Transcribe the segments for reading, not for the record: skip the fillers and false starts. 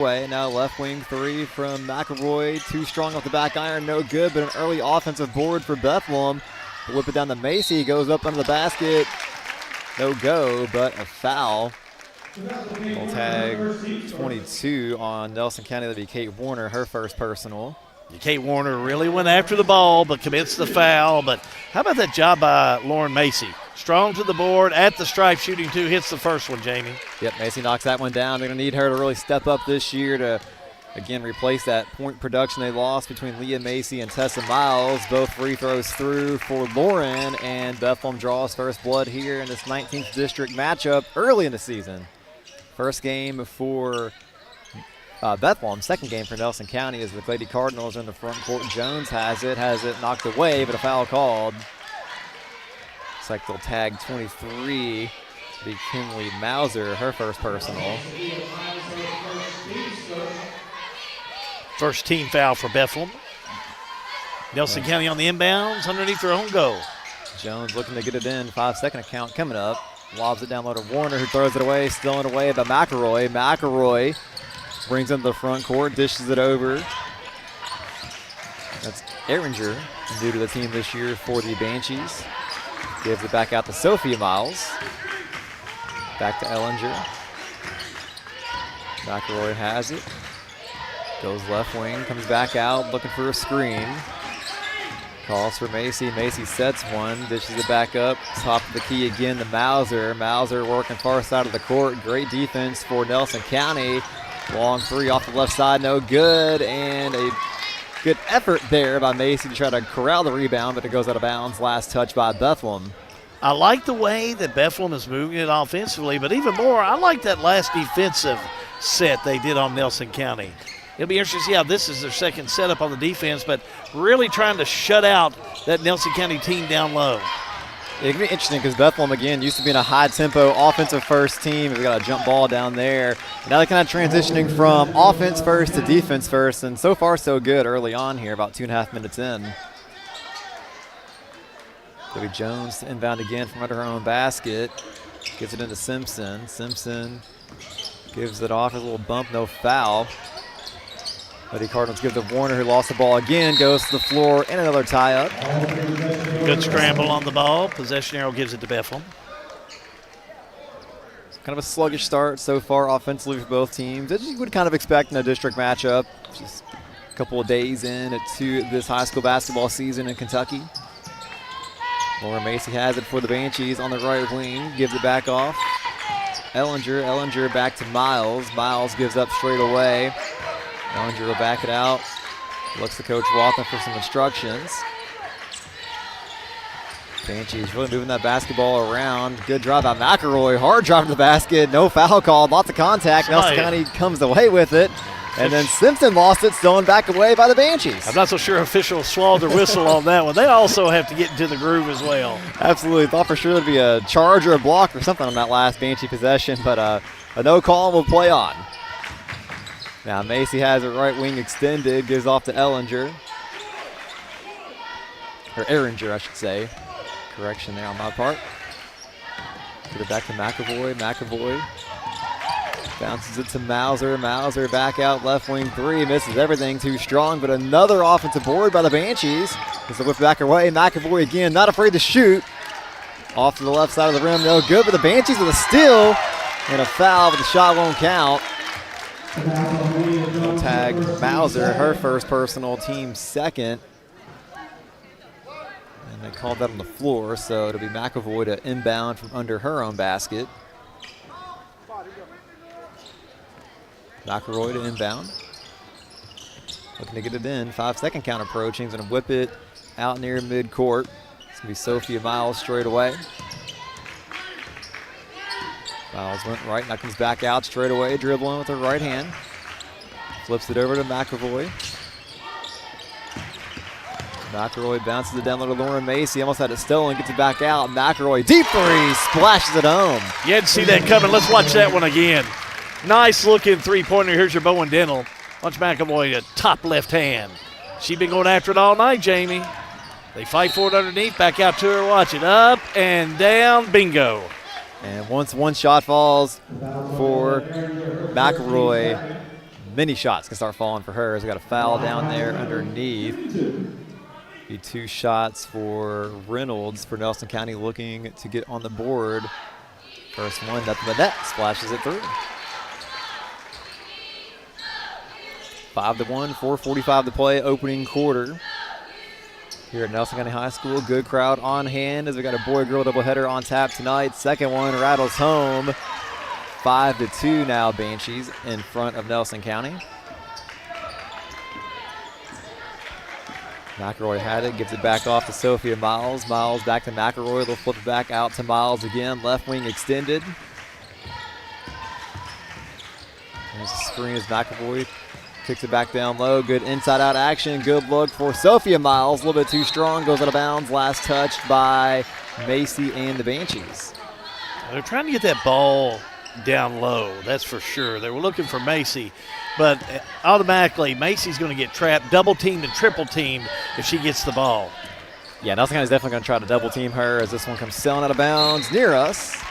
Way. Now left wing three from McElroy. Too strong off the back iron, no good, but an early offensive board for Bethlehem. Whip it down to Macy, goes up under the basket. No go, but a foul. We'll tag 22 on Nelson County. That'll be Kate Warner, her first personal. Kate Warner really went after the ball but commits the foul. But how about that job by Lauren Macy? Strong to the board, at the stripe, shooting two, hits the first one, Jamie. Yep, Macy knocks that one down. They're going to need her to really step up this year to, again, replace that point production they lost between Leah Macy and Tessa Miles. Both free throws through for Lauren, and Bethlehem draws first blood here in this 19th district matchup early in the season. First game for Bethlehem, second game for Nelson County as the Lady Cardinals are in the front court. Jones has it knocked away, but a foul called. Looks like they'll tag 23 to be Kinley Mauser, her first personal. First team foul for Bethlehem. Nelson County on the inbounds underneath their own goal. Jones looking to get it in, 5-second count coming up. Lobs it down low to Warner, who throws it away, stealing it away by McElroy. McElroy brings it to the front court, dishes it over. That's Ehringer, new to the team this year for the Banshees. Gives it back out to Sophia Miles. Back to Ellinger. McElroy has it. Goes left wing, comes back out, looking for a screen. Calls for Macy. Macy sets one, dishes it back up. Top of the key again to Mauser. Mauser working far side of the court. Great defense for Nelson County. Long three off the left side, no good. And a good effort there by Macy to try to corral the rebound, but it goes out of bounds. Last touch by Bethlehem. I like the way that Bethlehem is moving it offensively, but even more, I like that last defensive set they did on Nelson County. It'll be interesting to see how this is their second setup on the defense, but really trying to shut out that Nelson County team down low. It can be interesting because Bethlehem, again, used to be in a high-tempo offensive first team. They've got a jump ball down there. Now they're kind of transitioning from offense first to defense first, and so far so good early on here, about 2.5 minutes in. Debbie Jones to inbound again from under her own basket. Gives it into Simpson. Simpson gives it off, a little bump, no foul. Lady Cardinals give it to Warner, who lost the ball again, goes to the floor, and another tie-up. Good scramble on the ball. Possession arrow gives it to Bethlehem. It's kind of a sluggish start so far offensively for both teams, as you would kind of expect in a district matchup. Just a couple of days into this high school basketball season in Kentucky. Laura Macy has it for the Banshees on the right wing, gives it back off. Ellinger back to Miles. Miles gives up straight away. Ellinger will back it out. Looks to Coach Walton for some instructions. Banshees really moving that basketball around. Good drive by McElroy. Hard drive to the basket. No foul called. Lots of contact. Nelson County comes away with it. And then Simpson lost it, stolen back away by the Banshees. I'm not so sure officials swallowed their whistle on that one. They also have to get into the groove as well. Absolutely. Thought for sure there'd be a charge or a block or something on that last Banshee possession, but a no call will play on. Now Macy has it right wing extended, gives off to Ellinger. Or Ehringer, I should say. Correction there on my part. Get it back to McEvoy. McEvoy bounces it to Mauser. Mauser back out left wing three. Misses everything, too strong, but another offensive board by the Banshees. Gets the whip back away. McEvoy again, not afraid to shoot. Off to the left side of the rim, no good, but the Banshees with a steal and a foul, but the shot won't count. They'll tag Mauser, her first personal, team second. And they called that on the floor, so it'll be McEvoy to inbound from under her own basket. McElroy to inbound. Looking to get it in. 5-second count approaching. He's going to whip it out near midcourt. It's going to be Sophia Miles straight away. Miles went right, now comes back out straight away, dribbling with her right hand. Flips it over to McEvoy. McElroy bounces it down to Lauren Macy. Almost had it stolen, gets it back out. McElroy, deep three, splashes it home. You had to see that coming. Let's watch that one again. Nice looking three-pointer. Here's your Bowen Dental. Watch McEvoy to top left hand. She's been going after it all night, Jamie. They fight for it underneath. Back out to her. Watch it. Up and down. Bingo. And once one shot falls for McElroy, many shots can start falling for her. As we got a foul down there underneath. Be 2 shots for Reynolds for Nelson County looking to get on the board. First one, nothing but net, splashes it through. 5-1, 4:45 to play, opening quarter. Here at Nelson County High School, good crowd on hand as we got a boy-girl doubleheader on tap tonight. Second one rattles home. 5-2 now, Banshees in front of Nelson County. McElroy had it, gives it back off to Sophia Miles. Miles back to McElroy. They'll flip it back out to Miles again. Left wing extended. There's a screen as McElroy kicks it back down low. Good inside-out action. Good look for Sophia Miles. A little bit too strong. Goes out of bounds. Last touched by Macy and the Banshees. They're trying to get that ball down low, that's for sure. They were looking for Macy, but automatically Macy's going to get trapped, double-teamed and triple-teamed if she gets the ball. Yeah, Nelson County's definitely going to try to double-team her as this one comes sailing out of bounds near us.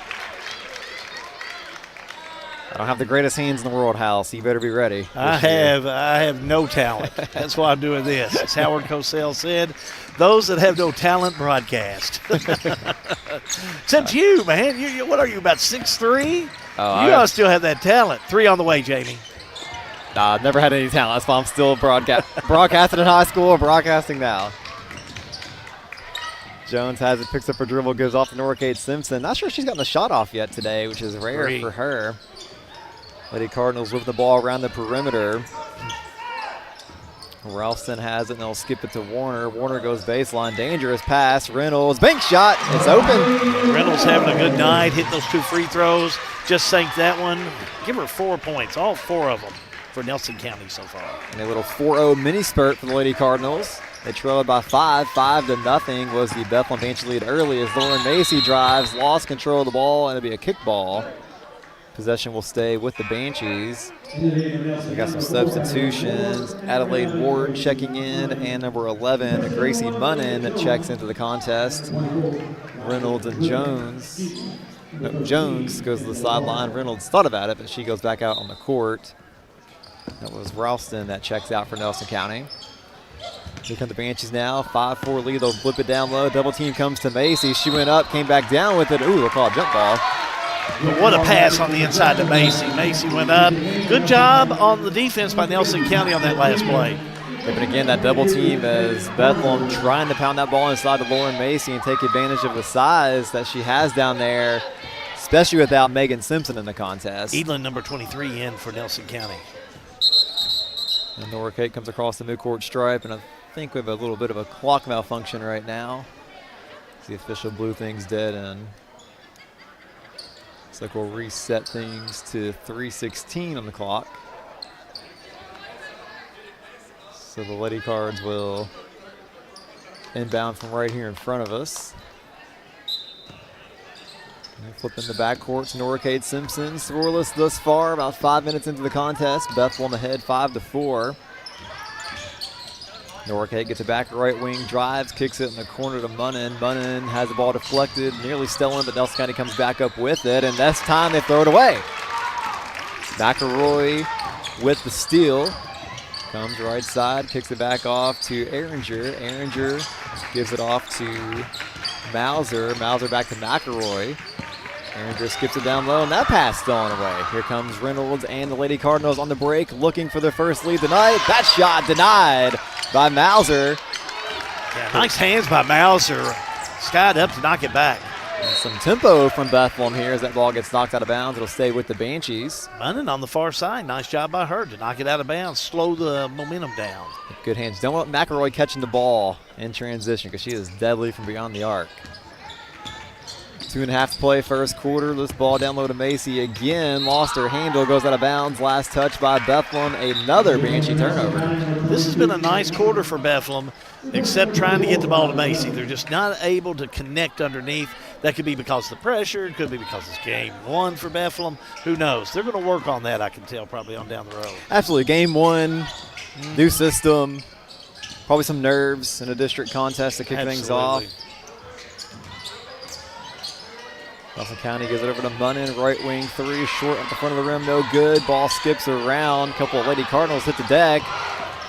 I don't have the greatest hands in the world, Hal, so you better be ready. I have no talent. That's why I'm doing this. As Howard Cosell said, those that have no talent broadcast. Except you, man. You, what are you, about 6'3"? Oh, you ought to still have that talent. 3 on the way, Jamie. Nah, I've never had any talent. That's why I'm still broadcasting in high school, broadcasting now. Jones has it, picks up her dribble, goes off to Norcade Simpson. Not sure if she's gotten the shot off yet today, which is rare for her. Lady Cardinals with the ball around the perimeter. Ralston has it, and they'll skip it to Warner. Warner goes baseline, dangerous pass. Reynolds, bank shot, it's open. Reynolds having a good night, hit those 2 free throws, just sank that one. Give her 4 points, all 4 of them for Nelson County so far. And a little 4-0 mini spurt for the Lady Cardinals. They trailed by 5-0 was the Bethlehem Banshee lead early as Lauren Macy drives, lost control of the ball, and it'll be a kickball. Possession will stay with the Banshees. So we got some substitutions. Adelaide Ward checking in, and number 11, Gracie Munnin, checks into the contest. Reynolds and Jones. No, Jones goes to the sideline. Reynolds thought about it, but she goes back out on the court. That was Ralston that checks out for Nelson County. Here come the Banshees now. 5-4 lead. They'll flip it down low. Double team comes to Macy. She went up, came back down with it. Ooh, they'll call a jump ball. But what a pass on the inside to Macy. Macy went up. Good job on the defense by Nelson County on that last play. Yeah, but again, that double team as Bethlehem trying to pound that ball inside to Lauren Macy and take advantage of the size that she has down there, especially without Megan Simpson in the contest. Edlin, number 23, in for Nelson County. And Norcade comes across the midcourt stripe, and I think we have a little bit of a clock malfunction right now. The official blew things dead in. Looks like we'll reset things to 3:16 on the clock. So the Lady Cards will inbound from right here in front of us. And flipping the backcourt to Norcade Simpson. Scoreless thus far, about 5 minutes into the contest. Bethlehem ahead 5-4. Norcade gets it back right wing, drives, kicks it in the corner to Munnin. Munnin has the ball deflected, nearly stolen, but Nelson County comes back up with it, and this time they throw it away. McElroy with the steal. Comes right side, kicks it back off to Ehringer. Ehringer gives it off to Mauser. Mauser back to McElroy. Ehringer skips it down low, and that pass stolen away. Here comes Reynolds and the Lady Cardinals on the break, looking for their first lead tonight. That shot denied by Mauser. Yeah, nice hands by Mauser. Skied up to knock it back. And some tempo from Bethlehem here as that ball gets knocked out of bounds. It'll stay with the Banshees. Munnin on the far side. Nice job by her to knock it out of bounds, slow the momentum down. Good hands. Don't want McElroy catching the ball in transition because she is deadly from beyond the arc. 2.5 to play first quarter. This ball down low to Macy again. Lost her handle, goes out of bounds. Last touch by Bethlehem. Another Banshee turnover. This has been a nice quarter for Bethlehem, except trying to get the ball to Macy. They're just not able to connect underneath. That could be because of the pressure. It could be because it's game one for Bethlehem. Who knows? They're going to work on that, I can tell, probably on down the road. Absolutely. Game one, new system, probably some nerves in a district contest to kick things off. Nelson County gives it over to Munnin, right wing three, short at the front of the rim, no good. Ball skips around. A couple of Lady Cardinals hit the deck.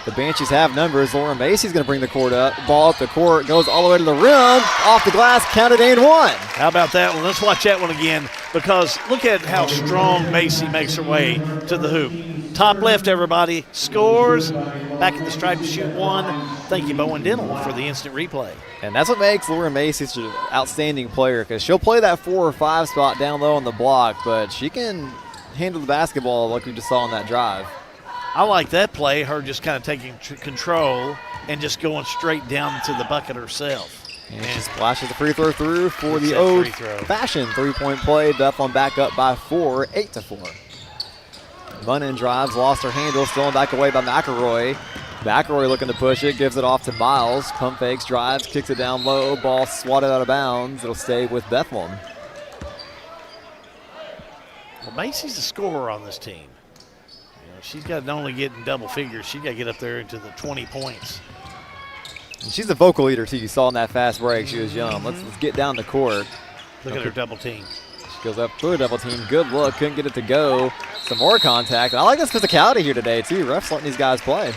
The Banshees have numbers. Lauren Macy's going to bring the court up. Ball up the court, goes all the way to the rim, off the glass, counted and one. How about that one? Let's watch that one again, because look at how strong Macy makes her way to the hoop. Top left, everybody. Scores. Back in the stripe to shoot one. Thank you, Bowen Dental, for the instant replay. And that's what makes Lauren Macy such an outstanding player, because she'll play that 4 or 5 spot down low on the block, but she can handle the basketball like we just saw on that drive. I like that play, her just kind of taking control and just going straight down to the bucket herself. And she splashes the free throw through for the old-fashioned three-point play. Bethlehem back up by 4, 8-4. Munnin drives, lost her handle, stolen back away by McElroy. McElroy looking to push it, gives it off to Miles. Pump fakes, drives, kicks it down low. Ball swatted out of bounds. It'll stay with Bethlehem. Well, Macy's the scorer on this team. She's got to not only get in double figures, she's got to get up there into the 20 points. And she's a vocal leader, too. You saw in that fast break she was young. Let's get down the court. Look at her double team. She goes up for a double team. Good look. Couldn't get it to go. Some more contact. And I like this physicality here today, too. Refs letting these guys play.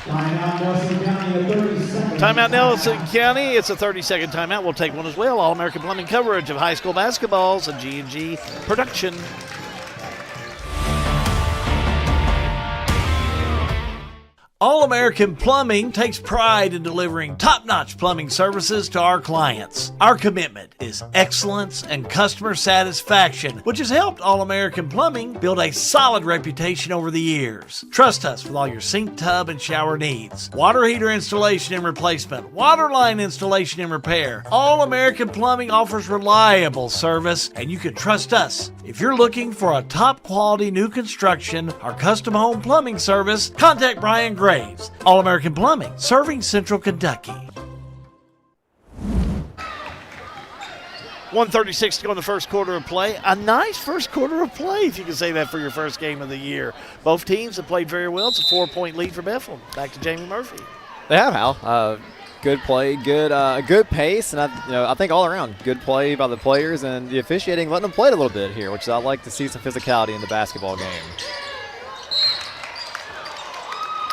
Timeout, Nelson County. It's a 30-second timeout. We'll take one as well. All-American Plumbing coverage of high school basketballs and G&G production. All-American Plumbing takes pride in delivering top-notch plumbing services to our clients. Our commitment is excellence and customer satisfaction, which has helped All-American Plumbing build a solid reputation over the years. Trust us with all your sink, tub, and shower needs. Water heater installation and replacement, water line installation and repair. All-American Plumbing offers reliable service, and you can trust us. If you're looking for a top-quality new construction or custom home plumbing service, contact Brian Gray. All-American Plumbing, serving Central Kentucky. 1:36 to go in the first quarter of play. A nice first quarter of play, if you can say that for your first game of the year. Both teams have played very well. It's a 4-point lead for Bethlehem. Back to Jamie Murphy. They have, Hal. Good play, good pace, and I think all around good play by the players, and the officiating letting them play a little bit here, which I like to see some physicality in the basketball game.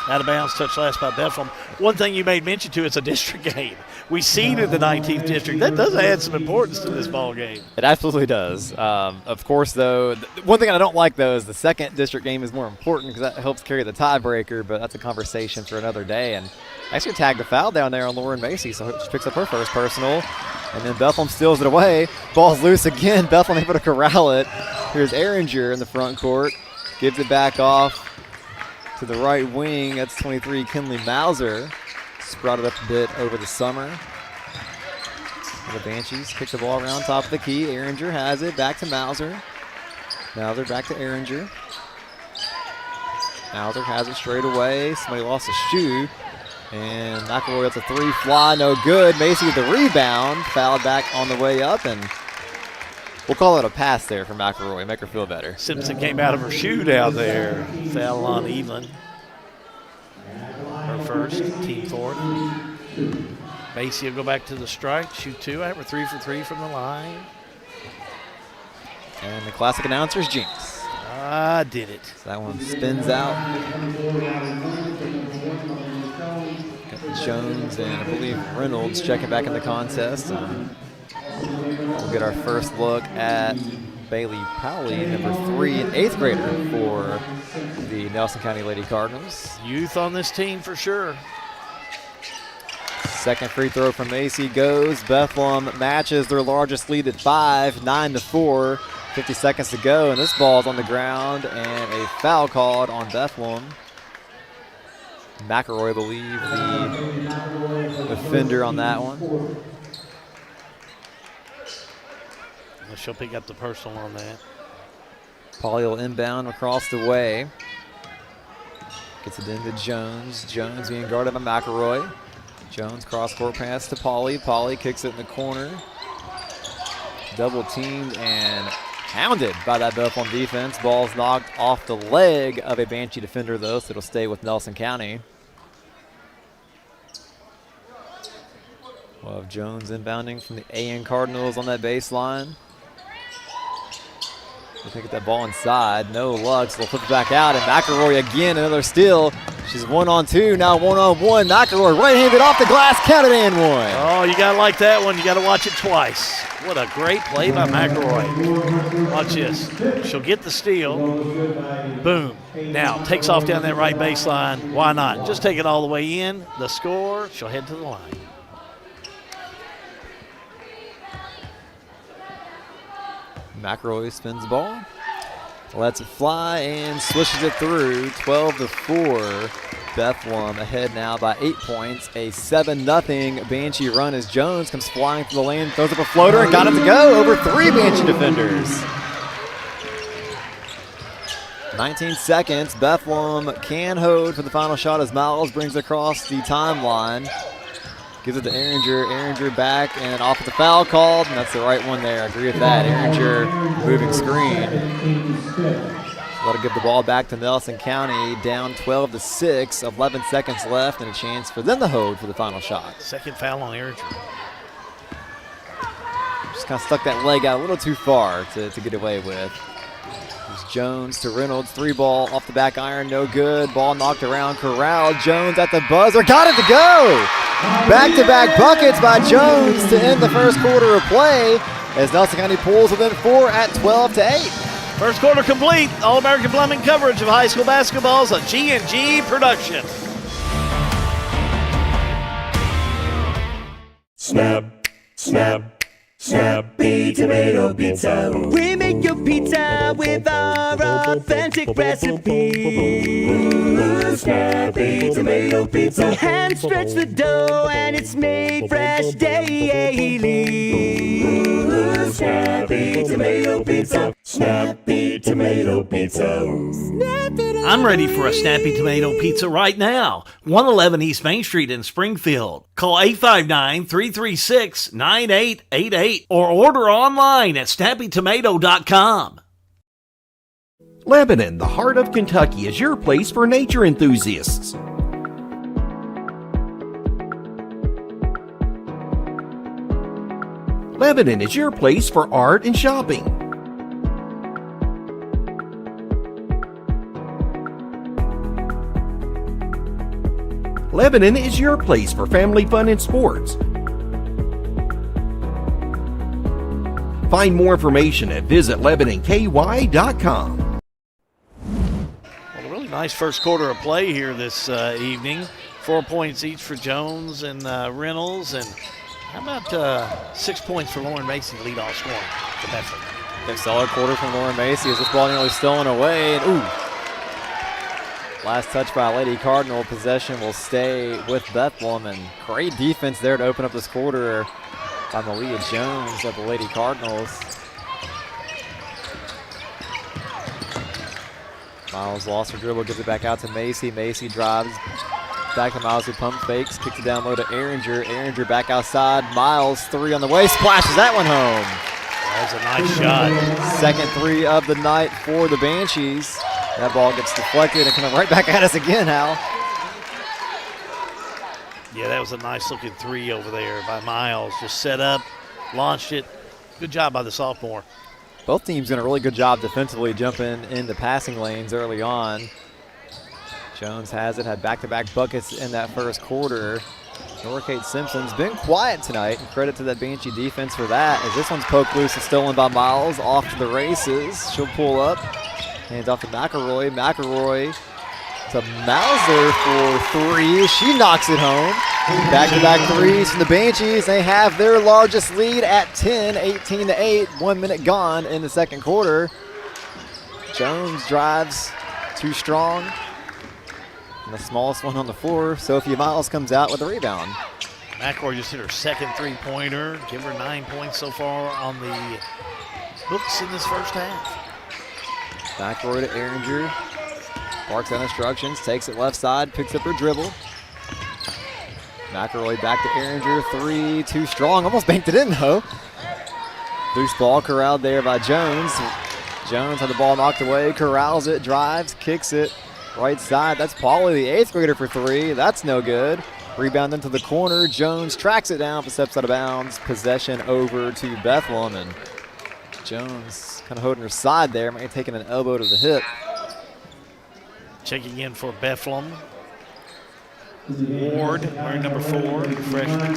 Out of bounds, touch last by Bethlehem. One thing you made mention to, it's a district game. We seeded the 19th district. That does add some importance to this ball game. It absolutely does. Of course, though, one thing I don't like, though, is the second district game is more important because that helps carry the tiebreaker, but that's a conversation for another day. And actually tagged a foul down there on Lauren Macy, so she picks up her first personal. And then Bethlehem steals it away. Ball's loose again. Bethlehem able to corral it. Here's Ehringer in the front court. Gives it back off to the right wing. That's 23, Kinley Mauser. Sprouted up a bit over the summer. The Banshees kick the ball around top of the key. Ehringer has it. Back to Mauser. Mauser back to Ehringer. Mauser has it straight away. Somebody lost a shoe. And McElroy gets a three fly. No good. Macy with the rebound. Fouled back on the way up. And we'll call it a pass there for McElroy. Make her feel better. Simpson came out of her shoe down there. Foul on Evelyn. Her first, team fourth. Macy will go back to the strike, shoot two. We're 3 for 3 from the line. And the classic announcer's jinx. I did it. So that one spins out. Got Jones and I believe Reynolds checking back in the contest. We'll get our first look at Bailey Powley, number 3, an 8th grader for the Nelson County Lady Cardinals. Youth on this team for sure. Second free throw from Macy goes. Bethlehem matches their largest lead at 5, 9-4. 50 seconds to go, and this ball's on the ground, and a foul called on Bethlehem. McElroy, I believe, the offender on that one. She'll pick up the personal on that. Pauly will inbound across the way. Gets it into Jones. Jones being guarded by McElroy. Jones cross-court pass to Pauly. Pauly kicks it in the corner. Double teamed and hounded by that Bethlehem defense. Ball's knocked off the leg of a Banshee defender, though, so it'll stay with Nelson County. We'll have Jones inbounding from the AN Cardinals on that baseline. They get that ball inside. No luck, so they'll flip it back out. And McElroy again, another steal. She's 1-on-2, now 1-on-1. McElroy right-handed off the glass, counted and one. Oh, you got to like that one. You got to watch it twice. What a great play by McElroy. Watch this. She'll get the steal. Boom. Now, takes off down that right baseline. Why not? Just take it all the way in. The score, she'll head to the line. McElroy spins the ball, lets it fly and swishes it through. 12-4. Bethlehem ahead now by 8 points. A 7-0 Banshee run as Jones comes flying through the lane, throws up a floater and got it to go over 3 Banshee defenders. 19 seconds. Bethlehem can hold for the final shot as Miles brings it across the timeline. Gives it to Erringer. Erringer back and off with the foul called, and that's the right one there. I agree with that. Erringer moving screen. That'll give the ball back to Nelson County, down 12-6. 11 seconds left and a chance for them to hold for the final shot. Second foul on Erringer. Just kind of stuck that leg out a little too far to get away with. There's Jones to Reynolds. 3-ball off the back iron, no good. Ball knocked around, corralled. Jones at the buzzer, got it to go! Back-to-back buckets by Jones to end the first quarter of play as Nelson County pulls within 4 at 12-8. First quarter complete. All-American Plumbing coverage of high school basketball is a G&G production. Snap, snap, Snappy Tomato Pizza. We make your pizza with our authentic recipe. Ooh, Snappy Tomato Pizza. Hand stretch the dough and it's made fresh daily. Ooh, Snappy Tomato Pizza. Snappy Tomato Pizza. I'm ready for a Snappy Tomato Pizza right now. 111 East Main Street in Springfield. Call 859-336-9888 or order online at snappytomato.com. Lebanon, the heart of Kentucky, is your place for nature enthusiasts. Lebanon is your place for art and shopping. Lebanon is your place for family fun and sports. Find more information at visitlebanonky.com. Well, a really nice first quarter of play here this evening. 4 points each for Jones and Reynolds. And how about 6 points for Lauren Macy, leadoff scorer for Bethlehem. A solid quarter from Lauren Macy as this ball nearly stolen away. And ooh. Last touch by Lady Cardinal. Possession will stay with Bethlehem, and great defense there to open up this quarter by Malia Jones of the Lady Cardinals. Miles lost her dribble, gives it back out to Macy. Macy drives back to Miles who pump fakes, kicks it down low to Erringer. Erringer back outside. Miles, 3 on the way, splashes that one home. That was a nice shot. Second 3 of the night for the Banshees. That ball gets deflected and coming right back at us again, Hal. Yeah, that was a nice looking 3 over there by Miles. Just set up, launched it. Good job by the sophomore. Both teams doing a really good job defensively jumping into passing lanes early on. Jones has it, had back-to-back buckets in that first quarter. Norcate Simpson's been quiet tonight, and credit to that Banshee defense for that, as this one's poked loose and stolen by Miles. Off to the races. She'll pull up. Hands off to McElroy. McElroy to Mauser for 3. She knocks it home. Back-to-back threes from the Banshees. They have their largest lead at 10, 18-8. 1 minute gone in the second quarter. Jones drives too strong. And the smallest one on the floor, Sophia Miles, comes out with a rebound. McElroy just hit her second three-pointer. Give her 9 points so far on the books in this first half. McElroy to Erringer. Barks out instructions, takes it left side, picks up her dribble. McElroy back to Erringer. 3, too strong. Almost banked it in, though. Loose ball corralled there by Jones. Jones had the ball knocked away, corrals it, drives, kicks it. Right side, that's Pauly, the 8th grader, for 3. That's no good. Rebound into the corner. Jones tracks it down, but steps out of bounds. Possession over to Bethlehem. And Jones kind of holding her side there, maybe taking an elbow to the hip. Checking in for Bethlehem. Ward, wearing number 4, freshman.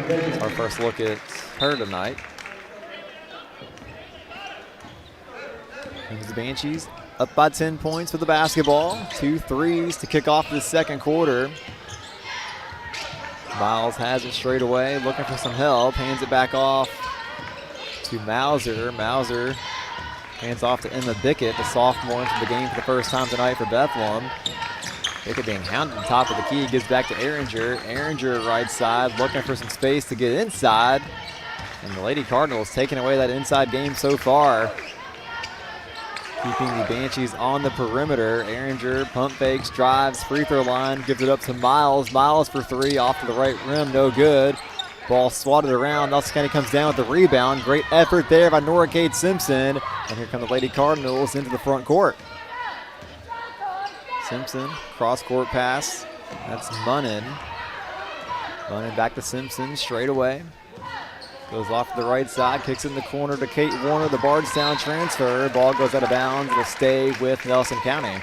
It's our first look at her tonight. Here's the Banshees up by 10 points with the basketball. 2 threes to kick off the second quarter. Miles has it straight away, looking for some help. Hands it back off to Mauser. Mauser hands off to Emma Bickett, the sophomore into the game for the first time tonight for Bethlehem. Bickett being hounded at the top of the key, gives back to Ehringer. Ehringer right side, looking for some space to get inside. And the Lady Cardinals taking away that inside game so far. Keeping the Banshees on the perimeter. Ehringer pump fakes, drives, free throw line, gives it up to Miles. Miles for 3, off to the right rim, no good. Ball swatted around. Nelson County comes down with the rebound. Great effort there by Nora Kate Simpson. And here come the Lady Cardinals into the front court. Simpson, cross-court pass. That's Munnin. Munnin back to Simpson, straight away. Goes off to the right side, kicks it in the corner to Kate Warner, the Bardstown transfer. Ball goes out of bounds. It'll stay with Nelson County.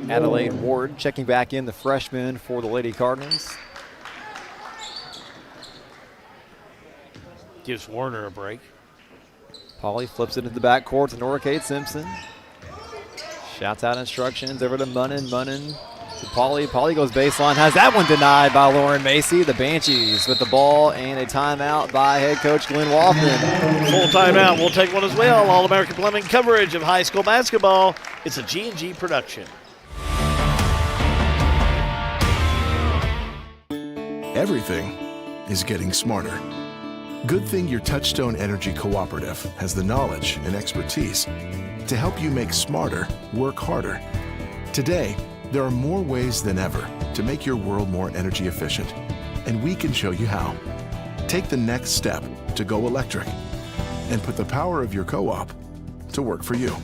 Adelaide Ward checking back in, the freshman for the Lady Cardinals. Gives Warner a break. Pauly flips it into the backcourt to Nora Kate Simpson. Shouts out instructions over to Munnin. Munnin to Pauly. Pauly goes baseline, has that one denied by Lauren Macy. The Banshees with the ball and a timeout by head coach Glenn Walton. Full timeout. We'll take one as well. All-American Plumbing coverage of high school basketball. It's a G&G production. Everything is getting smarter. Good thing your Touchstone Energy Cooperative has the knowledge and expertise to help you make smarter work harder. Today, there are more ways than ever to make your world more energy efficient, and we can show you how. Take the next step to go electric and put the power of your co-op to work for you.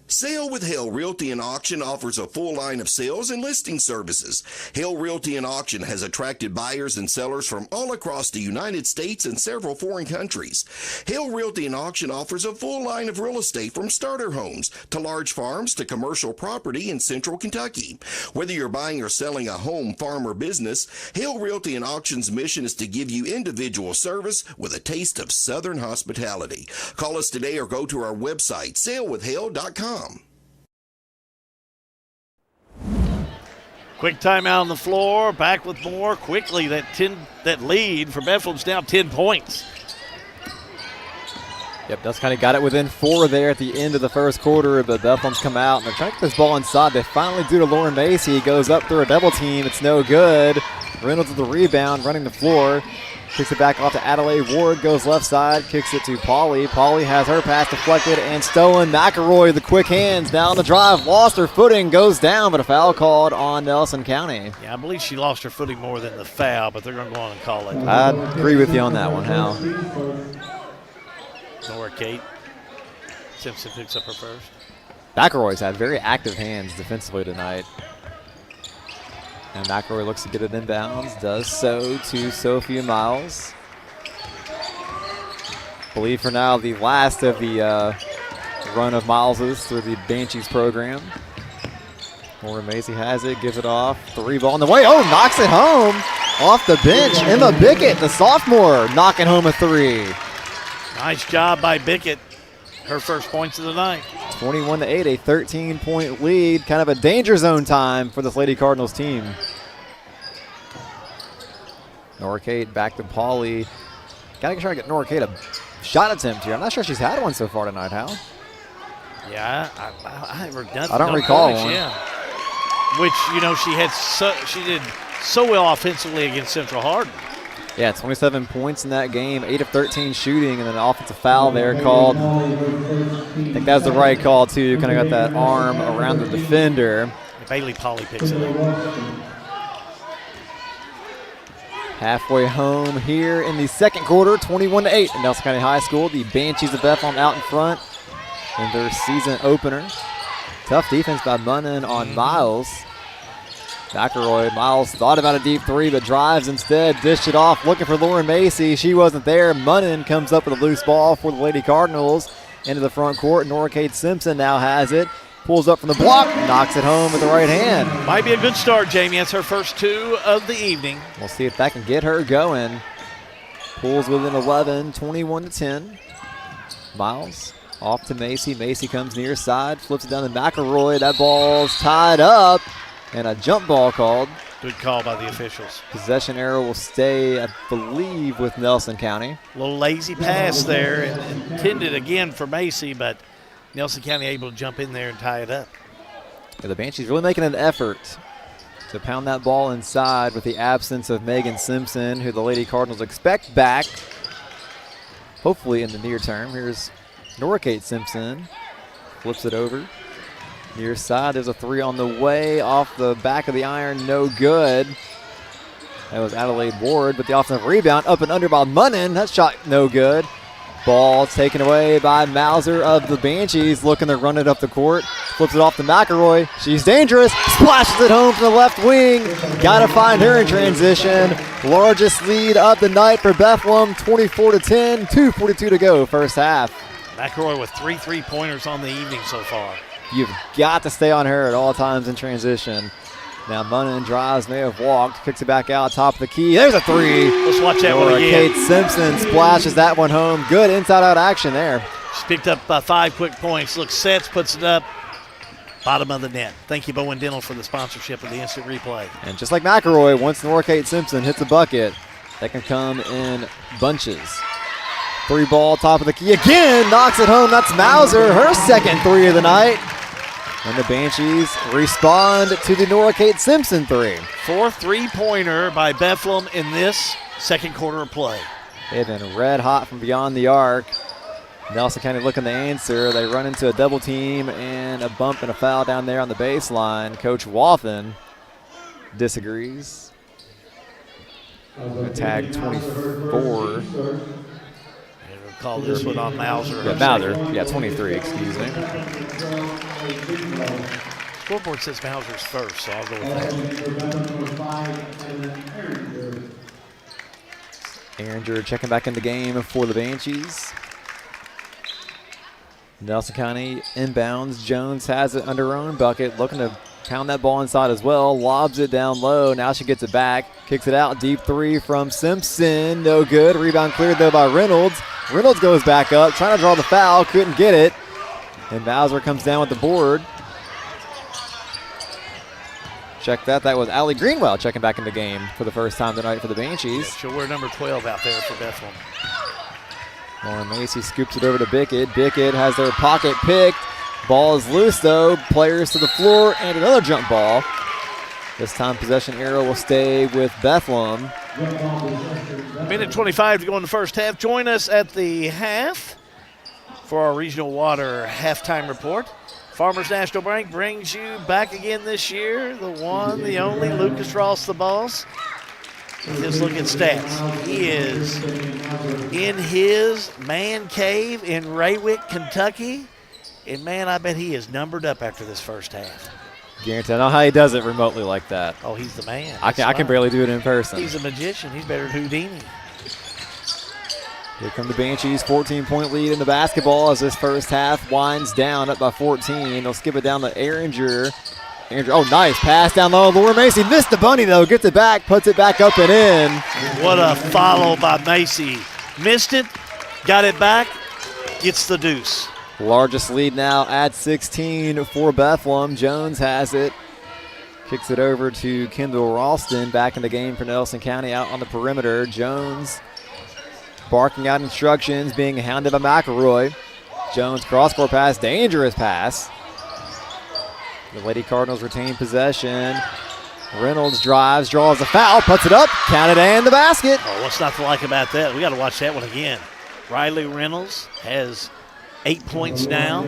Sale with Hale Realty and Auction offers a full line of sales and listing services. Hale Realty and Auction has attracted buyers and sellers from all across the United States and several foreign countries. Hale Realty and Auction offers a full line of real estate from starter homes to large farms to commercial property in central Kentucky. Whether you're buying or selling a home, farm, or business, Hale Realty and Auction's mission is to give you individual service with a taste of Southern hospitality. Call us today or go to our website, salewithhale.com. Quick timeout on the floor. Back with more quickly. That lead for Bethlehem's now 10 points. Yep, Nelson County got it within 4 there at the end of the first quarter, but Bethlehem's come out and they're trying to get this ball inside. They finally do to Lauren Macy. He goes up through a double team. It's no good. Reynolds with the rebound, running the floor. Kicks it back off to Adelaide Ward, goes left side, kicks it to Pauly. Pauly has her pass deflected and stolen. McElroy, the quick hands, down the drive, lost her footing, goes down, but a foul called on Nelson County. Yeah, I believe she lost her footing more than the foul, but they're going to go on and call it. I agree with you on that one, Hal. Nora Kate Simpson picks up her first. McElroy's had very active hands defensively tonight. And McElroy looks to get it inbounds, does so to Sophia Miles. I believe for now the last of the run of Miles's through the Banshees program. Lauren Macy has it, gives it off. 3 ball in the way. Oh, knocks it home off the bench. Emma Bickett, the sophomore, knocking home a 3. Nice job by Bickett. Her first points of the night. 21-8, a 13-point lead. Kind of a danger zone time for this Lady Cardinals team. Nora Kate back to Pauly. Got to try to get Nora Kate a shot attempt here. I'm not sure she's had one so far tonight, Hal. Yeah, I don't recall one. Yeah. Which, you know, she did so well offensively against Central Hardin. Yeah, 27 points in that game, 8 of 13 shooting, and then an offensive foul there called. I think that was the right call, too. Kind of got that arm around the defender. Bailey Pauly picks it up. Halfway home here in the second quarter, 21-8 in Nelson County High School. The Banshees of Bethlehem out in front in their season opener. Tough defense by Munnan on Miles. McElroy, Miles thought about a deep three, but drives instead, dished it off, looking for Lauren Macy. She wasn't there. Munnan comes up with a loose ball for the Lady Cardinals into the front court. Norcade Simpson now has it. Pulls up from the block, knocks it home with the right hand. Might be a good start, Jamie. That's her first 2 of the evening. We'll see if that can get her going. Pulls within 11, 21-10. Miles off to Macy. Macy comes near side, flips it down to McElroy. That ball's tied up, and a jump ball called. Good call by the officials. Possession arrow will stay, I believe, with Nelson County. A little lazy pass there, intended again for Macy, but Nelson County able to jump in there and tie it up. Yeah, the Banshees really making an effort to pound that ball inside with the absence of Megan Simpson, who the Lady Cardinals expect back, hopefully in the near term. Here's Norcade Simpson, flips it over. Near side, there's a three on the way, off the back of the iron, no good. That was Adelaide Ward, but the offensive rebound up and under by Munnan. That shot no good. Ball taken away by Mauser of the Banshees, looking to run it up the court. Flips it off to McElroy. She's dangerous. Splashes it home from the left wing. Got to find her in transition. Largest lead of the night for Bethlehem, 24-10. 2:42 to go, first half. McElroy with 3 3-pointers on the evening so far. You've got to stay on her at all times in transition. Now Munnan drives, may have walked, kicks it back out, top of the key. There's a three. Let's watch that one again. Kate Simpson splashes that one home. Good inside-out action there. She's picked up 5 quick points. Looks, sets, puts it up. Bottom of the net. Thank you, Bowen Dental, for the sponsorship of the instant replay. And just like McElroy, once Norcade Simpson hits a bucket, that can come in bunches. 3 ball, top of the key again, knocks it home. That's Mauser, her second 3 of the night. And the Banshees respond to the Norcade Simpson 3. 4th 3-pointer by Bethlehem in this second quarter of play. They've been red hot from beyond the arc. Nelson County looking to answer. They run into a double team and a bump and a foul down there on the baseline. Coach Wathen disagrees. Tag 24. Call this one on Mauser. Yeah, Mauser. Yeah, 23, excuse me. Scoreboard says Mauser's first, so I'll go with that. Arringer checking back in the game for the Banshees. Nelson County inbounds. Jones has it under her own bucket, looking to pound that ball inside as well. Lobs it down low. Now she gets it back. Kicks it out. Deep 3 from Simpson. No good. Rebound cleared though by Reynolds. Reynolds goes back up, trying to draw the foul. Couldn't get it. And Mauser comes down with the board. Check that. That was Allie Greenwell checking back in the game for the first time tonight for the Banshees. Yeah, she'll wear number 12 out there for Bethlehem. Lauren Macy scoops it over to Bickett. Bickett has their pocket picked. Ball is loose though. Players to the floor and another jump ball. This time possession arrow will stay with Bethlehem. Minute 25 to go in the first half. Join us at the half for our Regional Water halftime report. Farmers National Bank brings you back again this year. The one, the only, Lucas Ross the Boss. Just look at stats. He is in his man cave in Raywick, Kentucky. And, man, I bet he is numbered up after this first half. Guarantee. I don't know how he does it remotely like that. Oh, he's the man. I can barely do it in person. He's a magician. He's better than Houdini. Here come the Banshees, 14-point lead in the basketball as this first half winds down, up by 14. They'll skip it down to Arringer. Oh, nice pass down low. Lauren Macy missed the bunny, though. Gets it back, puts it back up and in. What a follow by Macy. Missed it, got it back, gets the deuce. Largest lead now at 16 for Bethlehem. Jones has it. Kicks it over to Kendall Ralston. Back in the game for Nelson County out on the perimeter. Jones barking out instructions, being hounded by McElroy. Jones cross-court pass, dangerous pass. The Lady Cardinals retain possession. Reynolds drives, draws a foul, puts it up, counted and the basket. Oh, what's not to like about that? We got to watch that one again. Riley Reynolds has 8 points now.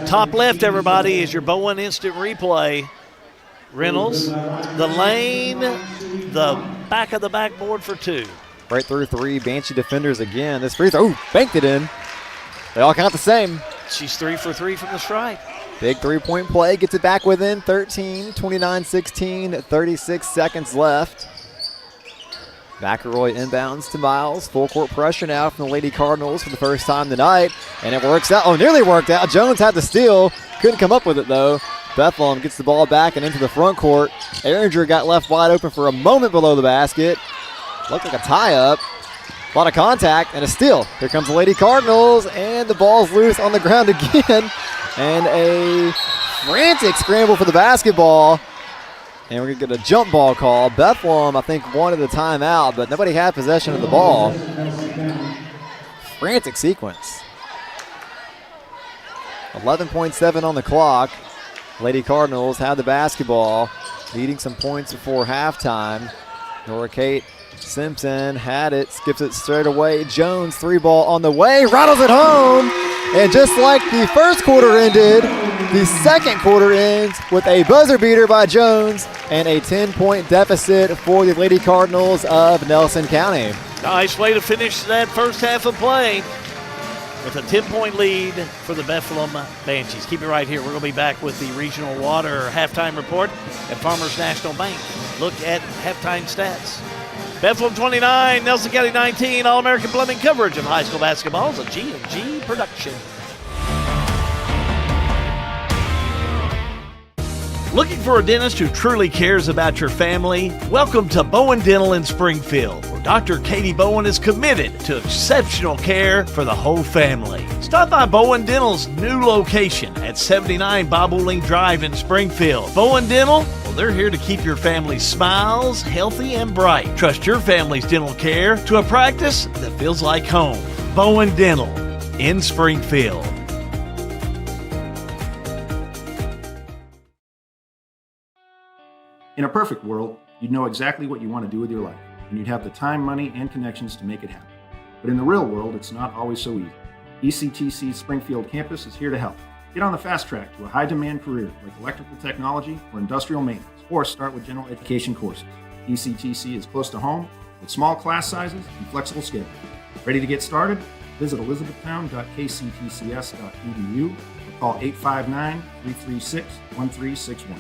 Top left, everybody, is your Bowen instant replay. Reynolds, the lane, the back of the backboard for 2. Right through 3, Banshee defenders again. This free throw, banked it in. They all count the same. She's 3 for 3 from the stripe. Big three-point play, gets it back within 13, 29-16, 36 seconds left. McElroy inbounds to Miles. Full court pressure now from the Lady Cardinals for the first time tonight. And it works out. Oh, nearly worked out. Jones had the steal. Couldn't come up with it, though. Bethlehem gets the ball back and into the front court. Erringer got left wide open for a moment below the basket. Looked like a tie-up. A lot of contact and a steal. Here comes the Lady Cardinals, and the ball's loose on the ground again. And a frantic scramble for the basketball. And we're going to get a jump ball call. Bethlehem, I think, wanted the timeout, but nobody had possession of the ball. Frantic sequence. 11.7 on the clock. Lady Cardinals have the basketball, leading some points before halftime. Nora Kate Simpson had it, skips it straight away. Jones, three ball on the way, rattles it home. And just like the first quarter ended, the second quarter ends with a buzzer beater by Jones and a 10-point deficit for the Lady Cardinals of Nelson County. Nice way to finish that first half of play with a 10-point lead for the Bethlehem Banshees. Keep it right here. We're going to be back with the Regional Water halftime report at Farmers National Bank. Look at halftime stats. Bethlehem 29, Nelson County 19. All-American Plumbing coverage of high school basketball is a G&G production. Looking for a dentist who truly cares about your family? Welcome to Bowen Dental in Springfield, where Dr. Katie Bowen is committed to exceptional care for the whole family. Stop by Bowen Dental's new location at 79 Bobolink Drive in Springfield. Bowen Dental, well, they're here to keep your family's smiles healthy and bright. Trust your family's dental care to a practice that feels like home. Bowen Dental in Springfield. In a perfect world, you'd know exactly what you want to do with your life, and you'd have the time, money, and connections to make it happen. But in the real world, it's not always so easy. ECTC's Springfield campus is here to help. Get on the fast track to a high-demand career like electrical technology or industrial maintenance, or start with general education courses. ECTC is close to home with small class sizes and flexible schedules. Ready to get started? Visit elizabethtown.kctcs.edu or call 859-336-1361.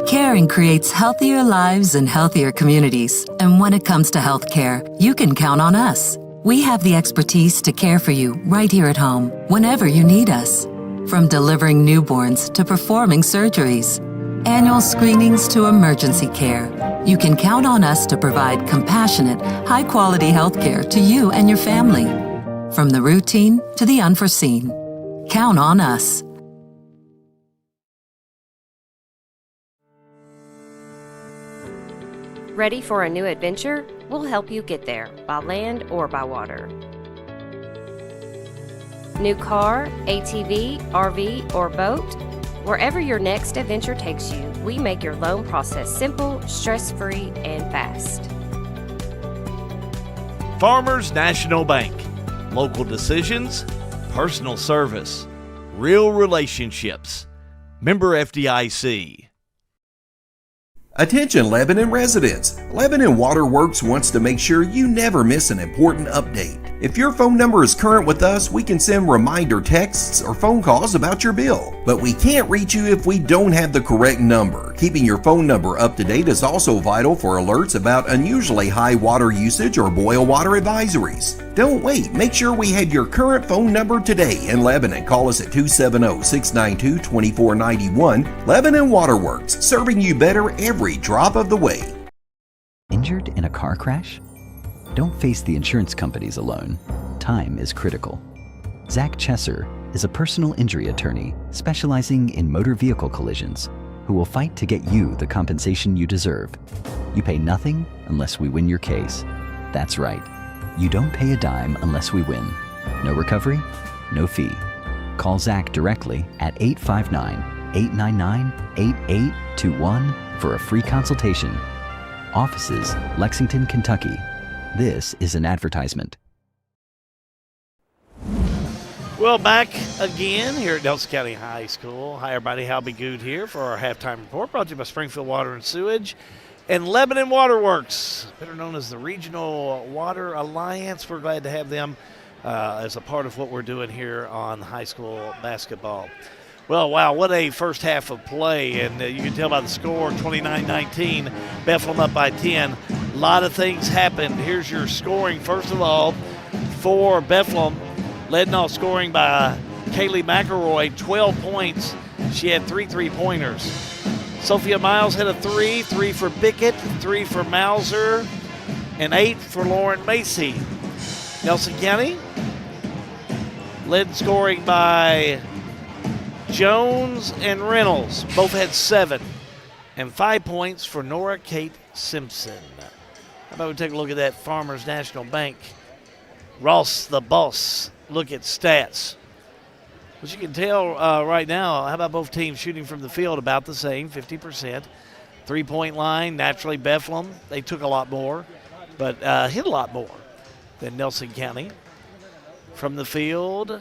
Caring creates healthier lives and healthier communities. And when it comes to healthcare, you can count on us. We have the expertise to care for you right here at home, whenever you need us. From delivering newborns to performing surgeries, annual screenings to emergency care, you can count on us to provide compassionate, high-quality healthcare to you and your family. From the routine to the unforeseen. Count on us. Ready for a new adventure? We'll help you get there, by land or by water. New car, ATV, RV, or boat? Wherever your next adventure takes you, we make your loan process simple, stress-free, and fast. Farmers National Bank. Local decisions, personal service, real relationships. Member FDIC. Attention Lebanon residents! Lebanon Waterworks wants to make sure you never miss an important update. If your phone number is current with us, we can send reminder texts or phone calls about your bill. But we can't reach you if we don't have the correct number. Keeping your phone number up to date is also vital for alerts about unusually high water usage or boil water advisories. Don't wait, make sure we have your current phone number today in Lebanon. Call us at 270-692-2491. Lebanon Waterworks, serving you better every drop of the way. Injured in a car crash? Don't face the insurance companies alone. Time is critical. Zach Chesser is a personal injury attorney specializing in motor vehicle collisions who will fight to get you the compensation you deserve. You pay nothing unless we win your case. That's right. You don't pay a dime unless we win. No recovery, no fee. Call Zach directly at 859-899-8821 for a free consultation. Offices, Lexington, Kentucky. This is an advertisement. Well, back again here at Nelson County High School. Hi, everybody. Halby Good here for our halftime report, brought to you by Springfield Water and Sewage and Lebanon Waterworks, better known as the Regional Water Alliance. We're glad to have them as a part of what we're doing here on high school basketball. Well, wow, what a first half of play, and you can tell by the score, 29-19, Bethlehem up by 10. A lot of things happened. Here's your scoring. First of all, for Bethlehem, led off scoring by Kaylee McElroy, 12 points. She had 3 3-pointers. Sophia Miles had a 3 for Bickett, 3 for Mauser, and 8 for Lauren Macy. Nelson County led scoring by Jones and Reynolds. Both had 7. And 5 points for Nora Kate Simpson. How about we take a look at that Farmers National Bank Ross the Boss look at stats. As you can tell right now, how about both teams shooting from the field about the same, 50%. 3-point line, naturally Bethlehem, they took a lot more, but hit a lot more than Nelson County. From the field,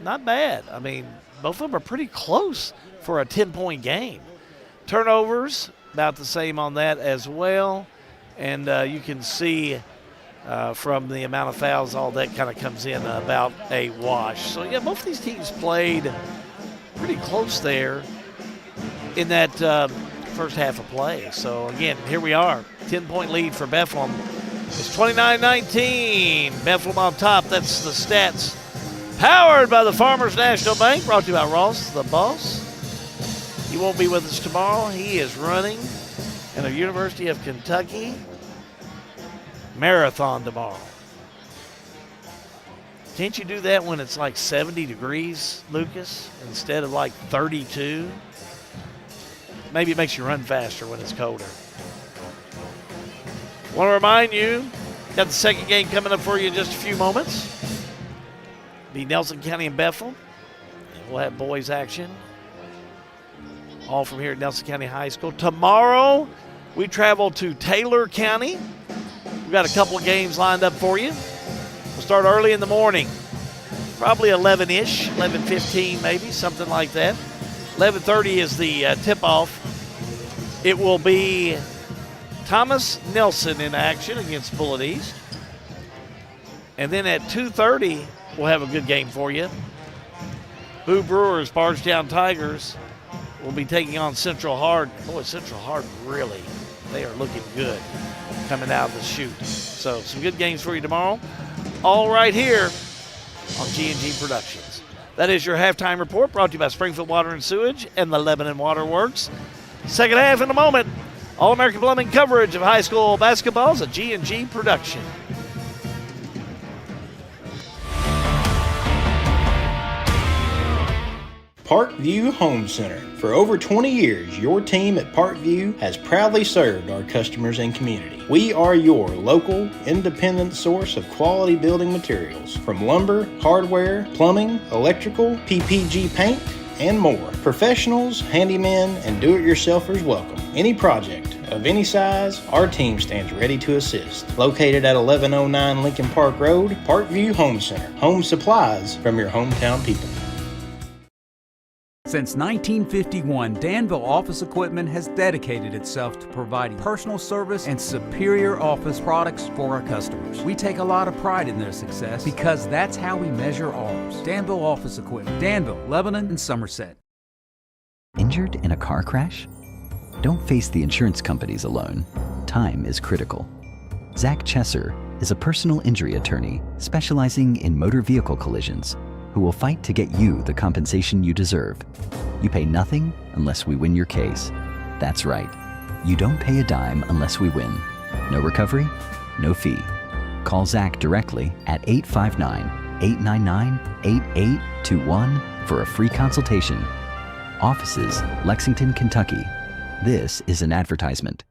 not bad. I mean, both of them are pretty close for a 10-point game. Turnovers, about the same on that as well. And you can see from the amount of fouls, all that kind of comes in about a wash. So, yeah, both of these teams played pretty close there in that first half of play. So, again, here we are, 10-point lead for Bethlehem. It's 29-19. Bethlehem on top. That's the stats. Powered by the Farmers National Bank. Brought to you by Ross, the boss. He won't be with us tomorrow. He is running in the University of Kentucky marathon tomorrow. Can't you do that when it's like 70 degrees, Lucas, instead of like 32? Maybe it makes you run faster when it's colder. Want to remind you, got the second game coming up for you in just a few moments. Be Nelson County and Bethlehem. And we'll have boys action. All from here at Nelson County High School. Tomorrow, we travel to Taylor County. We've got a couple of games lined up for you. We'll start early in the morning, probably 11-ish, 11:15 maybe, something like that. 11:30 is the tip-off. It will be Thomas Nelson in action against Bullitt East. And then at 2:30, we'll have a good game for you. Boo Brewers, Bardstown Tigers will be taking on Central Hard. Boy, Central Hard really, they are looking good coming out of the chute. So some good games for you tomorrow. All right here on G&G Productions. That is your halftime report brought to you by Springfield Water and Sewage and the Lebanon Water Works. Second half in a moment. All-American Plumbing coverage of high school basketball is a G&G production. Parkview Home Center. For over 20 years, your team at Parkview has proudly served our customers and community. We are your local, independent source of quality building materials, from lumber, hardware, plumbing, electrical, PPG paint, and more. Professionals, handymen, and do-it-yourselfers welcome. Any project of any size, our team stands ready to assist. Located at 1109 Lincoln Park Road, Parkview Home Center. Home supplies from your hometown people. Since 1951, Danville Office Equipment has dedicated itself to providing personal service and superior office products for our customers. We take a lot of pride in their success because that's how we measure ours. Danville Office Equipment, Danville, Lebanon, and Somerset. Injured in a car crash? Don't face the insurance companies alone. Time is critical. Zach Chesser is a personal injury attorney specializing in motor vehicle collisions who will fight to get you the compensation you deserve. You pay nothing unless we win your case. That's right. You don't pay a dime unless we win. No recovery, no fee. Call Zach directly at 859-899-8821 for a free consultation. Offices, Lexington, Kentucky. This is an advertisement.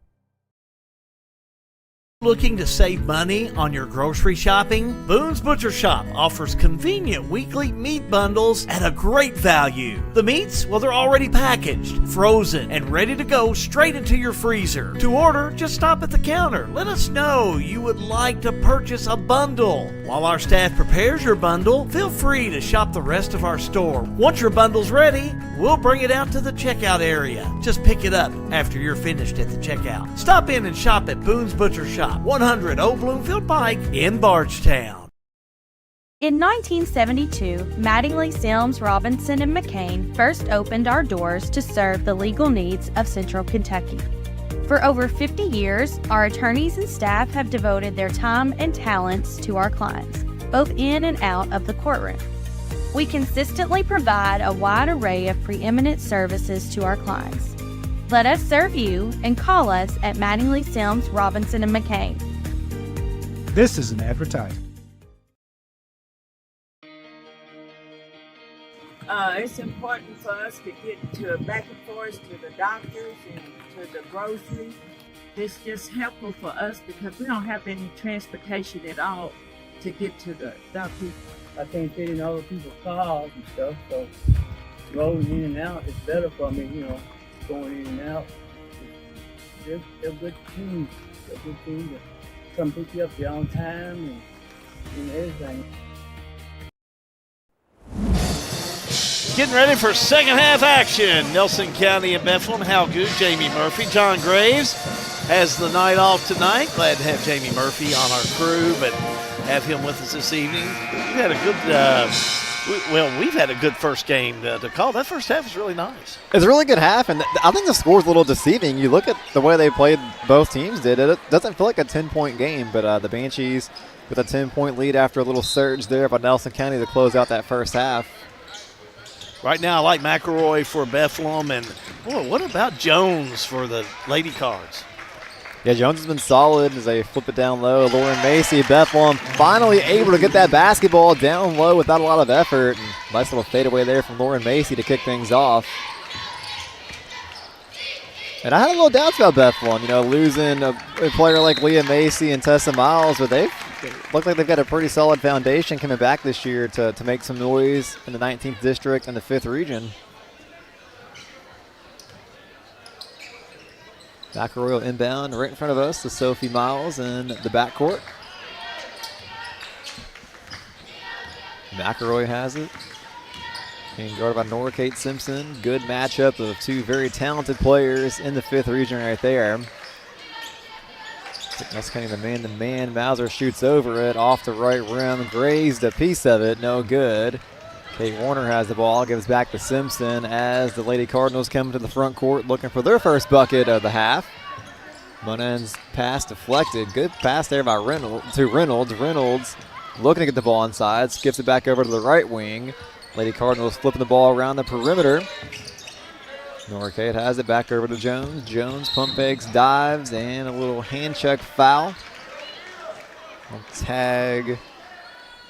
Looking to save money on your grocery shopping? Boone's Butcher Shop offers convenient weekly meat bundles at a great value. The meats, well, they're already packaged, frozen, and ready to go straight into your freezer. To order, just stop at the counter. Let us know you would like to purchase a bundle. While our staff prepares your bundle, feel free to shop the rest of our store. Once your bundle's ready, we'll bring it out to the checkout area. Just pick it up after you're finished at the checkout. Stop in and shop at Boone's Butcher Shop, 100 Old Bloomfield Pike in Bardstown. In 1972, Mattingly, Sims, Robinson, and McCain first opened our doors to serve the legal needs of Central Kentucky. For over 50 years, our attorneys and staff have devoted their time and talents to our clients, both in and out of the courtroom. We consistently provide a wide array of preeminent services to our clients. Let us serve you and call us at Mattingly, Sims, Robinson, and McCain. This is an advertisement. It's important for us to get to back and forth to the doctors and to the grocery. It's just helpful for us because we don't have any transportation at all to get to the doctor. I can't fit in other people's cars and stuff, so rolling in and out is better for me, going in and out. They're good teams. They're good teams that come pick you up there on time and everything. Getting ready for second half action. Nelson County and Bethlehem. Hal Good, Jamie Murphy. John Graves has the night off tonight. Glad to have Jamie Murphy on our crew, but have him with us this evening. We've had a good, we've had a good first game to call. That first half was really nice. It's a really good half, and I think the score's a little deceiving. You look at the way they played, both teams did. It doesn't feel like a 10-point game, but the Banshees with a 10-point lead after a little surge there by Nelson County to close out that first half. Right now, I like McElroy for Bethlehem, and boy, what about Jones for the Lady Cards? Yeah, Jones has been solid as they flip it down low. Lauren Macy, Bethlehem finally able to get that basketball down low without a lot of effort. And nice little fadeaway there from Lauren Macy to kick things off. And I had a little doubts about Bethlehem, losing a player like Leah Macy and Tessa Miles, but they look like they've got a pretty solid foundation coming back this year to make some noise in the 19th District and the 5th Region. McElroy inbound right in front of us to Sophie Miles in the backcourt. McElroy has it. Being guarded by Nora Kate Simpson. Good matchup of two very talented players in the 5th Region right there. That's kind of the man-to-man. Mauser shoots over it, off the right rim, grazed a piece of it, no good. Kate Warner has the ball, gives back to Simpson as the Lady Cardinals come to the front court looking for their first bucket of the half. Munan's pass deflected. Good pass there by Reynolds. Reynolds looking to get the ball inside, skips it back over to the right wing. Lady Cardinals flipping the ball around the perimeter. Norcade has it back over to Jones. Jones pump fakes, dives, and a little hand check foul. Tag.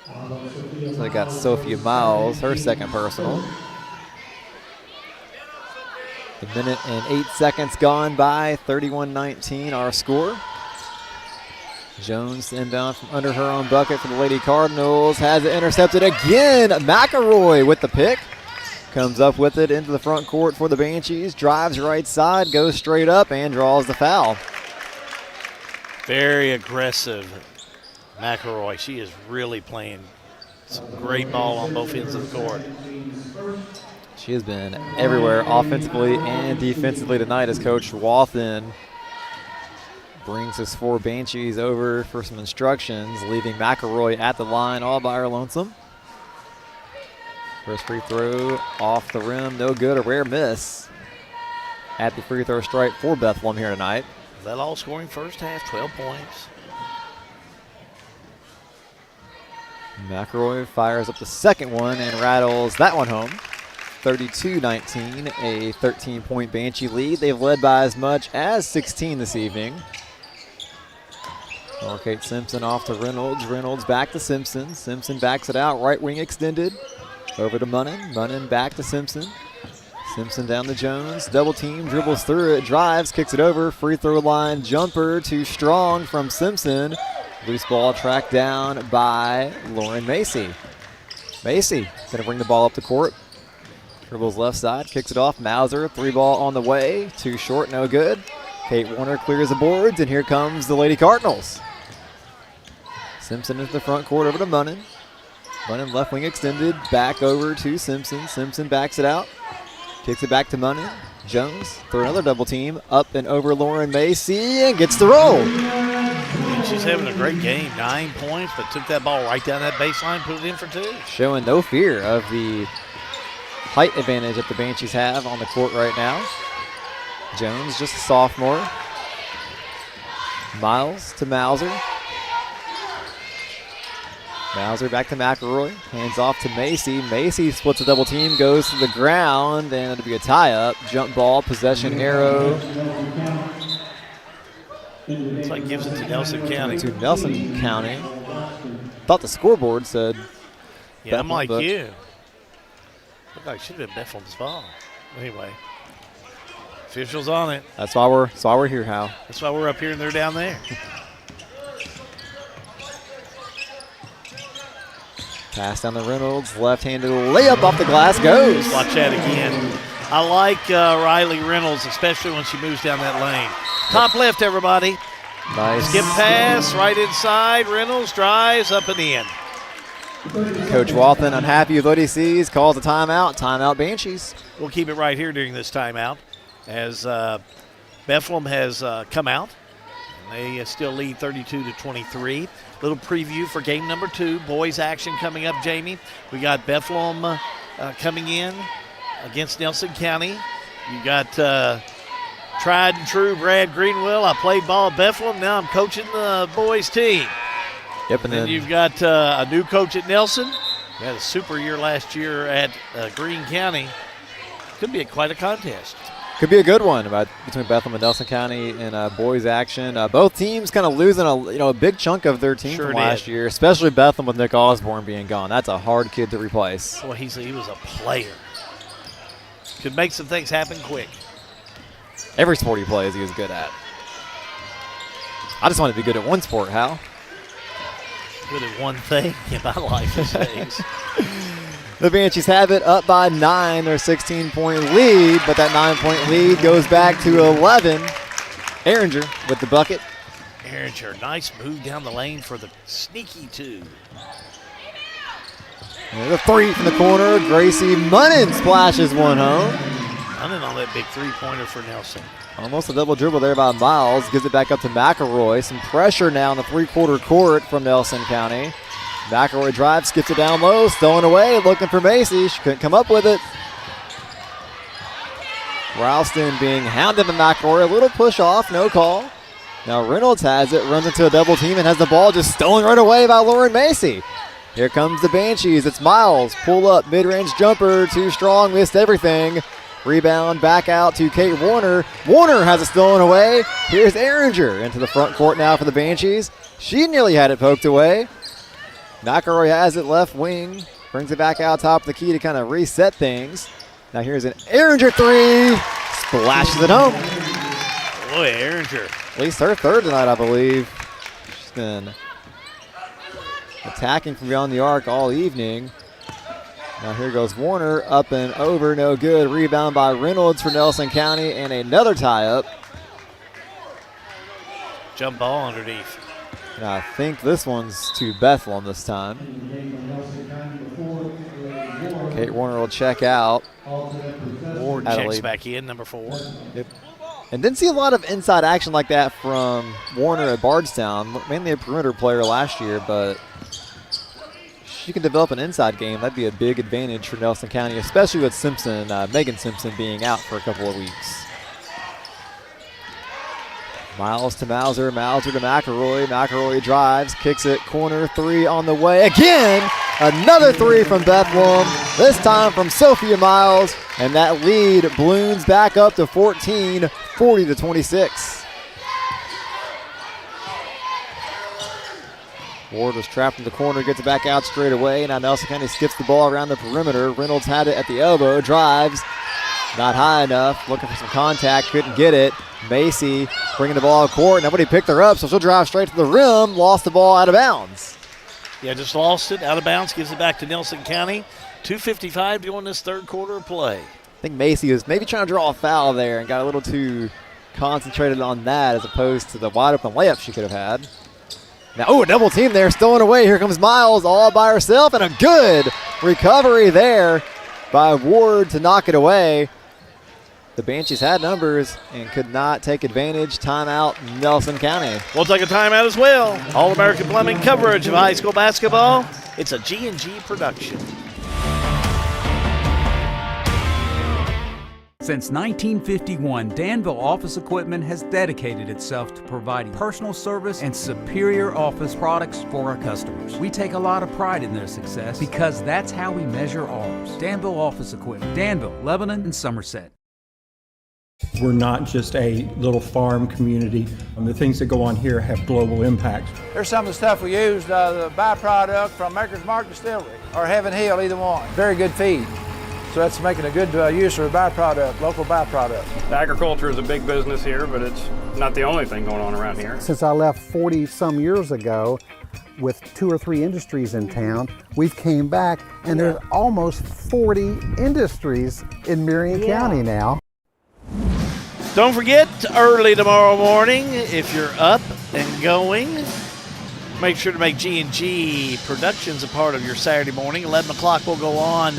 So they got Sophia Miles, her second personal. A minute and 8 seconds gone by, 31-19 our score. Jones inbound from under her own bucket for the Lady Cardinals. Has it intercepted again. McElroy with the pick. Comes up with it into the front court for the Banshees. Drives right side, goes straight up, and draws the foul. Very aggressive, McElroy. She is really playing some great ball on both ends of the court. She has been everywhere offensively and defensively tonight as Coach Wathen brings his 4 Banshees over for some instructions, leaving McElroy at the line all by her lonesome. First free throw off the rim, no good, a rare miss at the free throw stripe for Bethlehem here tonight. That all scoring first half, 12 points. McElroy fires up the second one and rattles that one home. 32-19, a 13-point Banshee lead. They've led by as much as 16 this evening. Kate Simpson off to Reynolds. Reynolds back to Simpson. Simpson backs it out, right wing extended. Over to Munnan. Munnan back to Simpson. Simpson down to Jones. Double team, dribbles through it, drives, kicks it over. Free throw line jumper too strong from Simpson. Loose ball tracked down by Lauren Macy. Macy going to bring the ball up the court. Dribbles left side, kicks it off. Mauser, 3 ball on the way. Too short, no good. Kate Warner clears the boards, and here comes the Lady Cardinals. Simpson into the front court over to Munnan. Munnan left wing extended, back over to Simpson. Simpson backs it out, kicks it back to Munnan. Jones through another double team, up and over Lauren Macy, and gets the roll. And she's having a great game. 9 points, but took that ball right down that baseline, put it in for 2. Showing no fear of the height advantage that the Banshees have on the court right now. Jones, just a sophomore. Miles to Mauser. Mauser back to McElroy. Hands off to Macy. Macy splits a double team, goes to the ground, and it'll be a tie-up. Jump ball, possession arrow. Looks like gives it to Nelson County. To Nelson County. Thought the scoreboard said. Yeah, I'm like but you. Looked like it should have been Bethlehem's ball. Anyway, officials on it. That's why we're here, Hal. That's why we're up here and they're down there. Pass down to Reynolds, left-handed layup off the glass goes. Watch that again. I like Riley Reynolds, especially when she moves down that lane. Top left, everybody. Nice. Skip pass, right inside. Reynolds drives up and in. Coach Walton, unhappy with what he sees, calls a timeout. Timeout Banshees. We'll keep it right here during this timeout as Bethlehem has come out. They still lead 32-23. Little preview for game number 2. Boys action coming up, Jamie. We got Bethlehem coming in against Nelson County. You got tried and true Brad Greenwell. I played ball at Bethlehem. Now I'm coaching the boys team. Yep, and then you've got a new coach at Nelson. You had a super year last year at Greene County. Could be quite a contest. Could be a good one between Bethlehem and Nelson County in boys action. Both teams kind of losing a big chunk of their team from last year, especially Bethlehem with Nick Osborne being gone. That's a hard kid to replace. Boy, he was a player. Could make some things happen quick. Every sport he plays, he was good at. I just want to be good at one sport, Hal. Good at one thing in my life these days. The Banshees have it up by 9, their 16-point lead, but that 9-point lead goes back to 11. Ehringer with the bucket. Ehringer, nice move down the lane for the sneaky 2. And the 3 from the corner. Gracie Munnin splashes one home. Munnin on that big 3-pointer for Nelson. Almost a double dribble there by Miles. Gives it back up to McElroy. Some pressure now in the 3-quarter court from Nelson County. McElroy drives, skips it down low, stolen away, looking for Macy. She couldn't come up with it. Ralston being hounded by McElroy. A little push off, no call. Now Reynolds has it, runs into a double team, and has the ball just stolen right away by Lauren Macy. Here comes the Banshees. It's Miles. Pull up, mid-range jumper, too strong, missed everything. Rebound back out to Kate Warner. Warner has it stolen away. Here's Ehringer into the front court now for the Banshees. She nearly had it poked away. McElroy has it left wing. Brings it back out top of the key to kind of reset things. Now here's an Ehringer 3. Splashes it home. Boy, Ehringer. At least her third tonight, I believe. She's been attacking from beyond the arc all evening. Now here goes Warner, up and over, no good. Rebound by Reynolds for Nelson County, and another tie-up. Jump ball underneath. And I think this one's to Bethlehem this time. Kate Warner will check out. Ward checks back in, number 4. Yep. And didn't see a lot of inside action like that from Warner at Bardstown. Mainly a perimeter player last year, but she can develop an inside game. That'd be a big advantage for Nelson County, especially with Simpson, Megan Simpson being out for a couple of weeks. Miles to Mauser, Mauser to McElroy. McElroy drives, kicks it, corner 3 on the way. Again, another 3 from Bethlehem, this time from Sophia Miles, and that lead balloons back up to 14, 40-26. Ward was trapped in the corner, gets it back out straight away. Now Nelson County skips the ball around the perimeter. Reynolds had it at the elbow, drives, not high enough, looking for some contact, couldn't get it. Macy bringing the ball to court. Nobody picked her up, so she'll drive straight to the rim. Lost the ball out of bounds. Yeah, just lost it out of bounds. Gives it back to Nelson County. 2:55 to go in this third quarter of play. I think Macy was maybe trying to draw a foul there and got a little too concentrated on that as opposed to the wide open layup she could have had. Now, a double team there, stolen away. Here comes Miles all by herself, and a good recovery there by Ward to knock it away. the Banshees had numbers and could not take advantage. Timeout, Nelson County. We'll take a timeout as well. All-American Plumbing coverage of high school basketball. It's a G&G production. Since 1951, Danville Office Equipment has dedicated itself to providing personal service and superior office products for our customers. We take a lot of pride in their success because that's how we measure ours. Danville Office Equipment, Danville, Lebanon, and Somerset. We're not just a little farm community. The things that go on here have global impact. There's some of the stuff we used, the byproduct from Maker's Mark Distillery or Heaven Hill, either one. Very good feed. So that's making a good use of a byproduct, local byproduct. Agriculture is a big business here, but it's not the only thing going on around here. Since I left 40 some years ago with 2 or 3 industries in town, we've came back and there's almost 40 industries in Marion County now. Don't forget, early tomorrow morning, if you're up and going, make sure to make G&G Productions a part of your Saturday morning. 11 o'clock will go on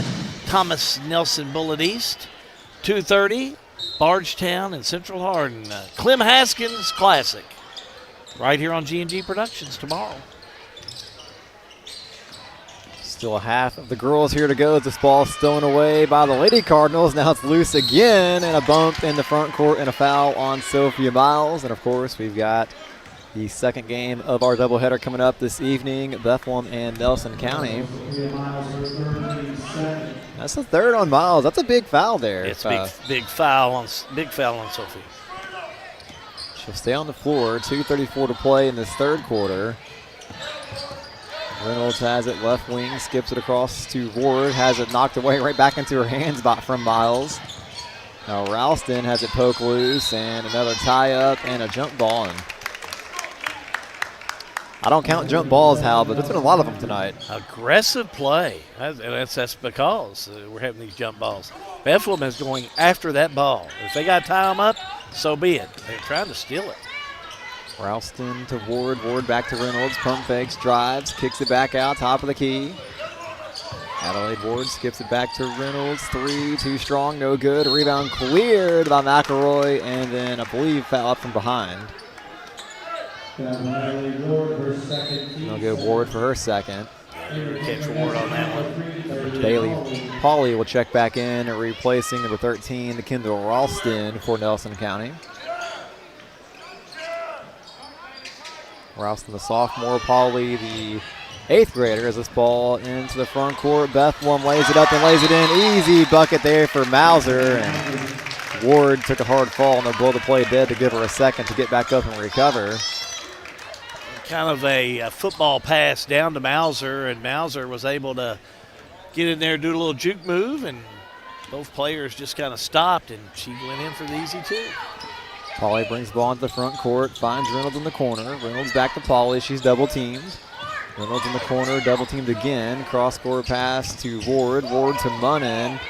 Thomas Nelson Bullitt East. 2:30, Bardstown and Central Hardin. Clem Haskins Classic. Right here on G&G Productions tomorrow. Still half of the girls here to go. This ball stolen away by the Lady Cardinals. Now it's loose again, and a bump in the front court and a foul on Sophia Miles. And, of course, we've got the second game of our doubleheader coming up this evening, Bethlehem and Nelson County. That's the third on Miles. That's a big foul there. It's a big foul on Sophie. She'll stay on the floor. 2:34 to play in this third quarter. Reynolds has it left wing, skips it across to Ward, has it knocked away right back into her hands from Miles. Now Ralston has it poked loose, and another tie-up and a jump ball. And I don't count jump balls, Hal, but there's been a lot of them tonight. Aggressive play. That's because we're having these jump balls. Bethlehem is going after that ball. If they got to tie them up, so be it. They're trying to steal it. Ralston to Ward. Ward back to Reynolds. Pump fakes, drives, kicks it back out, top of the key. Adelaide Ward skips it back to Reynolds. 3, too strong, no good. Rebound cleared by McElroy, and then I believe foul up from behind. I'll go Ward for her second. Catch Ward on that one. Bailey Pauly will check back in, replacing number 13, Kendall Ralston for Nelson County. Ralston, the sophomore, Pauly, the 8th grader, as this ball into the front court. Bethlehem lays it up and lays it in. Easy bucket there for Mauser, and Ward took a hard fall, and they'll blow the play dead to give her a second to get back up and recover. Kind of a football pass down to Mauser, and Mauser was able to get in there, do a little juke move, and both players just kind of stopped, and she went in for the easy 2. Pauly brings the ball into the front court, finds Reynolds in the corner. Reynolds back to Pauly. She's double-teamed. Reynolds in the corner, double-teamed again. Cross-court pass to Ward. Ward to Munnin.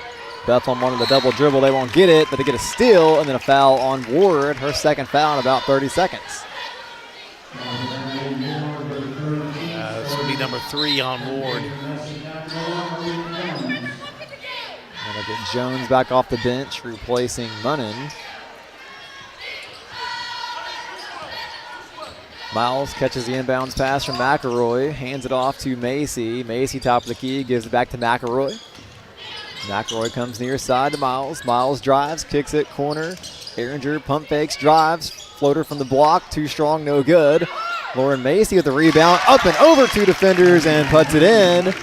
Bethlehem wanted the double dribble. They won't get it, but they get a steal, and then a foul on Ward. Her second foul in about 30 seconds. This will be number 3 on Ward. And they'll get Jones back off the bench, replacing Munnin. Miles catches the inbounds pass from McElroy, hands it off to Macy. Macy, top of the key, gives it back to McElroy. McElroy comes near side to Miles. Miles drives, kicks it, corner. Ehringer pump fakes, drives, floater from the block, too strong, no good. Lauren Macy with the rebound, up and over 2 defenders and puts it in.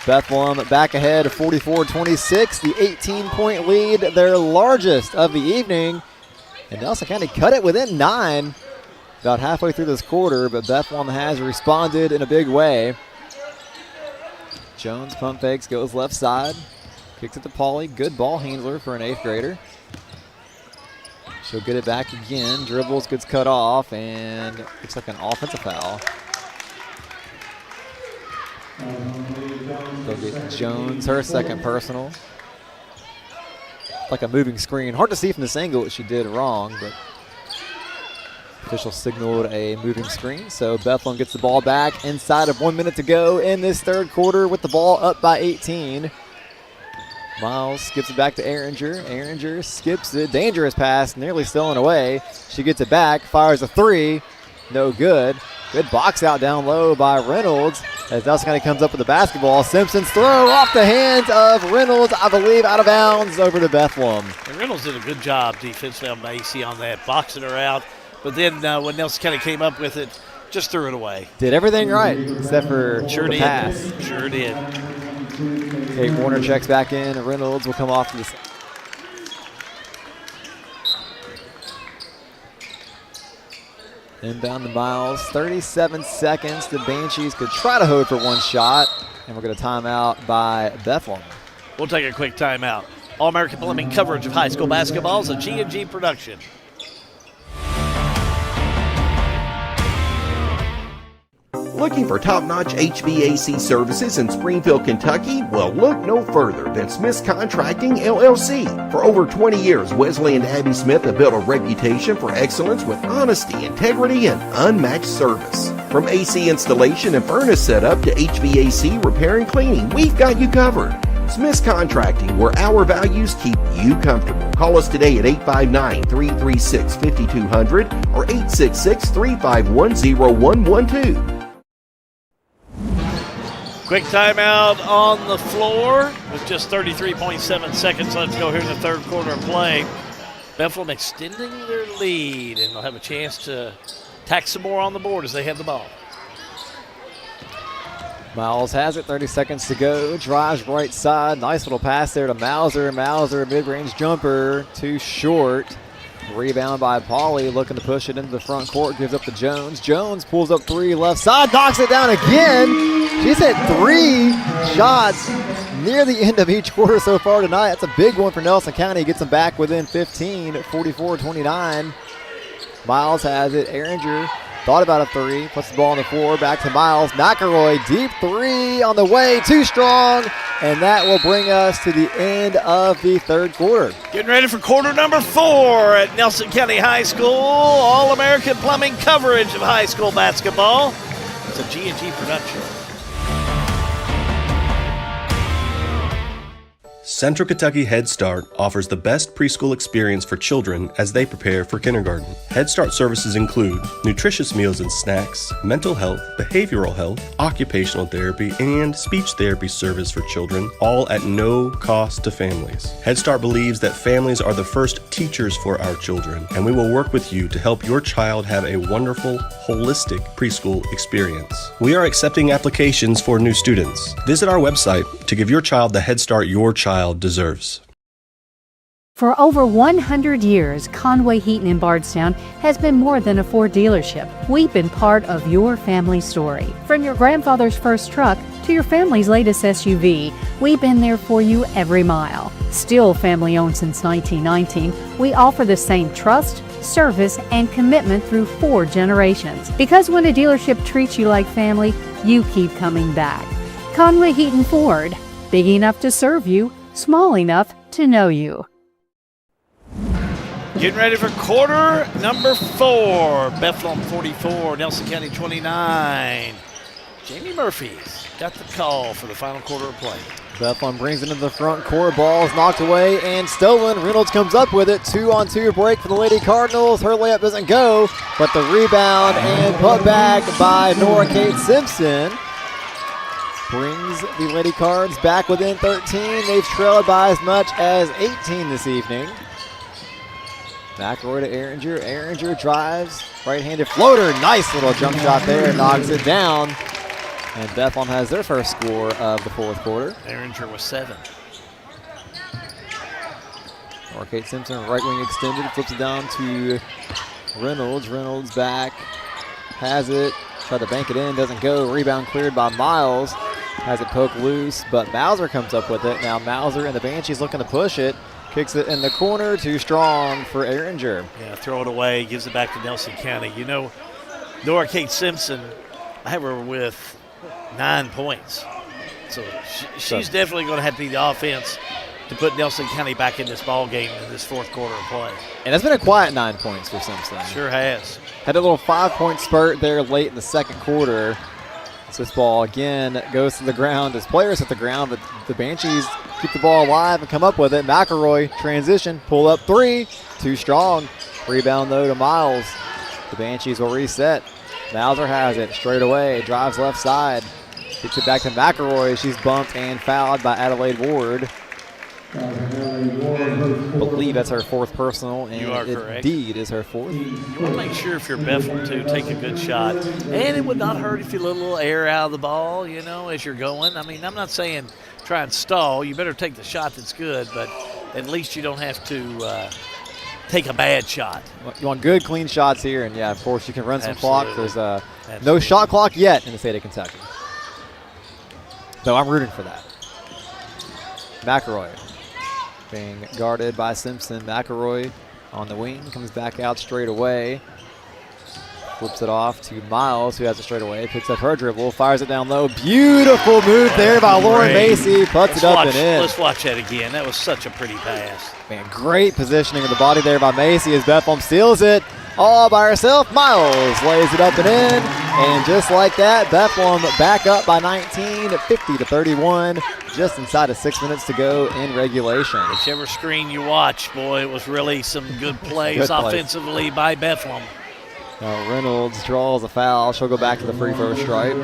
Bethlehem back ahead 44-26, the 18-point lead, their largest of the evening. And Nelson County cut it within 9. About halfway through this quarter, but Bethlehem has responded in a big way. Jones pump fakes, goes left side, kicks it to Pauly. Good ball handler for an 8th grader. She'll get it back again, dribbles, gets cut off, and looks like an offensive foul. They'll get Jones, her second personal. Like a moving screen. Hard to see from this angle what she did wrong, but official signaled a moving screen, so Bethlehem gets the ball back inside of 1 minute to go in this third quarter with the ball up by 18. Miles skips it back to Ehringer. Ehringer skips it. Dangerous pass, nearly stolen away. She gets it back, fires a three. No good. Good box out down low by Reynolds as Nelson County comes up with the basketball. Simpson's throw off the hands of Reynolds, I believe, out of bounds over to Bethlehem. And Reynolds did a good job defensively on Macy on that, boxing her out. But then when Nelson County came up with it, just threw it away. Did everything right except for the pass. Sure did. Kate Warner checks back in, and Reynolds will come off to the side. Inbound to Miles, 37 seconds. The Banshees could try to hold for one shot, and we're going to timeout by Bethlehem. We'll take a quick timeout. All-American Plumbing coverage of high school basketball is a G&G production. Looking for top-notch HVAC services in Springfield, Kentucky? Well, look no further than Smith's Contracting, LLC. For over 20 years, Wesley and Abby Smith have built a reputation for excellence with honesty, integrity, and unmatched service. From AC installation and furnace setup to HVAC repair and cleaning, we've got you covered. Smith's Contracting, where our values keep you comfortable. Call us today at 859-336-5200 or 866-351-0112. Quick timeout on the floor with just 33.7 seconds left to go here in the third quarter of play. Bethlehem extending their lead, and they'll have a chance to tack some more on the board as they have the ball. Miles has it, 30 seconds to go. Drives right side. Nice little pass there to Mauser. Mauser, mid-range jumper, too short. Rebound by Pauly, looking to push it into the front court, gives up to Jones. Jones pulls up three, left side, knocks it down again. She's hit 3 shots near the end of each quarter so far tonight. That's a big one for Nelson County. Gets them back within 15 at 44-29. Miles has it. Ehringer thought about a three, puts the ball on the floor, back to Miles. McElroy, deep three on the way, too strong, and that will bring us to the end of the third quarter. Getting ready for quarter number 4 at Nelson County High School. All-American Plumbing coverage of high school basketball. It's a G&G production. Central Kentucky Head Start offers the best preschool experience for children as they prepare for kindergarten. Head Start services include nutritious meals and snacks, mental health, behavioral health, occupational therapy, and speech therapy service for children, all at no cost to families. Head Start believes that families are the first teachers for our children, and we will work with you to help your child have a wonderful, holistic preschool experience. We are accepting applications for new students. Visit our website to give your child the Head Start your child deserves. For over 100 years, Conway Heaton in Bardstown has been more than a Ford dealership. We've been part of your family story. From your grandfather's first truck to your family's latest SUV, we've been there for you every mile. Still family owned since 1919, we offer the same trust, service, and commitment through 4 generations. Because when a dealership treats you like family, you keep coming back. Conway Heaton Ford, big enough to serve you, small enough to know you. Getting ready for quarter number 4. Bethlehem 44, Nelson County 29. Jamie Murphy's got the call for the final quarter of play. Bethlehem brings it into the front court. Ball is knocked away and stolen. Reynolds comes up with it. 2-on-2 break for the Lady Cardinals. Her layup doesn't go, but the rebound and put back by Nora Kate Simpson brings the Lady Cards back within 13. They've trailed by as much as 18 this evening. McElroy to Ehringer. Ehringer drives, right-handed floater. Nice little jump shot there, knocks it down. And Bethlehem has their first score of the fourth quarter. Ehringer was 7. Or Kate Simpson, right wing extended, flips it down to Reynolds. Reynolds back, has it, tried to bank it in, doesn't go. Rebound cleared by Miles. Has it poked loose, but Mauser comes up with it. Now Mauser and the Banshees looking to push it. Kicks it in the corner, too strong for Ehringer. Yeah, throw it away, gives it back to Nelson County. You know, Nora Kate Simpson, I have her with 9 points. So she's definitely going to have to be the offense to put Nelson County back in this ball game in this fourth quarter of play. And it's been a quiet 9 points for Simpson. Sure has. Had a little 5-point spurt there late in the second quarter. So this ball again goes to the ground. His players hit the ground, but the Banshees keep the ball alive and come up with it. McElroy, transition, pull up three, too strong. Rebound though to Miles. The Banshees will reset. Mauser has it straight away, drives left side. Gets it back to McElroy. She's bumped and fouled by Adelaide Ward. I believe that's her fourth personal, and You are correct. Indeed is her fourth. You want to make sure if you're Bethlehem to take a good shot. And it would not hurt if you let a little air out of the ball, you know, as you're going. I mean, I'm not saying try and stall. You better take the shot that's good, but at least you don't have to take a bad shot. You want good, clean shots here, and yeah, of course you can run some clock. Absolutely. There's no shot clock yet in the state of Kentucky. So I'm rooting for that. McElroy being guarded by Simpson. McElroy on the wing, comes back out straight away. Flips it off to Miles, who has it straight away. Picks up her dribble, fires it down low. Beautiful move there by Lauren Macy. Puts it up and in. Let's watch that again. That was such a pretty pass. Man, great positioning of the body there by Macy as Bethlehem steals it all by herself. Miles lays it up and in. And just like that, Bethlehem back up by 19, 50-31, just inside of 6 minutes to go in regulation. Whichever screen you watch, boy, it was really some good plays offensively by Bethlehem. Now Reynolds draws a foul. She'll go back to the free throw stripe.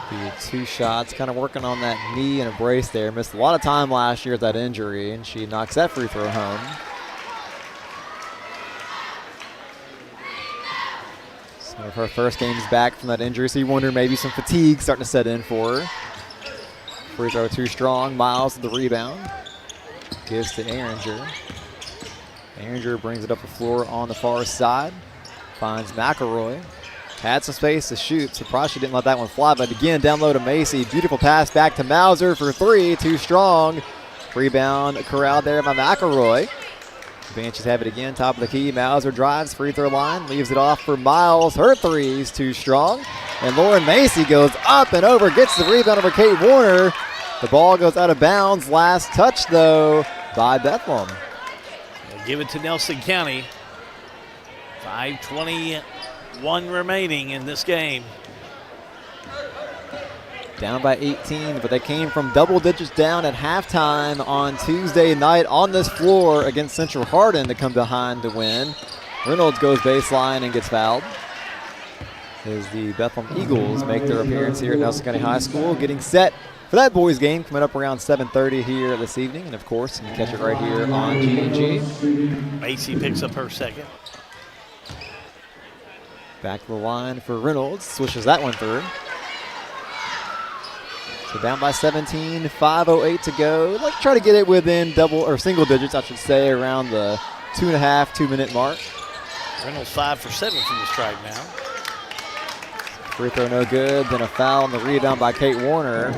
The two shots, kind of working on that knee and a brace there. Missed a lot of time last year with that injury, and she knocks that free throw home. Some of her first games back from that injury, so you wonder maybe some fatigue starting to set in for her. Free throw too strong. Miles with the rebound. Gives to Ehringer. Ehringer brings it up the floor on the far side. Finds McElroy. Had some space to shoot. Surprised she didn't let that one fly, but again, down low to Macy. Beautiful pass back to Mauser for three. Too strong. Rebound corralled there by McElroy. Banshees have it again, top of the key. Mauser drives, free throw line, leaves it off for Miles. Her three's too strong. And Lauren Macy goes up and over, gets the rebound over Kate Warner. The ball goes out of bounds. Last touch, though, by Bethlehem. They'll give it to Nelson County. 5:21 remaining in this game. Down by 18, but they came from double digits down at halftime on Tuesday night on this floor against Central Hardin to come behind to win. Reynolds goes baseline and gets fouled. As the Bethlehem Eagles make their appearance here at Nelson County High School, getting set for that boys game coming up around 7:30 here this evening. And of course, you can catch it right here on G&G. Macy picks up her second. Back to the line for Reynolds, swishes that one through. So down by 17, 5:08 to go. Like try to get it within double or single digits, I should say, around the 2.5-2-minute mark. Reynolds 5 for 7 from the stripe now. Free throw no good, then a foul on the rebound by Kate Warner.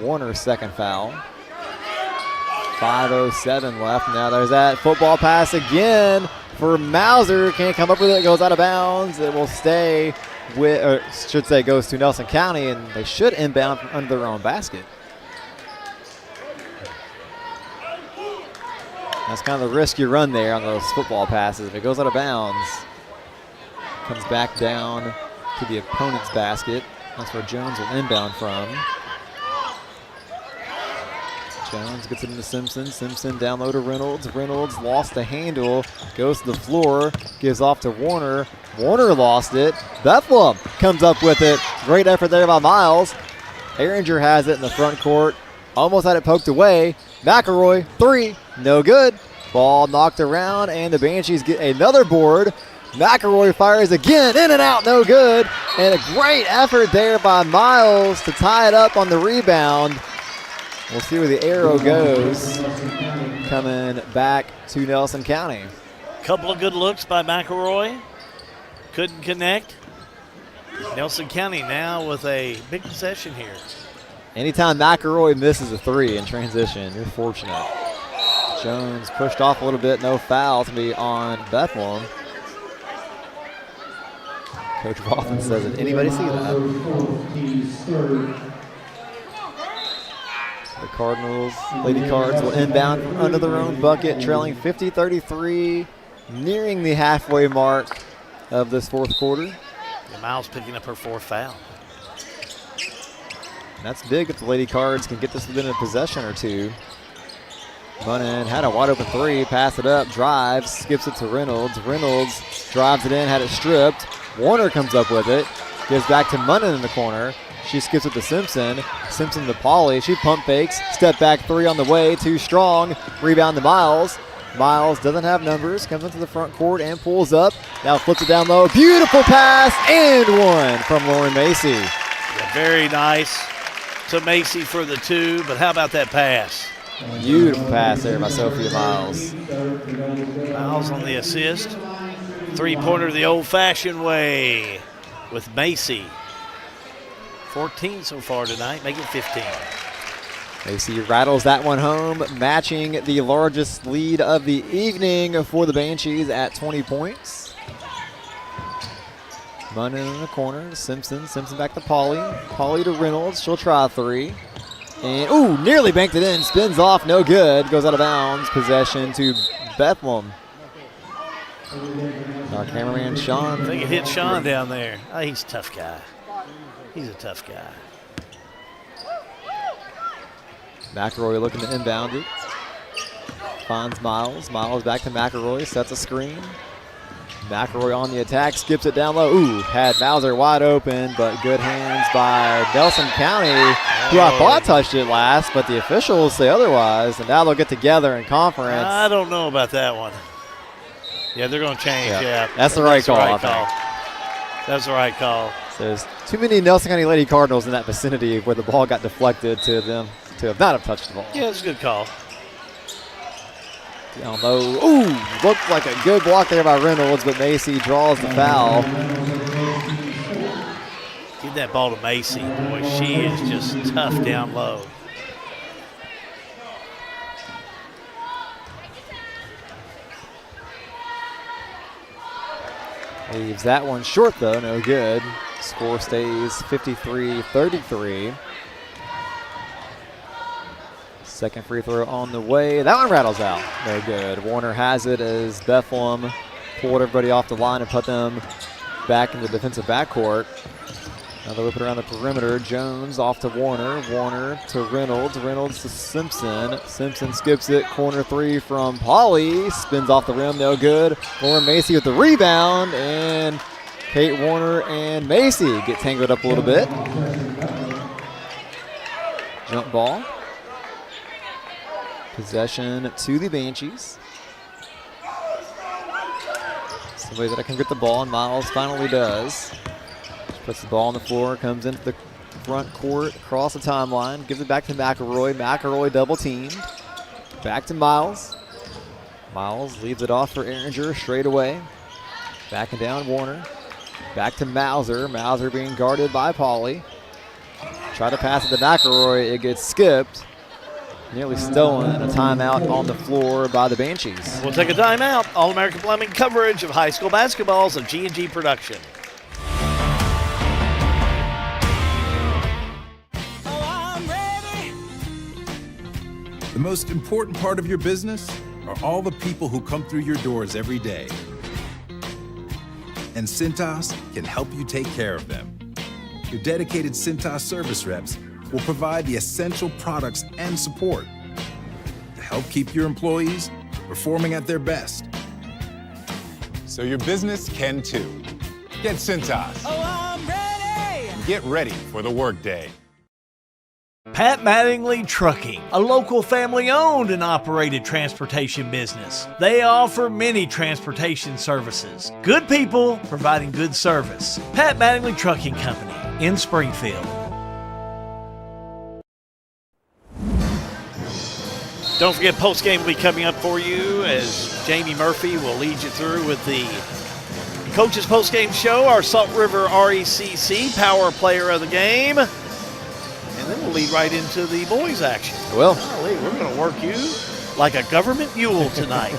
Warner's second foul. 5:07 left. Now there's that football pass again for Mauser. Can't come up with it. It goes out of bounds. It will stay with, or should say goes to Nelson County, and they should inbound from under their own basket. That's kind of the risk you run there on those football passes. If it goes out of bounds, comes back down to the opponent's basket. That's where Jones will inbound from. Jones gets it into Simpson. Simpson down low to Reynolds. Reynolds lost the handle, goes to the floor, gives off to Warner. Warner lost it. Bethlehem comes up with it. Great effort there by Miles. Ehringer has it in the front court. Almost had it poked away. McElroy, three, no good. Ball knocked around, and the Banshees get another board. McElroy fires again, in and out, no good. And a great effort there by Miles to tie it up on the rebound. We'll see where the arrow goes. Coming back to Nelson County. Couple of good looks by McElroy. Couldn't connect. Nelson County now with a big possession here. Anytime McElroy misses a three in transition, you're fortunate. Jones pushed off a little bit, no foul to be on Bethlehem. Coach Rothman says, did anybody see that? The Cardinals, Lady Cards will inbound from under their own bucket, trailing 50-33 nearing the halfway mark of this fourth quarter. Yeah, Miles picking up her 4th foul. That's big if the Lady Cards can get this within a possession or two. Munnan had a wide open 3, pass it up, drives, skips it to Reynolds. Reynolds drives it in, had it stripped. Warner comes up with it, gives back to Munnan in the corner. She skips it to Simpson. Simpson to Pauly. She pump fakes, step back 3 on the way, too strong. Rebound to Miles. Miles doesn't have numbers, comes into the front court and pulls up. Now flips it down low. Beautiful pass and one from Lauren Macy. Yeah, very nice to Macy for the 2, but how about that pass? Beautiful pass there by Sophia Miles. Miles on the assist. 3-pointer the old-fashioned way with Macy. 14 so far tonight, make it 15. Macy rattles that one home, matching the largest lead of the evening for the Banshees at 20 points. Munnan in the corner, Simpson back to Pauly. Pauly to Reynolds, she'll try a 3. And, ooh, nearly banked it in, spins off, no good, goes out of bounds. Possession to Bethlehem. Our cameraman, Sean. I think it hit Sean down there. Oh, he's a tough guy. He's a tough guy. McElroy looking to inbound it. Finds Miles. Miles back to McElroy, sets a screen. McElroy on the attack, skips it down low. Ooh, had Mauser wide open, but good hands by Nelson County, who I thought touched it last, but the officials say otherwise, and now they'll get together in conference. I don't know about that one. Yeah, they're going to change, yeah. That's the right call, I think. That's the right call. So there's too many Nelson County Lady Cardinals in that vicinity where the ball got deflected to them to have not have touched the ball. Yeah, it's a good call. Down low. Ooh, looked like a good block there by Reynolds, but Macy draws the foul. Give that ball to Macy. Boy, she is just tough down low. Leaves that one short, though. No good. Score stays 53-33. Second free throw on the way. That one rattles out. No good. Warner has it as Bethlehem pulled everybody off the line and put them back in the defensive backcourt. Now they whip it around the perimeter. Jones off to Warner. Warner to Reynolds. Reynolds to Simpson. Simpson skips it. Corner 3 from Pauly. Spins off the rim. No good. Lauren Macy with the rebound. And Kate Warner and Macy get tangled up a little bit. Jump ball. Possession to the Banshees. Somebody that I can get the ball, and Miles finally does. Puts the ball on the floor, comes into the front court, across the timeline, gives it back to McElroy. McElroy double teamed. Back to Miles. Miles leaves it off for Erringer straight away. Backing down Warner. Back to Mauser. Mauser being guarded by Pauly. Try to pass it to McElroy. It gets skipped. Nearly stolen, and a timeout on the floor by the Banshees. We'll take a timeout. All-American Plumbing coverage of high school basketballs of G&G Production. The most important part of your business are all the people who come through your doors every day. And Cintas can help you take care of them. Your dedicated Cintas service reps will provide the essential products and support to help keep your employees performing at their best. So your business can too. Get Cintas. Oh, I'm ready! And get ready for the workday. Pat Mattingly Trucking, a local family-owned and operated transportation business. They offer many transportation services. Good people providing good service. Pat Mattingly Trucking Company in Springfield. Don't forget, postgame will be coming up for you as Jamie Murphy will lead you through with the Coaches Postgame Show, our Salt River RECC Power Player of the Game. And then we'll lead right into the boys' action. Well, we're going to work you like a government mule tonight.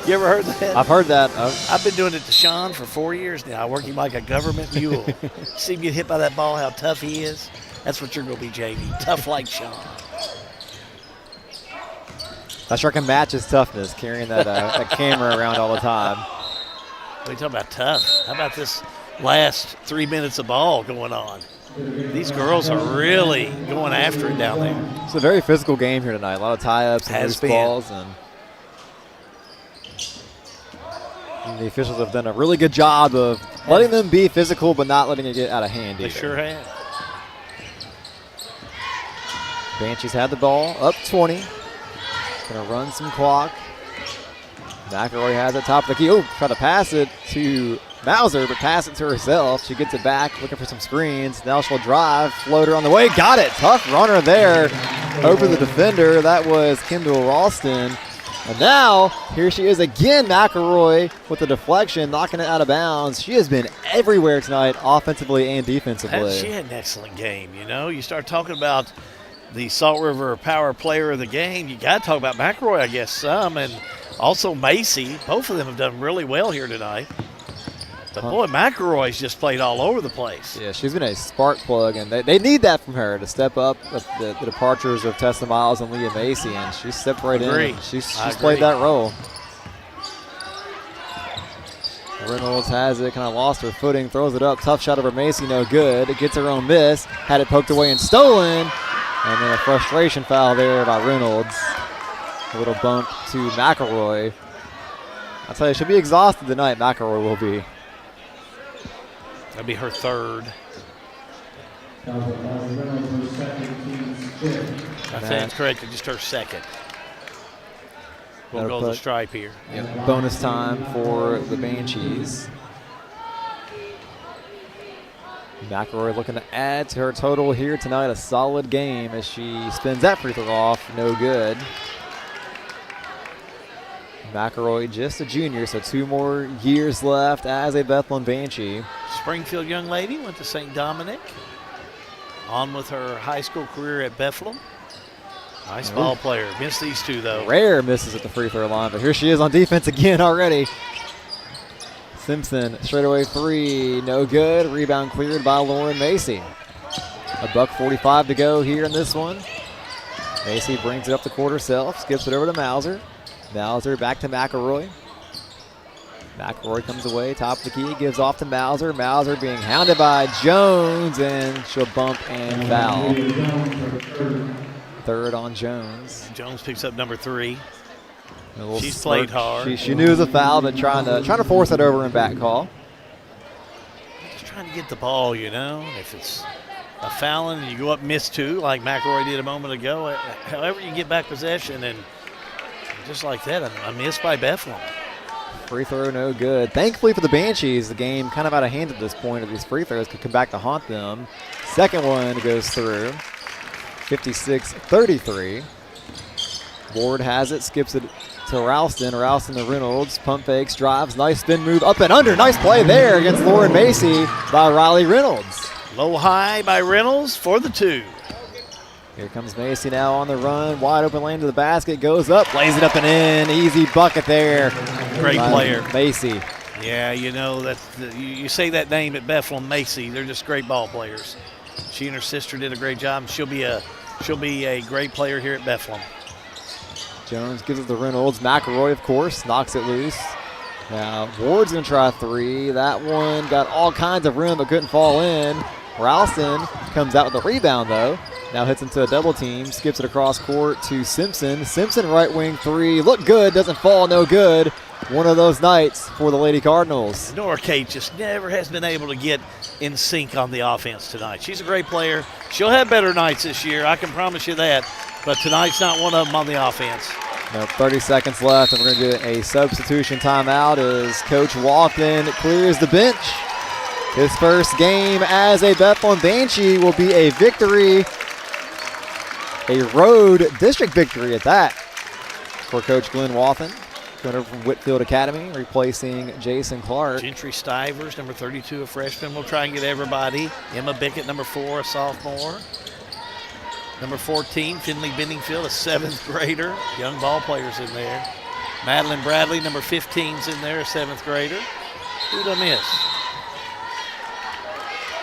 You ever heard that? I've heard that. I've been doing it to Sean for 4 years now. I work him like a government mule. See him get hit by that ball, how tough he is? That's what you're going to be, Jamie. Tough like Sean. Not sure I can match his toughness, carrying that camera around all the time. What are you talking about tough? How about this last 3 minutes of ball going on? These girls are really going after it down there. It's a very physical game here tonight. A lot of tie-ups and loose balls. And the officials have done a really good job of letting them be physical but not letting it get out of hand either. They sure have. Banshees had the ball, up 20. Gonna run some clock. McElroy has it top of the key. Oh, try to pass it to Mauser, but pass it to herself. She gets it back, looking for some screens. Now she'll drive, floater on the way. Got it. Tough runner there over the defender. That was Kendall Ralston. And now, here she is again, McElroy with the deflection, knocking it out of bounds. She has been everywhere tonight, offensively and defensively. She had an excellent game, you know. You start talking about the Salt River Power Player of the game, you got to talk about McElroy, I guess, some, and also Macy. Both of them have done really well here tonight. But, boy, McElroy's just played all over the place. Yeah, she's been a spark plug, and they need that from her to step up with the departures of Tessa Miles and Leah Macy, and she stepped right in. She's played that role. Reynolds has it, kind of lost her footing, throws it up. Tough shot over Macy, no good. It gets her own miss. Had it poked away and stolen. And then a frustration foul there by Reynolds. A little bump to McElroy. I'll tell you, she'll be exhausted tonight, McElroy will be. That'll be her third. I think that's correct. Just her second. We'll go the stripe here. Yep. Bonus time for the Banshees. McElroy looking to add to her total here tonight. A solid game as she spins that free throw off. No good. McElroy just a junior, so 2 more years left as a Bethlehem Banshee. Springfield young lady, went to St. Dominic. On with her high school career at Bethlehem. Nice ball player. Missed these two, though. Rare misses at the free throw line, but here she is on defense again already. Simpson, straightaway 3, no good. Rebound cleared by Lauren Macy. $1:45 to go here in this one. Macy brings it up the court herself, skips it over to Mauser. Mauser back to McElroy. McElroy comes away, top of the key, gives off to Mauser. Mauser being hounded by Jones, and she'll bump and foul. Third on Jones. Jones picks up number 3. She's smirk. played hard. She knew it was a foul, but trying to force it over and back call. Just trying to get the ball, you know. If it's a foul and you go up miss 2, like McElroy did a moment ago, however you get back possession, and just like that, a miss by Bethlehem. Free throw, no good. Thankfully for the Banshees, the game kind of out of hand at this point. If these free throws could come back to haunt them. Second one goes through. 56-33. Ward has it, skips it to Ralston. Ralston to Reynolds. Pump fakes, drives, nice spin move, up and under. Nice play there against Lauren Macy by Riley Reynolds. Low high by Reynolds for the 2. Here comes Macy now on the run. Wide open lane to the basket. Goes up, lays it up and in. Easy bucket there. Great player. Macy. Yeah, you know, that you say that name at Bethlehem, Macy. They're just great ball players. She and her sister did a great job. She'll be a great player here at Bethlehem. Jones gives it to Reynolds. McElroy, of course, knocks it loose. Now, Ward's going to try 3. That one got all kinds of room but couldn't fall in. Ralston comes out with the rebound, though. Now hits into a double team, skips it across court to Simpson. Simpson, right wing 3. Look good, doesn't fall, no good. One of those nights for the Lady Cardinals. Nora Kate just never has been able to get in sync on the offense tonight. She's a great player. She'll have better nights this year, I can promise you that. But tonight's not one of them on the offense. Now 30 seconds left, and we're going to get a substitution timeout as Coach Walton clears the bench. His first game as a Bethlehem Banshee will be a victory, a road district victory at that, for Coach Glenn Walton, coming over from Whitfield Academy, replacing Jason Clark. Gentry Stivers, number 32, a freshman. We'll try and get everybody. Emma Bickett, number 4, a sophomore. Number 14, Finley Benningfield, a 7th grader. Young ball players in there. Madeline Bradley, number 15's in there, a 7th grader. Who'd I miss?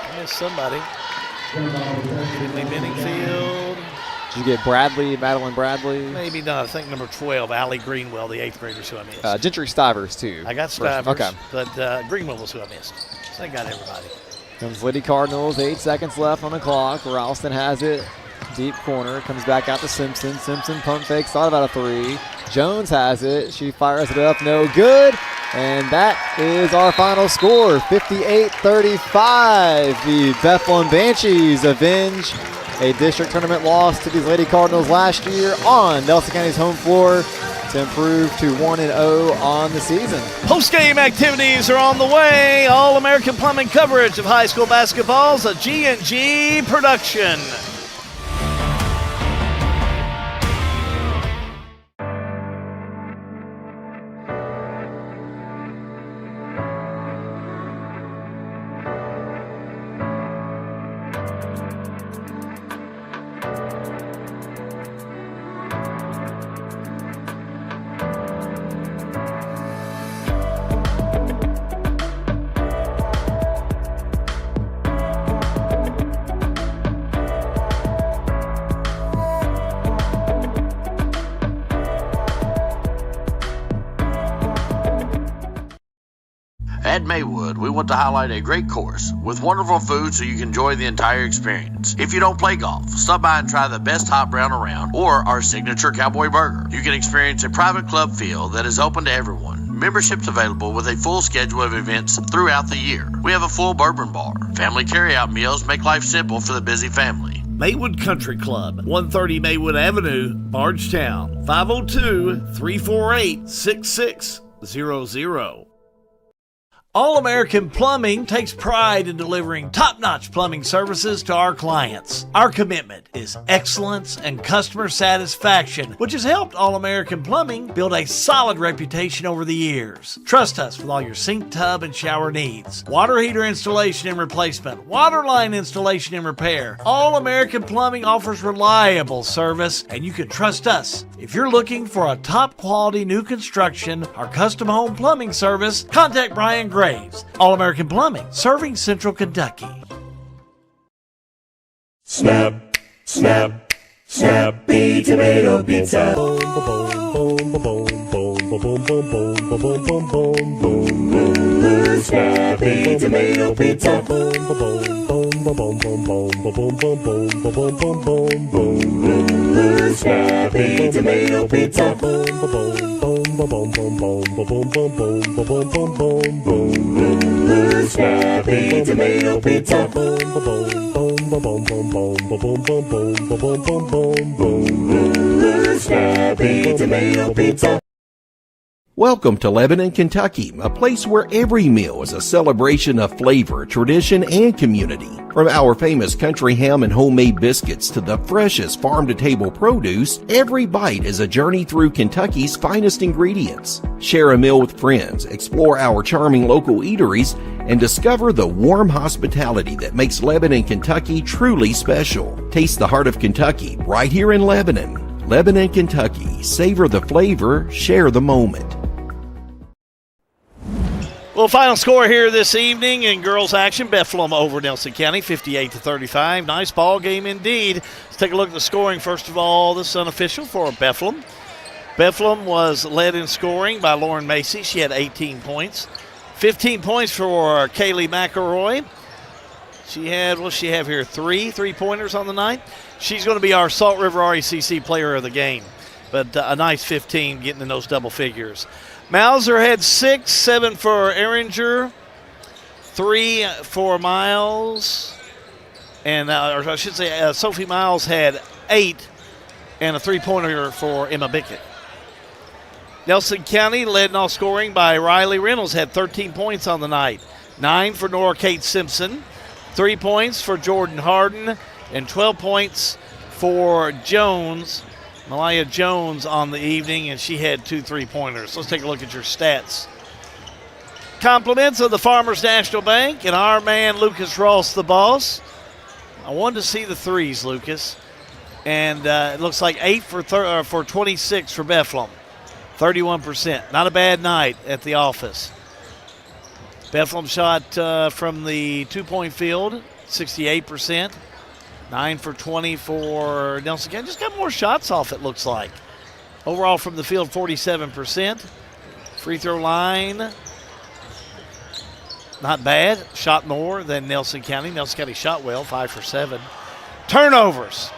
I missed somebody. Finley Benningfield. Did you get Madeline Bradley? Maybe not. I think number 12, Allie Greenwell, the 8th graders who I missed. Gentry Stivers, too. I got Stivers, okay. but Greenwell was who I missed. So I got everybody. Comes Liddy Cardinals, 8 seconds left on the clock. Ralston has it. Deep corner. Comes back out to Simpson. Simpson pump fakes. Thought about a 3. Jones has it. She fires it up. No good. And that is our final score, 58-35. The Bethlehem Banshees avenge a district tournament loss to these Lady Cardinals last year on Nelson County's home floor to improve to 1-0 on the season. Post-game activities are on the way. All-American Plumbing coverage of high school basketball is a G&G production. At Maywood, we want to highlight a great course with wonderful food so you can enjoy the entire experience. If you don't play golf, stop by and try the best hot brown around or our signature cowboy burger. You can experience a private club feel that is open to everyone. Memberships available with a full schedule of events throughout the year. We have a full bourbon bar. Family carryout meals make life simple for the busy family. Maywood Country Club, 130 Maywood Avenue, Bardstown, 502-348-6600. All-American Plumbing takes pride in delivering top-notch plumbing services to our clients. Our commitment is excellence and customer satisfaction, which has helped All-American Plumbing build a solid reputation over the years. Trust us with all your sink, tub, and shower needs. Water heater installation and replacement, water line installation and repair. All-American Plumbing offers reliable service, and you can trust us. If you're looking for a top-quality new construction or custom home plumbing service, contact Brian Graves. All-American Plumbing, serving Central Kentucky. Snap, snap, Snappy Tomato Pizza. Snappy Tomato Pizza. Snappy Tomato Pizza. Snappy Tomato Pizza. Snappy Tomato Pizza. Welcome to Lebanon, Kentucky, a place where every meal is a celebration of flavor, tradition, and community. From our famous country ham and homemade biscuits to the freshest farm-to-table produce, every bite is a journey through Kentucky's finest ingredients. Share a meal with friends, explore our charming local eateries, and discover the warm hospitality that makes Lebanon, Kentucky truly special. Taste the heart of Kentucky right here in Lebanon. Lebanon, Kentucky. Savor the flavor, share the moment. Well, final score here this evening in girls action, Bethlehem over Nelson County, 58-35. Nice ball game indeed. Let's take a look at the scoring. First of all, this is unofficial for Bethlehem. Bethlehem was led in scoring by Lauren Macy. She had 18 points. 15 points for Kaylee McElroy. She had, what's she have here, three-pointers on the night. She's going to be our Salt River RECC player of the game. But a nice 15 getting in those double figures. Mauser had 6, 7 for Ehringer, 3 for Miles, and or I should say Sophie Miles had 8 and a 3-pointer for Emma Bickett. Nelson County led in all scoring by Riley Reynolds, had 13 points on the night, 9 for Nora Kate Simpson, 3 points for Jordan Harden, and 12 points for Jones. Malaya Jones on the evening, and she had 2 3-pointers. Let's take a look at your stats. Compliments of the Farmers National Bank and our man Lucas Ross, the boss. I wanted to see the threes, Lucas. And it looks like 8 for 26 for Bethlehem. 31%. Not a bad night at the office. Bethlehem shot from the 2-point field, 68%. 9 for 20 for Nelson County. Just got more shots off, it looks like. Overall from the field, 47%. Free throw line, not bad. Shot more than Nelson County. Nelson County shot well, 5 for 7. Turnovers.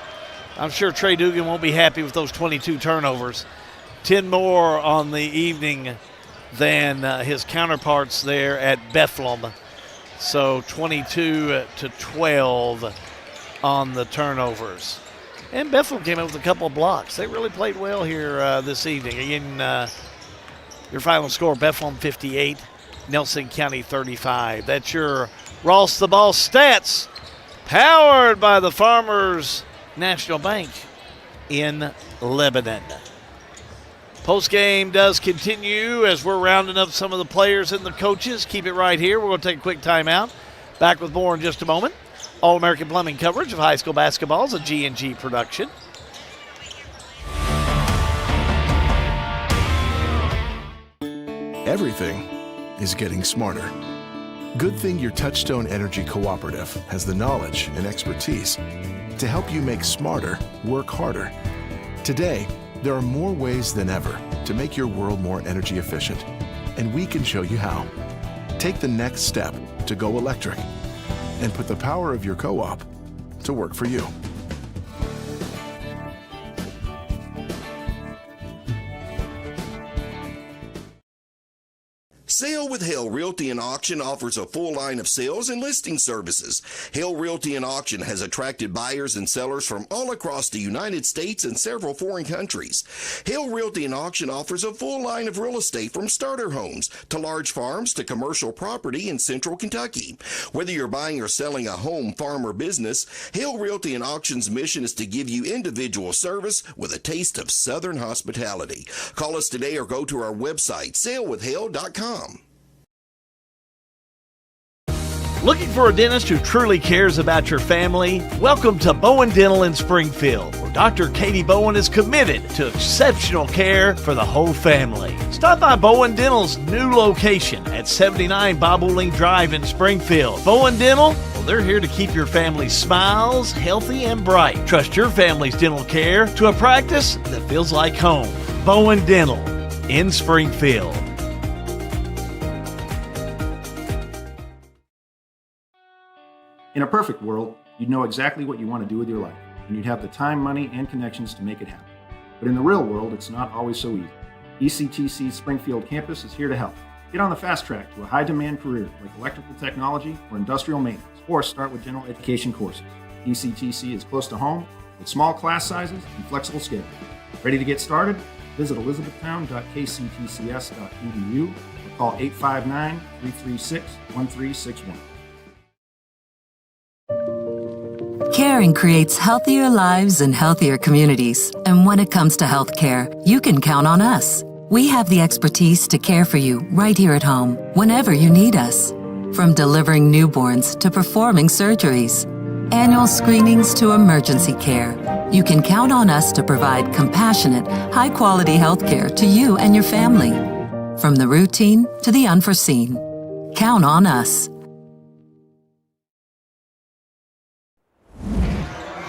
I'm sure Trey Dugan won't be happy with those 22 turnovers. 10 more on the evening than his counterparts there at Bethlehem. So 22 to 12 on the turnovers. And Bethlehem came up with a couple of blocks. They really played well here this evening. Again, your final score, Bethlehem 58, Nelson County 35. That's your Ross the Ball stats, powered by the Farmers National Bank in Lebanon. Postgame does continue as we're rounding up some of the players and the coaches. Keep it right here. We're going to take a quick timeout. Back with more in just a moment. All-American Plumbing coverage of high school basketball is a G&G production. Everything is getting smarter. Good thing your Touchstone Energy Cooperative has the knowledge and expertise to help you make smarter work harder. Today, there are more ways than ever to make your world more energy efficient, and we can show you how. Take the next step to go electric and put the power of your co-op to work for you. Sale with Hale Realty and Auction offers a full line of sales and listing services. Hale Realty and Auction has attracted buyers and sellers from all across the United States and several foreign countries. Hale Realty and Auction offers a full line of real estate from starter homes to large farms to commercial property in central Kentucky. Whether you're buying or selling a home, farm, or business, Hale Realty and Auction's mission is to give you individual service with a taste of Southern hospitality. Call us today or go to our website, salewithhale.com. Looking for a dentist who truly cares about your family? Welcome to Bowen Dental in Springfield, where Dr. Katie Bowen is committed to exceptional care for the whole family. Stop by Bowen Dental's new location at 79 Bobolink Drive in Springfield. Bowen Dental, well, they're here to keep your family's smiles healthy and bright. Trust your family's dental care to a practice that feels like home. Bowen Dental in Springfield. In a perfect world, you'd know exactly what you want to do with your life, and you'd have the time, money, and connections to make it happen. But in the real world, it's not always so easy. ECTC's Springfield campus is here to help. Get on the fast track to a high-demand career like electrical technology or industrial maintenance, or start with general education courses. ECTC is close to home with small class sizes and flexible schedules. Ready to get started? Visit elizabethtown.kctcs.edu or call 859-336-1361. Caring creates healthier lives and healthier communities. And when it comes to health care, you can count on us. We have the expertise to care for you right here at home, whenever you need us. From delivering newborns to performing surgeries, annual screenings to emergency care, you can count on us to provide compassionate, high-quality health care to you and your family. From the routine to the unforeseen. Count on us.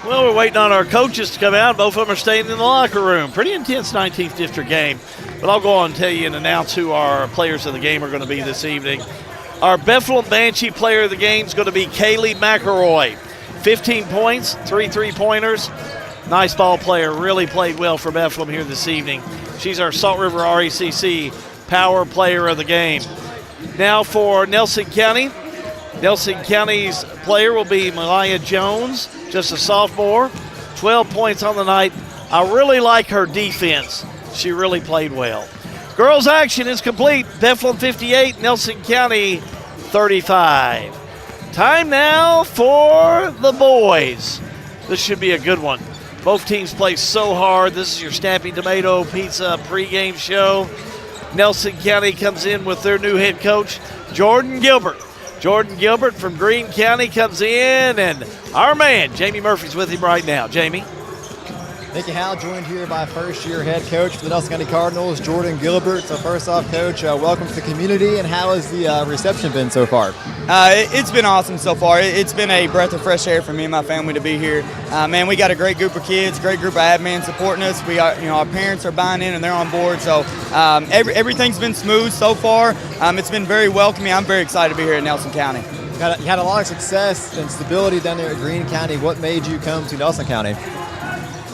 Well, we're waiting on our coaches to come out. Both of them are staying in the locker room. Pretty intense 19th District game. But I'll go on and tell you and announce who our players of the game are going to be this evening. Our Bethlehem Banshee player of the game is going to be Kaylee McElroy. 15 points, 3 3-pointers. Nice ball player. Really played well for Bethlehem here this evening. She's our Salt River RECC power player of the game. Now for Nelson County. Nelson County's player will be Malaya Jones, just a sophomore, 12 points on the night. I really like her defense. She really played well. Girls action is complete. Bethlehem 58, Nelson County 35. Time now for the boys. This should be a good one. Both teams play so hard. This is your Snappy Tomato Pizza pregame show. Nelson County comes in with their new head coach, Jordan Gilbert. Jordan Gilbert from Greene County comes in, and our man, Jamie Murphy's with him right now. Jamie. Thank you, Hal. Joined here by first-year head coach for the Nelson County Cardinals, Jordan Gilbert. So first off, Coach, welcome to the community, and how has the reception been so far? It's been awesome so far. It's been a breath of fresh air for me and my family to be here. Man, we got a great group of kids, great group of admins supporting us. We are, our parents are buying in and they're on board. So everything's been smooth so far. It's been very welcoming. I'm very excited to be here in Nelson County. You had a lot of success and stability down there at Greene County. What made you come to Nelson County?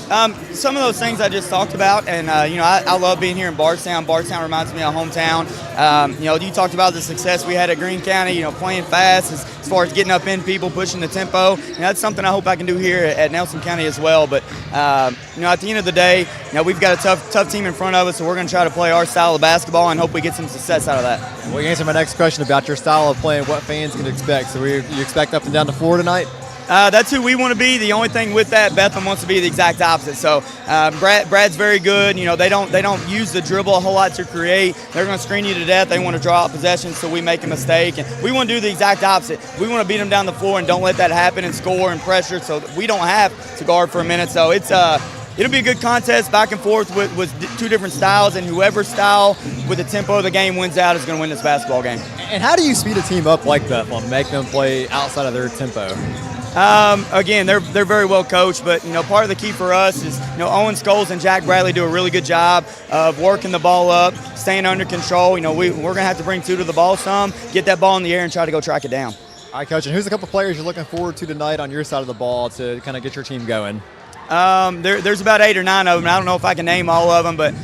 Some of those things I just talked about, and I love being here in Bardstown. Bardstown reminds me of hometown. You talked about the success we had at Greene County, playing fast as far as getting up in people, pushing the tempo. And that's something I hope I can do here at Nelson County as well. But at the end of the day, we've got a tough team in front of us, so we're going to try to play our style of basketball and hope we get some success out of that. Well, you answered my next question about your style of playing. What fans can expect? So you expect up and down the floor tonight? That's who we want to be. The only thing with that, Bethlehem wants to be the exact opposite. So Brad's very good. They don't use the dribble a whole lot to create. They're going to screen you to death. They want to draw out possessions, so we make a mistake. And we want to do the exact opposite. We want to beat them down the floor and don't let that happen and score and pressure, so that we don't have to guard for a minute. So it'll be a good contest back and forth with two different styles, and whoever style with the tempo of the game wins out is going to win this basketball game. And how do you speed a team up like Bethlehem, make them play outside of their tempo? Again, they're very well coached, but part of the key for us is Owen Scholes and Jack Bradley do a really good job of working the ball up, staying under control. We're going to have to bring two to the ball some, get that ball in the air, and try to go track it down. All right, Coach, and who's a couple players you're looking forward to tonight on your side of the ball to kind of get your team going? There's about 8 or 9 of them. I don't know if I can name all of them, but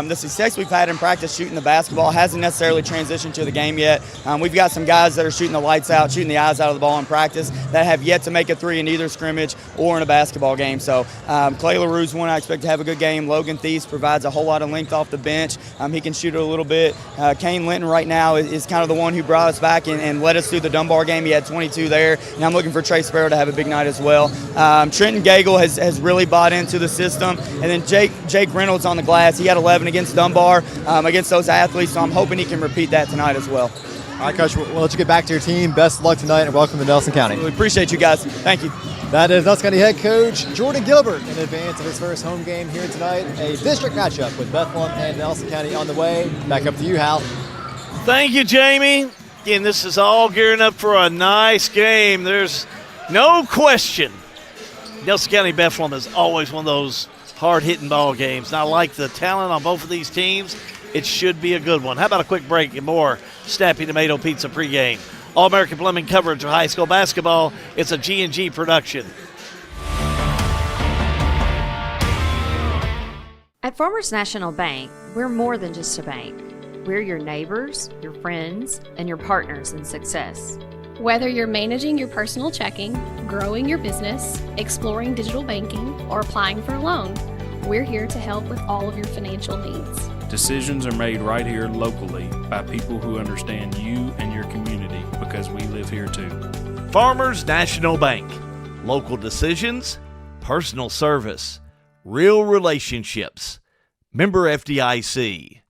the success we've had in practice shooting the basketball hasn't necessarily transitioned to the game yet. We've got some guys that are shooting the lights out, shooting the eyes out of the ball in practice that have yet to make a three in either scrimmage or in a basketball game. So Clay LaRue's one I expect to have a good game. Logan Thies provides a whole lot of length off the bench. He can shoot it a little bit. Kane Linton right now is kind of the one who brought us back and led us through the Dunbar game. He had 22 there, and I'm looking for Trey Sparrow to have a big night as well. Trenton Gagel has really bought into the system, and then Jake Reynolds on the glass. He had 11 against Dunbar, against those athletes, so I'm hoping he can repeat that tonight as well. All right, Coach, we'll let you get back to your team. Best of luck tonight, and welcome to Nelson County. We appreciate you guys. Thank you. That is Nelson County head coach Jordan Gilbert in advance of his first home game here tonight. A district matchup with Bethlehem and Nelson County on the way. Back up to you, Hal. Thank you, Jamie. Again, this is all gearing up for a nice game. There's no question Nelson County Bethlehem is always one of those hard-hitting ball games. And I like the talent on both of these teams. It should be a good one. How about a quick break and more Snappy Tomato Pizza pregame? All-American Plumbing coverage of high school basketball. It's a G&G production. At Farmers National Bank, we're more than just a bank. We're your neighbors, your friends, and your partners in success. Whether you're managing your personal checking, growing your business, exploring digital banking, or applying for a loan, we're here to help with all of your financial needs. Decisions are made right here locally by people who understand you and your community because we live here too. Farmers National Bank. Local decisions, personal service, real relationships. Member FDIC.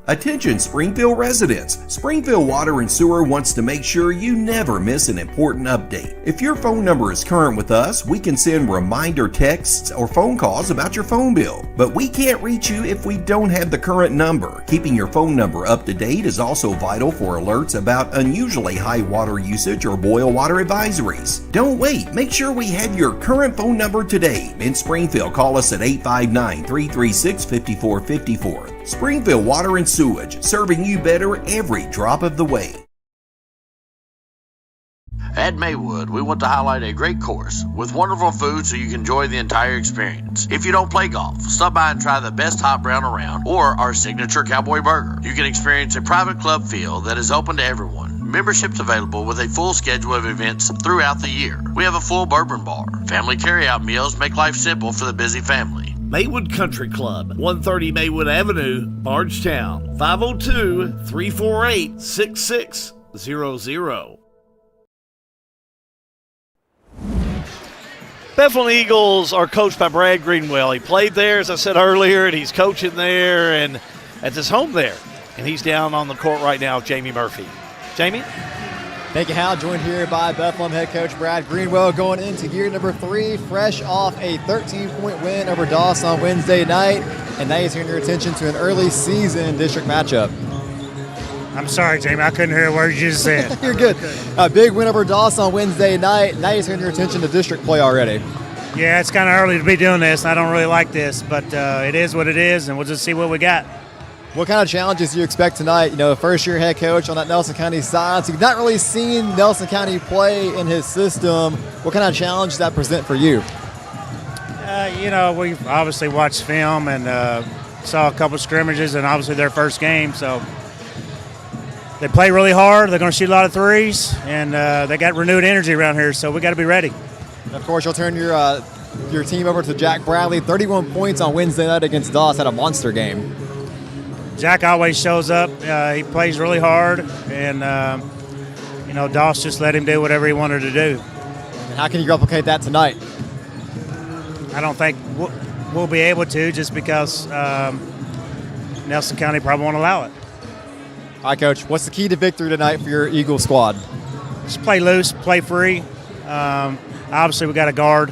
Attention Springfield residents. Springfield Water and Sewer wants to make sure you never miss an important update. If your phone number is current with us, we can send reminder texts or phone calls about your phone bill. But we can't reach you if we don't have the current number. Keeping your phone number up to date is also vital for alerts about unusually high water usage or boil water advisories. Don't wait. Make sure we have your current phone number today. In Springfield, call us at 859-336-5454. Springfield Water and Sewage, serving you better every drop of the way. At Maywood, we want to highlight a great course with wonderful food so you can enjoy the entire experience. If you don't play golf, stop by and try the best hot brown around or our signature cowboy burger. You can experience a private club feel that is open to everyone. Memberships available with a full schedule of events throughout the year. We have a full bourbon bar. Family carryout meals make life simple for the busy family. Maywood Country Club, 130 Maywood Avenue, Bardstown, 502-348-6600. Bethlehem Eagles are coached by Brad Greenwell. He played there, as I said earlier, and he's coaching there and at his home there. And he's down on the court right now with Jamie Murphy. Jamie? Thank you, Hal. Joined here by Bethlehem head coach Brad Greenwell going into year number 3, fresh off a 13-point win over Dawson on Wednesday night. And now he's turning your attention to an early season district matchup. I'm sorry, Jamie. I couldn't hear a word you just said. You're good. A big win over Dawson on Wednesday night. Now he's turning your attention to district play already. Yeah, it's kind of early to be doing this. I don't really like this, but it is what it is, and we'll just see what we got. What kind of challenges do you expect tonight? You know, first-year head coach on that Nelson County side. So you've not really seen Nelson County play in his system. What kind of challenge does that present for you? You know, we've obviously watched film and saw a couple scrimmages, and obviously their first game. So they play really hard. They're going to shoot a lot of threes, and they got renewed energy around here. So we got to be ready. And of course, you'll turn your team over to Jack Bradley. 31 points on Wednesday night against Doss. Had a monster game. Jack always shows up. He plays really hard, and you know, Doss just let him do whatever he wanted to do. And how can you replicate that tonight? I don't think we'll be able to, just because Nelson County probably won't allow it. All right, Coach. What's the key to victory tonight for your Eagle squad? Just play loose, play free. Obviously, we got a guard,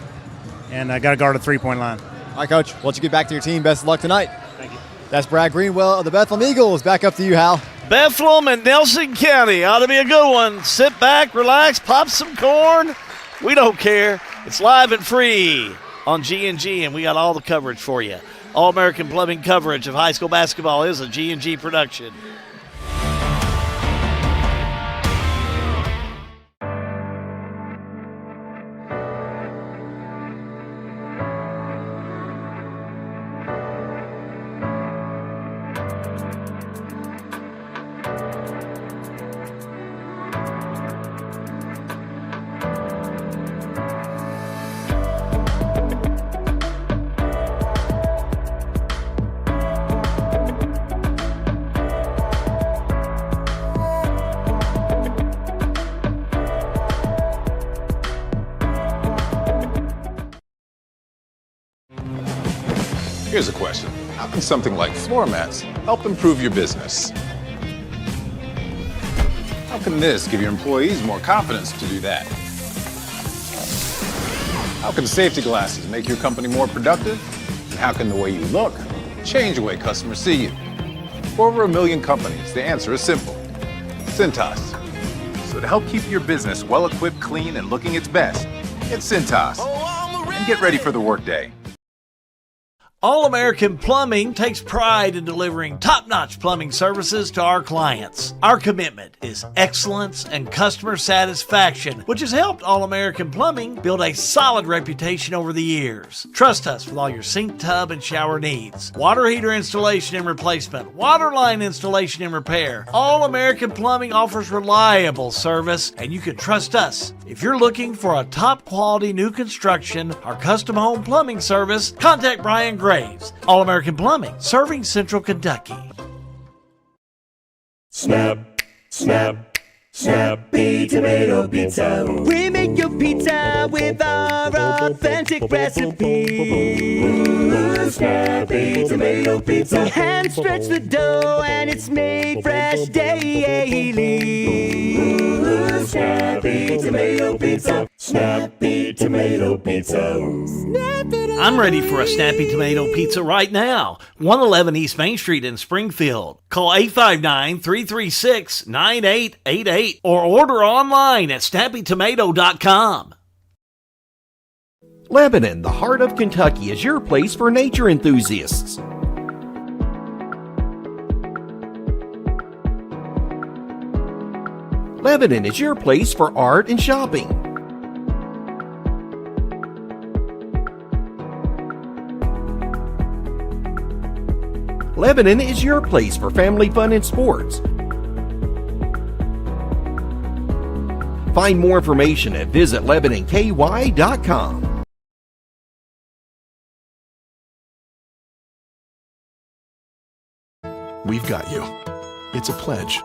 and got to guard a three-point line. All right, Coach. We'll let you get back to your team. Best of luck tonight. Thank you. That's Brad Greenwell of the Bethlehem Eagles. Back up to you, Hal. Bethlehem and Nelson County ought to be a good one. Sit back, relax, pop some corn. We don't care. It's live and free on G&G, and we got all the coverage for you. All-American Plumbing coverage of high school basketball is a G&G production. Here's a question. How can something like floor mats help improve your business? How can this give your employees more confidence to do that? How can safety glasses make your company more productive? And how can the way you look change the way customers see you? For over 1 million companies, the answer is simple. Cintas. So to help keep your business well-equipped, clean, and looking its best, get Cintas. And get ready for the workday. All-American Plumbing takes pride in delivering top-notch plumbing services to our clients. Our commitment is excellence and customer satisfaction, which has helped All-American Plumbing build a solid reputation over the years. Trust us with all your sink, tub, and shower needs. Water heater installation and replacement, water line installation and repair. All-American Plumbing offers reliable service, and you can trust us. If you're looking for a top-quality new construction or custom home plumbing service, contact Brian Graves. All-American Plumbing, serving Central Kentucky. Snap, snap, Snappy Tomato Pizza. We make your pizza with our authentic recipe. Snappy Tomato Pizza. Hand stretch the dough and it's made fresh daily. Snappy Tomato Pizza. Snappy Tomato Pizza. I'm ready for a Snappy Tomato Pizza right now. 111 East Main Street in Springfield. Call 859-336-9888 or order online at snappytomato.com. Lebanon, the heart of Kentucky, is your place for nature enthusiasts. Lebanon is your place for art and shopping. Lebanon is your place for family fun and sports. Find more information at visitlebanonky.com. We've got you. It's a pledge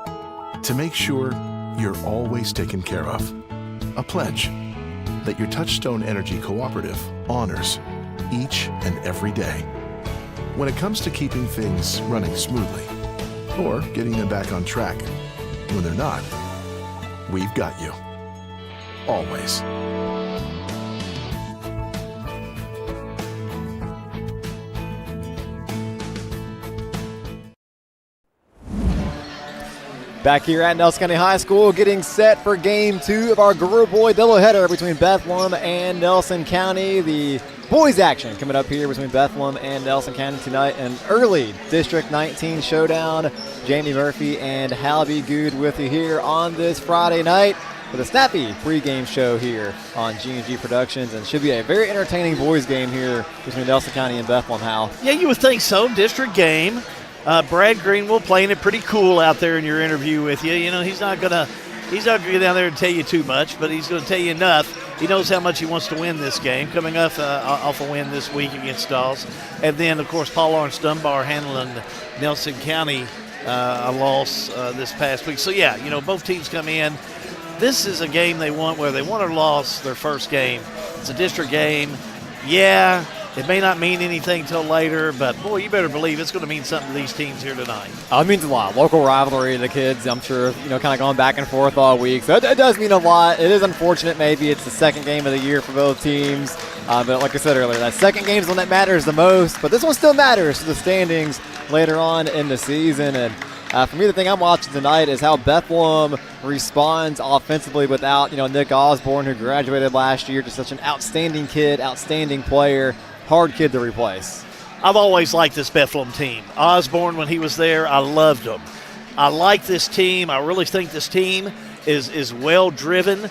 to make sure you're always taken care of. A pledge that your Touchstone Energy Cooperative honors each and every day. When it comes to keeping things running smoothly or getting them back on track when they're not, we've got you. Always. Back here at Nelson County High School, getting set for Game 2 of our Girl Boy doubleheader between Bethlehem and Nelson County. The boys action coming up here between Bethlehem and Nelson County tonight. An early District 19 showdown. Jamie Murphy and Halby Good with you here on this Friday night for the Snappy Pre-Game show here on G&G Productions. And should be a very entertaining boys game here between Nelson County and Bethlehem, Hal. Yeah, you would think so. District game. Brad Greenwell playing it pretty cool out there in your interview with you. You know, he's not gonna get down there and tell you too much, but he's going to tell you enough. He knows how much he wants to win this game, coming off a win this week against Dawes. And then, of course, Paul Lawrence Dunbar handling Nelson County a loss this past week. So, yeah, you know, both teams come in. This is a game they want, whether they won or lost their first game. It's a district game. Yeah. It may not mean anything till later, but, boy, you better believe it's going to mean something to these teams here tonight. It means a lot. Local rivalry, the kids, I'm sure, you know, kind of going back and forth all week. So it does mean a lot. It is unfortunate maybe it's the second game of the year for both teams. But like I said earlier, that second game is the one that matters the most. But this one still matters to the standings later on in the season. And for me, the thing I'm watching tonight is how Bethlehem responds offensively without, you know, Nick Osborne, who graduated last year, just such an outstanding kid, outstanding player. Hard kid to replace. I've always liked this Bethlehem team. Osborne, when he was there, I loved him. I like this team. I really think this team is well driven.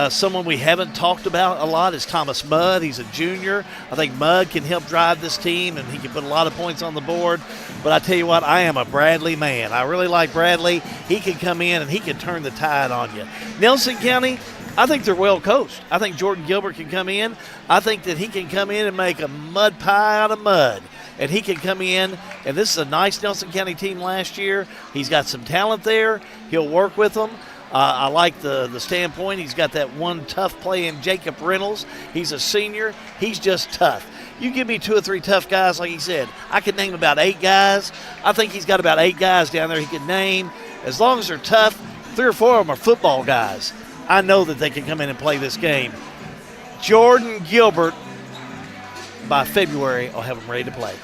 Someone we haven't talked about a lot is Thomas Mudd. He's a junior. I think Mudd can help drive this team, and he can put a lot of points on the board. But I tell you what, I am a Bradley man. I really like Bradley. He can come in, and he can turn the tide on you. Nelson County, I think they're well coached. I think Jordan Gilbert can come in. I think that he can come in and make a mud pie out of mud. And he can come in, and this is a nice Nelson County team last year. He's got some talent there. He'll work with them. I like the standpoint. He's got that one tough play in Jacob Reynolds. He's a senior. He's just tough. You give me 2 or 3 tough guys, like he said, I could name about 8 guys. I think he's got about 8 guys down there he could name. As long as they're tough, 3 or 4 of them are football guys. I know that they can come in and play this game. Jordan Gilbert, by February, I'll have him ready to play.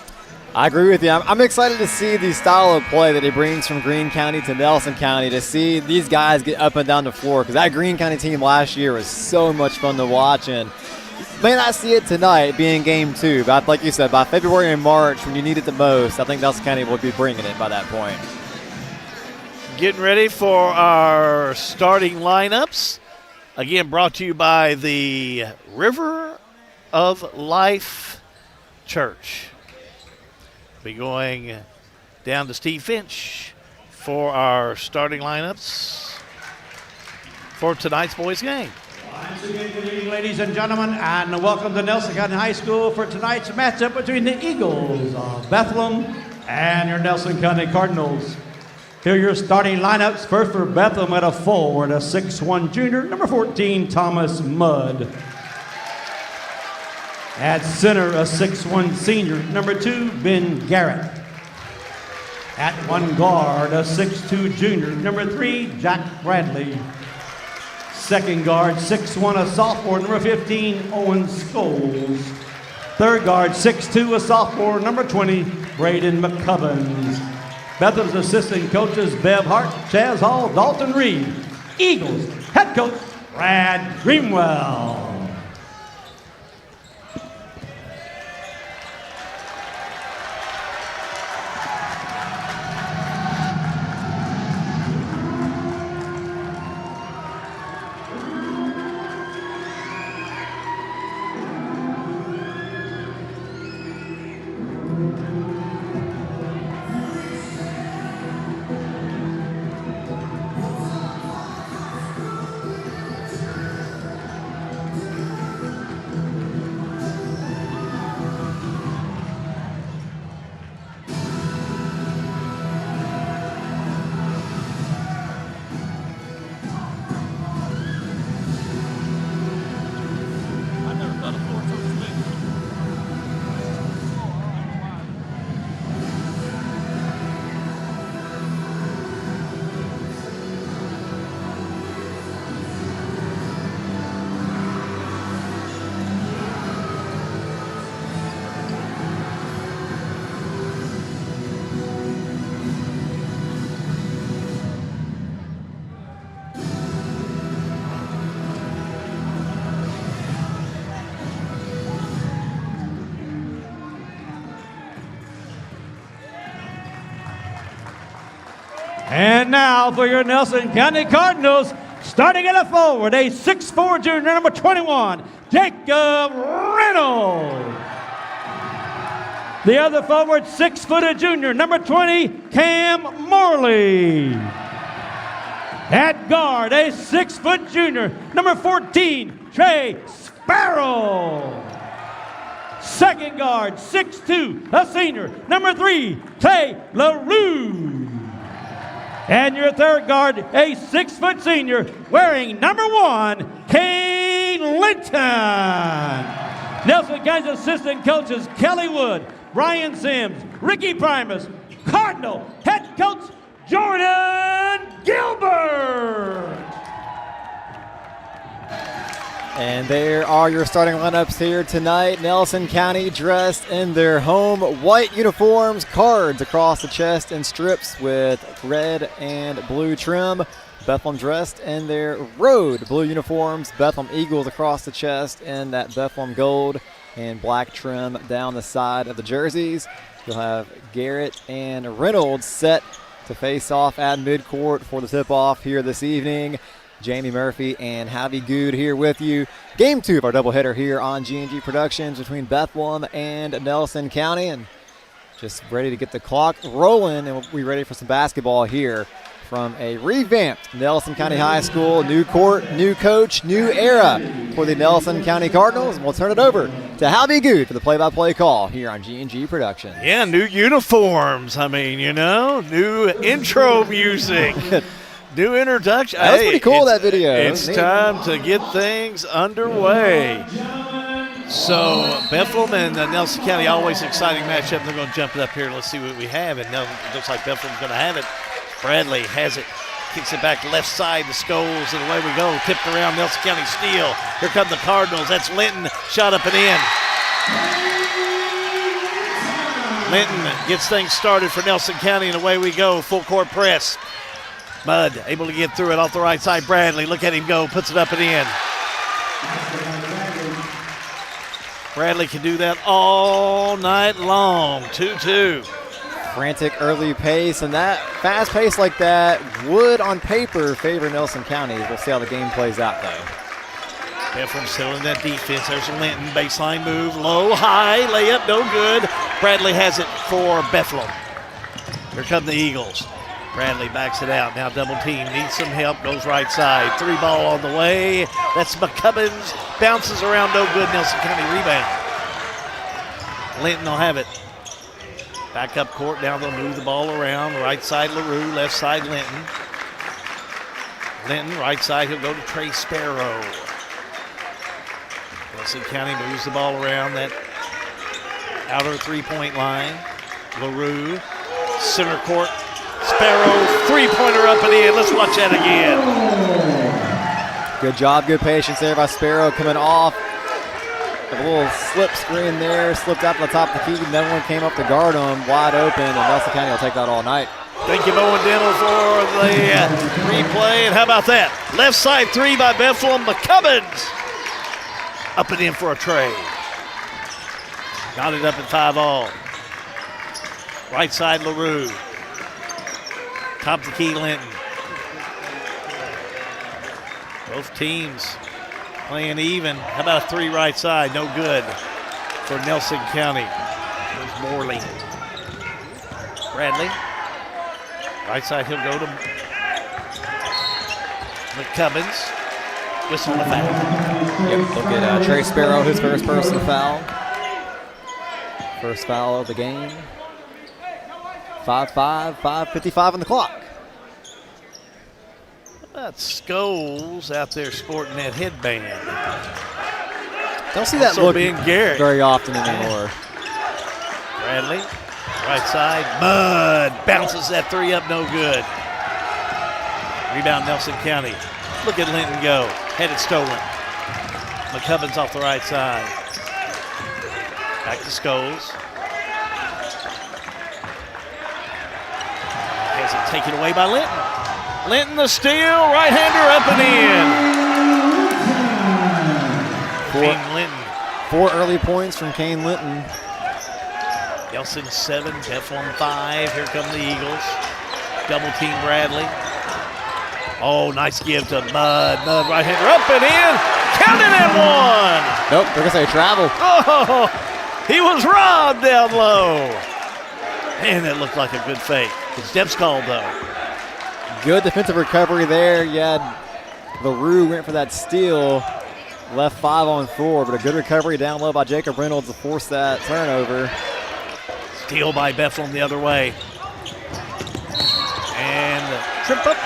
I agree with you. I'm excited to see the style of play that he brings from Greene County to Nelson County, to see these guys get up and down the floor, because that Greene County team last year was so much fun to watch, and may not see it tonight being Game 2, but like you said, by February and March, when you need it the most, I think Nelson County will be bringing it by that point. Getting ready for our starting lineups. Again, brought to you by the River of Life Church. Be going down to Steve Finch for our starting lineups for tonight's boys game. Once again, good evening, ladies and gentlemen, and welcome to Nelson County High School for tonight's matchup between the Eagles of Bethlehem and your Nelson County Cardinals. Here are your starting lineups. First for Bethlehem at a forward, a 6'1 junior, number 14, Thomas Mudd. At center, a 6'1 senior, number 2, Ben Garrett. At one guard, a 6'2 junior, number 3, Jack Bradley. Second guard, 6'1, a sophomore, number 15, Owen Scholes. Third guard, 6'2, a sophomore, number 20, Braden McCubbins. Bethlehem's assistant coaches, Bev Hart, Chaz Hall, Dalton Reed. Eagles head coach, Brad Greenwell. And now for your Nelson County Cardinals, starting at a forward, a 6'4" junior, number 21, Jacob Reynolds. The other forward, 6' junior, number 20, Cam Morley. At guard, a 6' junior, number 14, Trey Sparrow. Second guard, 6'2", a senior, number 3, Clay LaRue. And your third guard, a 6' senior, wearing number 1, Kane Linton. Nelson County's assistant coaches, Kelly Wood, Brian Sims, Ricky Primus, Cardinal head coach, Jordan Gilbert. And there are your starting lineups here tonight. Nelson County dressed in their home white uniforms, cards across the chest and strips with red and blue trim. Bethlehem dressed in their road blue uniforms, Bethlehem Eagles across the chest and that Bethlehem gold and black trim down the side of the jerseys. You'll have Garrett and Reynolds set to face off at midcourt for the tip-off here this evening. Jamie Murphy and Javi Good here with you. Game 2 of our doubleheader here on G&G Productions between Bethlehem and Nelson County. And just ready to get the clock rolling, and we'll be ready for some basketball here from a revamped Nelson County High School. New court, new coach, new era for the Nelson County Cardinals. And we'll turn it over to Javi Good for the play-by-play call here on G&G Productions. Yeah, new uniforms. I mean, you know, new intro music. New introduction. That was pretty cool, that video. It's time to get things underway. So Bethlehem and Nelson County, always exciting matchup. They're going to jump it up here. Let's see what we have. And now it looks like Bethlehem's going to have it. Bradley has it. Kicks it back left side to Scholes, and away we go. Tipped around, Nelson County steal. Here come the Cardinals. That's Linton. Shot up and in. Linton gets things started for Nelson County, and away we go. Full court press. Mudd able to get through it off the right side. Bradley, look at him go, puts it up and in. Bradley can do that all night long. 2-2. Frantic early pace, and that fast pace like that would on paper favor Nelson County. We'll see how the game plays out though. Bethlehem still in that defense. There's a Linton, baseline move, low, high, layup, no good. Bradley has it for Bethlehem. Here come the Eagles. Bradley backs it out. Now double team. Needs some help. Goes right side. 3-ball on the way. That's McCubbins. Bounces around. No good. Nelson County rebound. Linton will have it. Back up court. Now they'll move the ball around. Right side LaRue. Left side Linton. Linton. Right side. He'll go to Trey Sparrow. Nelson County moves the ball around that outer three-point line. LaRue. Center court. Sparrow, three-pointer up and in. Let's watch that again. Good job, good patience there by Sparrow coming off. A little slip screen there, slipped out to the top of the key. No one came up to guard him, wide open, and Nelson County will take that all night. Thank you, Bowen Dental, for the replay. And how about that? Left side three by Bethlehem. McCubbins up and in for a tray. Got it up at 5-all. Right side LaRue. Top of the key, Linton. Both teams playing even. How about a three right side? No good for Nelson County. There's Morley. Bradley. Right side, he'll go to McCubbins. Whistle and a foul. Yep, look at Trey Sparrow, his first personal foul. First foul of the game. 5-5, 5:55 on the clock. That Scholes out there sporting that headband. Don't see that look being Garrett very often anymore. Bradley, right side, Mudd bounces that three up, no good. Rebound Nelson County. Look at Linton go, had it stolen. McCubbins off the right side. Back to Scholes. Has it taken away by Linton. Linton the steal, right-hander up and in. Kane Linton. 4 early points from Kane Linton. Nelson 7, Bethlehem 5. Here come the Eagles. double-team Bradley. Oh, nice give to Mudd. Mudd right-hander up and in. Counted and one. Nope, they're going to say travel. Oh, he was robbed down low. Man, that looked like a good fake. The step's called, though. Good defensive recovery there. Yeah, LaRue went for that steal. Left 5 on 4, but a good recovery down low by Jacob Reynolds to force that turnover. Steal by Bethlehem the other way. And trip up.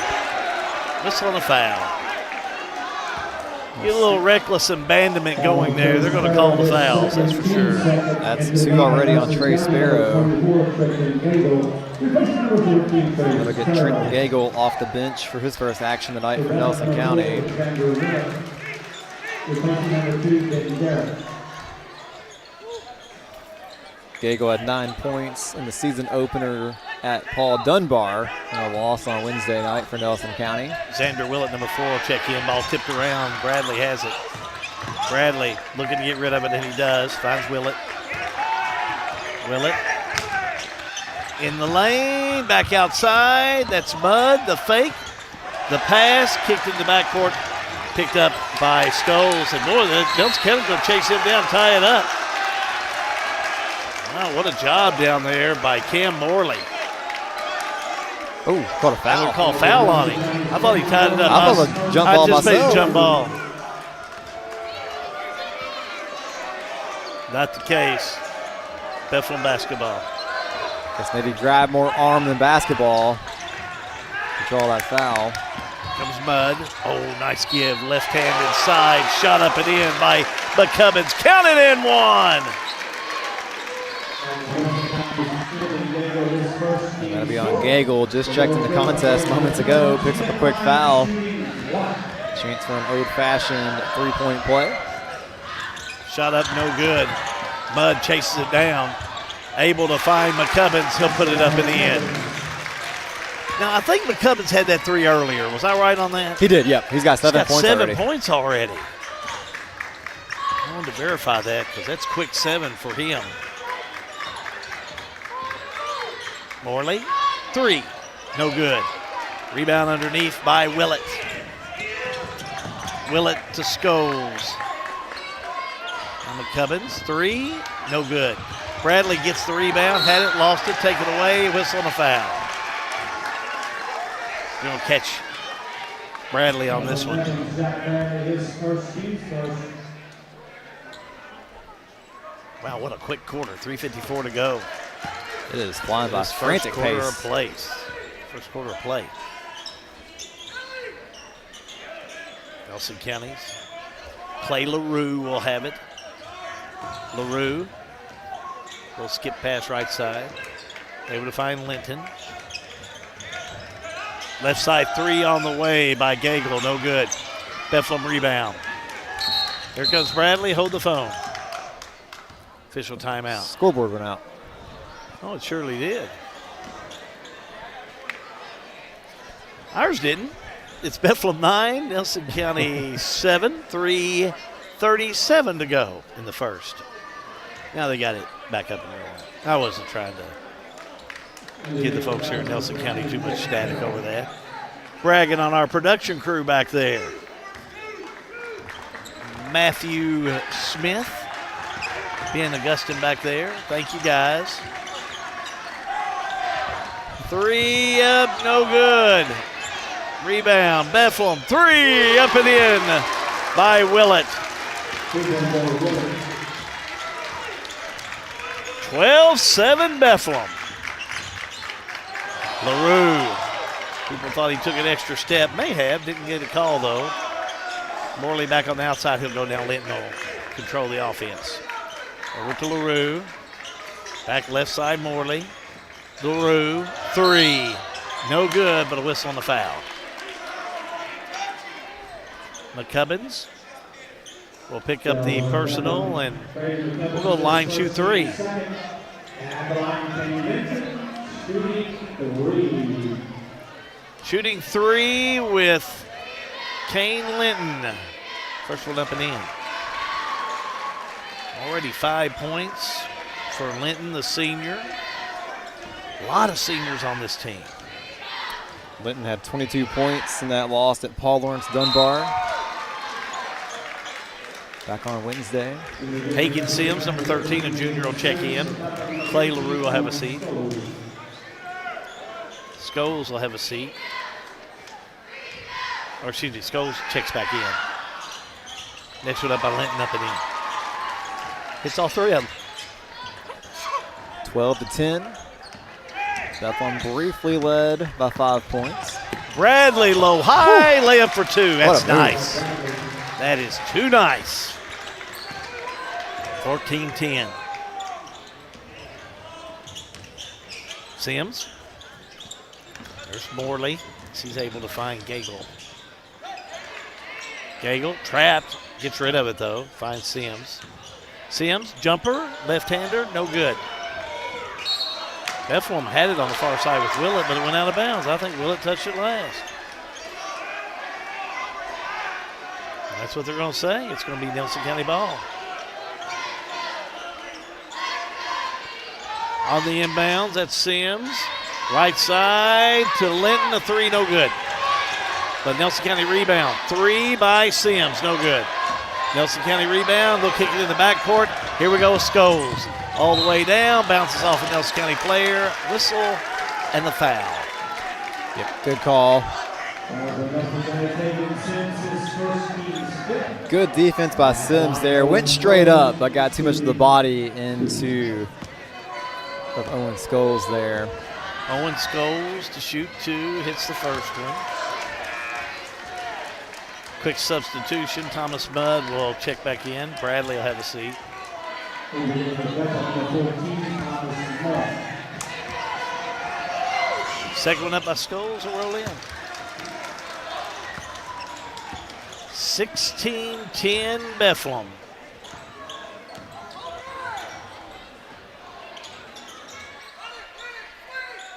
Whistle on a foul. Get a little reckless abandonment going there. They're going to call the fouls, that's for sure. That's 2 already on Trey Sparrow. They'll get Trenton Gagel off the bench for his first action tonight for Nelson County. Gagel had 9 points in the season opener at Paul Dunbar in a loss on Wednesday night for Nelson County. Xander Willett, number 4, will check in. Ball tipped around. Bradley has it. Bradley looking to get rid of it, and he does. Finds Willett. Willett in the lane, back outside. That's Mudd, the fake. The pass, kicked in the backcourt, picked up by Scholes. And boy, Nelson County's going to chase him down, tie it up. Wow, what a job down there by Cam Morley. Oh, caught a foul. Call foul on him. I thought he tied it up. I thought it was a jump ball just made myself. a jump ball. Not the case. Bethlehem basketball. Guess maybe grab more arm than basketball to draw that foul. Comes Mudd. Oh, nice give. Left hand inside. Shot up and in by McCubbins. Counted in one. That'll be on Gagel. Just checked in the contest moments ago. Picks up a quick foul. Chance for an old-fashioned three-point play. Shot up, no good. Mudd chases it down. Able to find McCubbins. He'll put it up in the end. Now, I think McCubbins had that 3 earlier. Was I right on that? He did, yep. He's got 7 points already. 7 points already. I wanted to verify that because that's quick 7 for him. Morley, 3, no good. Rebound underneath by Willett. Willett to Scholes. And McCubbins, 3, no good. Bradley gets the rebound, had it, lost it, take it away, whistle and a foul. Going to catch Bradley on this one. Wow, what a quick quarter, 3:54 to go. It is flying by frantic pace. First quarter of play. Nelson County's Clay LaRue will have it. LaRue will skip pass right side. Able to find Linton. Left side 3 on the way by Gagel, no good. Bethlehem rebound. Here comes Bradley, hold the phone. Official timeout. Scoreboard went out. Oh, it surely did. Ours didn't. It's Bethlehem 9, Nelson County 7, 3:37 to go in the first. Now they got it back up and running. I wasn't trying to give the folks here in Nelson County too much static over that. Bragging on our production crew back there. Matthew Smith, Ben Augustin back there. Thank you, guys. 3 up, no good. Rebound, Bethlehem, 3 up and in by Willett. 12-7 Bethlehem. LaRue, people thought he took an extra step. May have, didn't get a call though. Morley back on the outside, he'll go down. Linton will control the offense. Over to LaRue. Back left side, Morley. LaRue, 3. No good, but a whistle on the foul. McCubbins will pick up the personal, and we'll go line shoot 3. Shooting 3 with Kane Linton. First one up and in. Already 5 points for Linton, the senior. A lot of seniors on this team. Linton had 22 points in that loss at Paul Lawrence Dunbar. Back on Wednesday. Hagan Sims, number 13, a junior, will check in. Clay LaRue will have a seat. Scholes will have a seat. Or excuse me, Scholes checks back in. Next one up by Linton, up and in. Hits all three of them. 12-10. Bethlehem briefly led by 5 points. Bradley low, high, layup for two. That's What a move. nice. That is too nice. 14-10. Sims. There's Morley. He's able to find Gagel. Gagel trapped. Gets rid of it, though. Finds Sims. Sims, jumper, left-hander, no good. Bethlehem had it on the far side with Willett, but it went out of bounds. I think Willett touched it last. That's what they're going to say. It's going to be Nelson County ball. On the inbounds, that's Sims. Right side to Linton, a three, no good. But Nelson County rebound. Three by Sims, no good. Nelson County rebound, they'll kick it in the backcourt. Here we go with Scholes. All the way down, bounces off a Nelson County player. Whistle and the foul. Yep, good call. Good defense by Sims there. Went straight up, but got too much of the body into of Owen Scholes there. Owen Scholes to shoot two, hits the first one. Quick substitution. Thomas Mudd will check back in. Bradley will have a seat. Second one up by Scholes will roll in. 16-10 Bethlehem.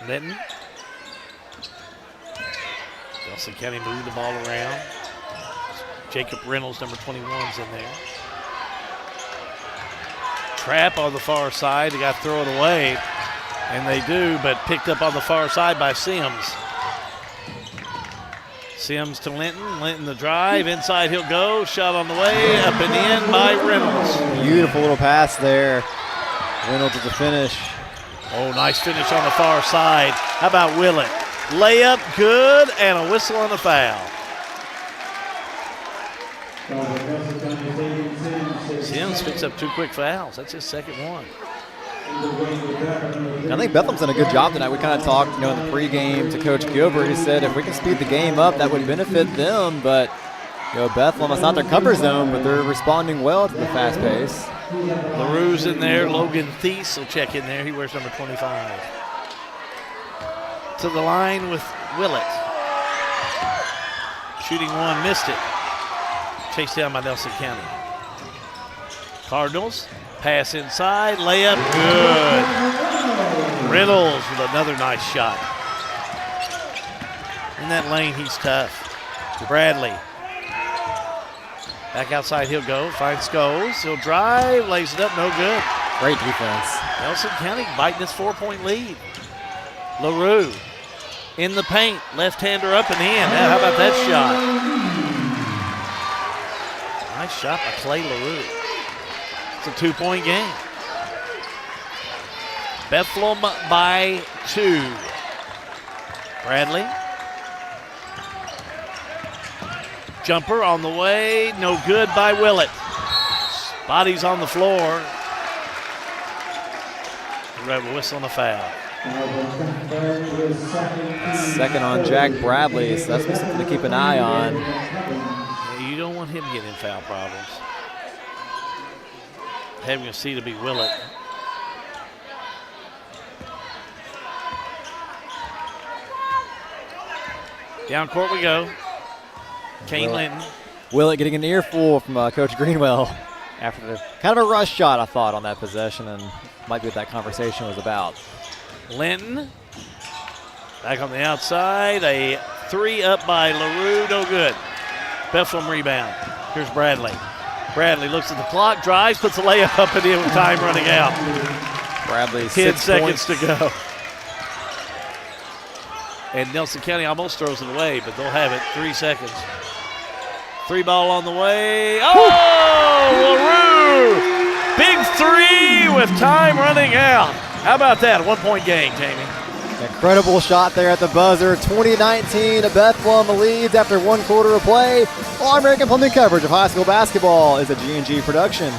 Linton. Nelson County moved the ball around. Jacob Reynolds, number 21's in there. Trap on the far side. They got to throw it away. And they do, but picked up on the far side by Sims. Sims to Linton. Linton the drive. Inside he'll go. Shot on the way. Up and in by Reynolds. Beautiful little pass there. Reynolds at the finish. Oh, nice finish on the far side. How about Willett? Layup, good, and a whistle and a foul. Sims picks up two quick fouls. That's his second one. I think Bethlehem's done a good job tonight. We kind of talked, in the pregame to Coach Gilbert. He said if we can speed the game up, that would benefit them. But, Bethlehem, it's not their comfort zone, but they're responding well to the fast pace. LaRue's in there. Logan Thies will check in there. He wears number 25. To the line with Willett. Shooting one, missed it. Chased down by Nelson County. Cardinals, pass inside, layup, good. Reynolds with another nice shot. In that lane, he's tough. Bradley. Back outside he'll go, finds Scholes. He'll drive, lays it up, no good. Great defense. Nelson County biting his 4-point lead. LaRue in the paint, left-hander up and in. Now, how about that shot? Nice shot by Clay LaRue. It's a 2-point game. Bethlehem by 2. Bradley. Jumper on the way, no good by Willett. Body's on the floor. We have a whistle and a foul. Second on Jack Bradley, so that's something to keep an eye on. Yeah, you don't want him getting in foul problems. Having a seat to be Willett. Down court we go. Kane Linton. Willett getting an earful from Coach Greenwell after the kind of a rush shot, I thought, on that possession, and might be what that conversation was about. Linton back on the outside. A three up by LaRue, no good. Bethlehem rebound. Here's Bradley. Bradley looks at the clock, drives, puts a layup up and in with time running out. Bradley, 10 6 seconds points. to go. And Nelson County almost throws it away, but they'll have it. 3 seconds. 3 ball on the way. Oh, LaRue! Big 3 with time running out. How about that? 1-point game, Jamie. Incredible shot there at the buzzer. 2019, Bethlehem leads after 1 quarter of play. All-American Plumbing coverage of high school basketball is a G&G production.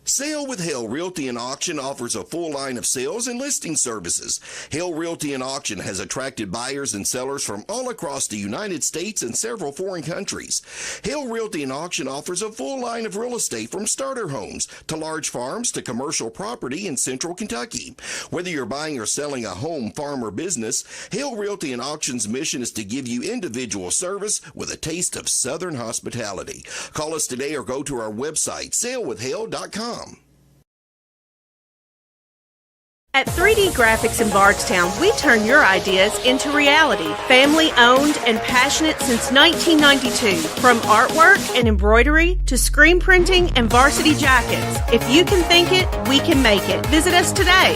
Sale with Hale Realty and Auction offers a full line of sales and listing services. Hale Realty and Auction has attracted buyers and sellers from all across the United States and several foreign countries. Hale Realty and Auction offers a full line of real estate from starter homes to large farms to commercial property in central Kentucky. Whether you're buying or selling a home, farm, or business, Hale Realty and Auction's mission is to give you individual service with a taste of Southern hospitality. Call us today or go to our website, salewithhale.com. At 3D Graphics in Bardstown, we turn your ideas into reality. Family owned and passionate since 1992. From artwork and embroidery to screen printing and varsity jackets. If you can think it, we can make it. Visit us today.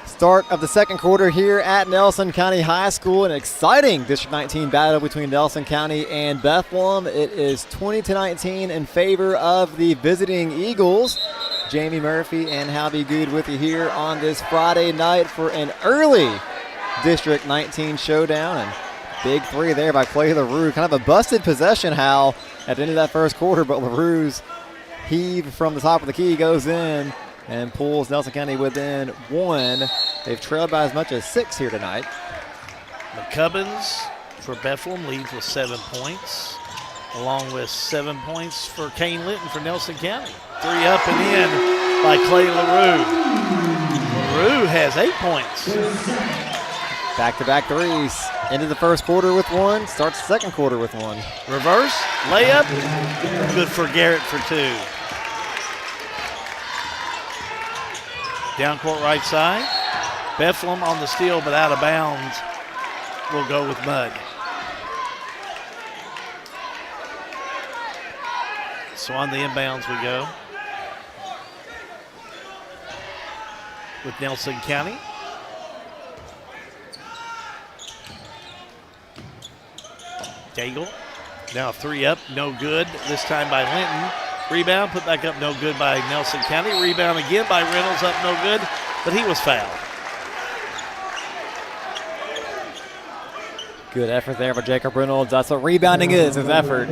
Start of the second quarter here at Nelson County High School. An exciting District 19 battle between Nelson County and Bethlehem. It is 20-19 in favor of the visiting Eagles. Jamie Murphy and Halby Good with you here on this Friday night for an early District 19 showdown. And big 3 there by Clay LaRue. Kind of a busted possession, Hal, at the end of that first quarter, but LaRue's heave from the top of the key goes in and pulls Nelson County within 1. They've trailed by as much as 6 here tonight. McCubbins for Bethlehem leads with 7 points, along with 7 points for Kane Litton for Nelson County. 3 up and in by Clay LaRue. LaRue has 8 points. Back-to-back threes. Into the first quarter with 1, starts the second quarter with 1. Reverse, layup, good for Garrett for 2. Down court right side. Bethlehem on the steal but out of bounds. Will go with Mudd. So on the inbounds we go. With Nelson County. Daigle. Now 3 up, no good. This time by Linton. Rebound, put back up, no good by Nelson County. Rebound again by Reynolds, up no good, but he was fouled. Good effort there by Jacob Reynolds. That's what rebounding is, his effort.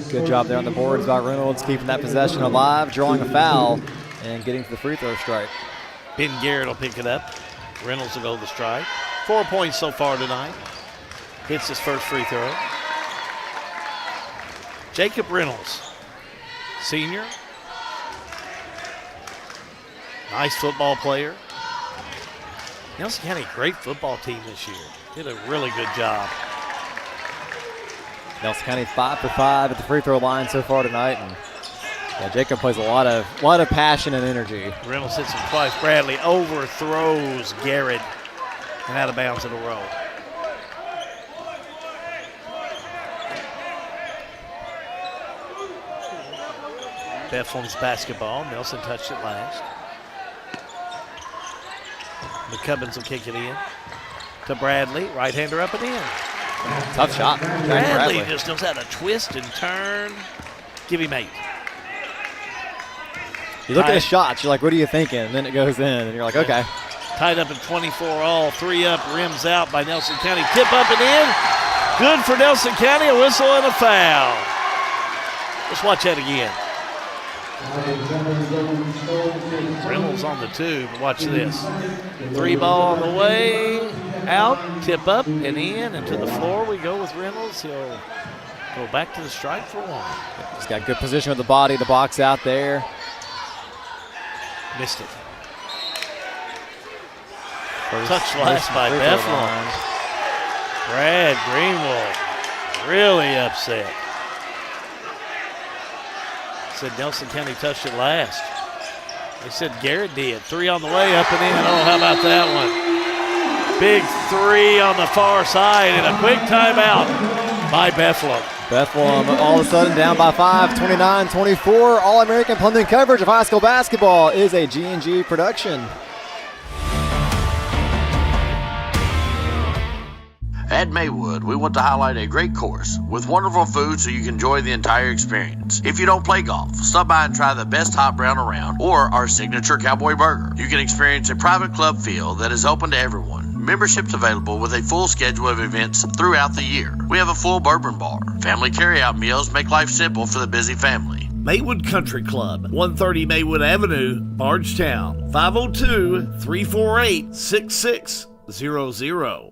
Good job there on the boards by Reynolds, keeping that possession alive, drawing a foul, and getting to the free throw strike. Ben Garrett will pick it up. Reynolds will go to the strike. 4 points so far tonight. Hits his first free throw. Jacob Reynolds, senior. Nice football player. Nelson County, great football team this year. Did a really good job. Nelson County 5 for 5 at the free throw line so far tonight. And yeah, Jacob plays a lot of passion and energy. Reynolds hits him twice. Bradley overthrows Garrett and out of bounds in a row. Bethlehem's basketball. Nelson touched it last. McCubbins will kick it in to Bradley. Right-hander up and in. Tough shot. Bradley just knows how to twist and turn. Give him 8. You look at his shots, you're like, what are you thinking? And then it goes in, and you're like, okay. Tied up in 24 all. 3 up, rims out by Nelson County. Tip up and in. Good for Nelson County. A whistle and a foul. Let's watch that again. Reynolds on the 2, but watch this. 3 ball on the way. Out, tip up and in, and to the floor we go with Reynolds. He'll go back to the strike for 1. He's got good position with the body, the box out there. Missed it. Touch last by Bethlehem. Brad Greenwald really upset. Said Nelson County touched it last. They said Garrett did. 3 on the way, up and in. Oh, how about that one? Big 3 on the far side and a quick timeout by Bethlehem. Bethlehem all of a sudden down by 5, 29-24. All-American Plumbing coverage of high school basketball is a G&G production. At Maywood, we want to highlight a great course with wonderful food so you can enjoy the entire experience. If you don't play golf, stop by and try the best hot brown around or our signature cowboy burger. You can experience a private club feel that is open to everyone. Memberships available with a full schedule of events throughout the year. We have a full bourbon bar. Family carryout meals make life simple for the busy family. Maywood Country Club, 130 Maywood Avenue, Bardstown, 502-348-6600.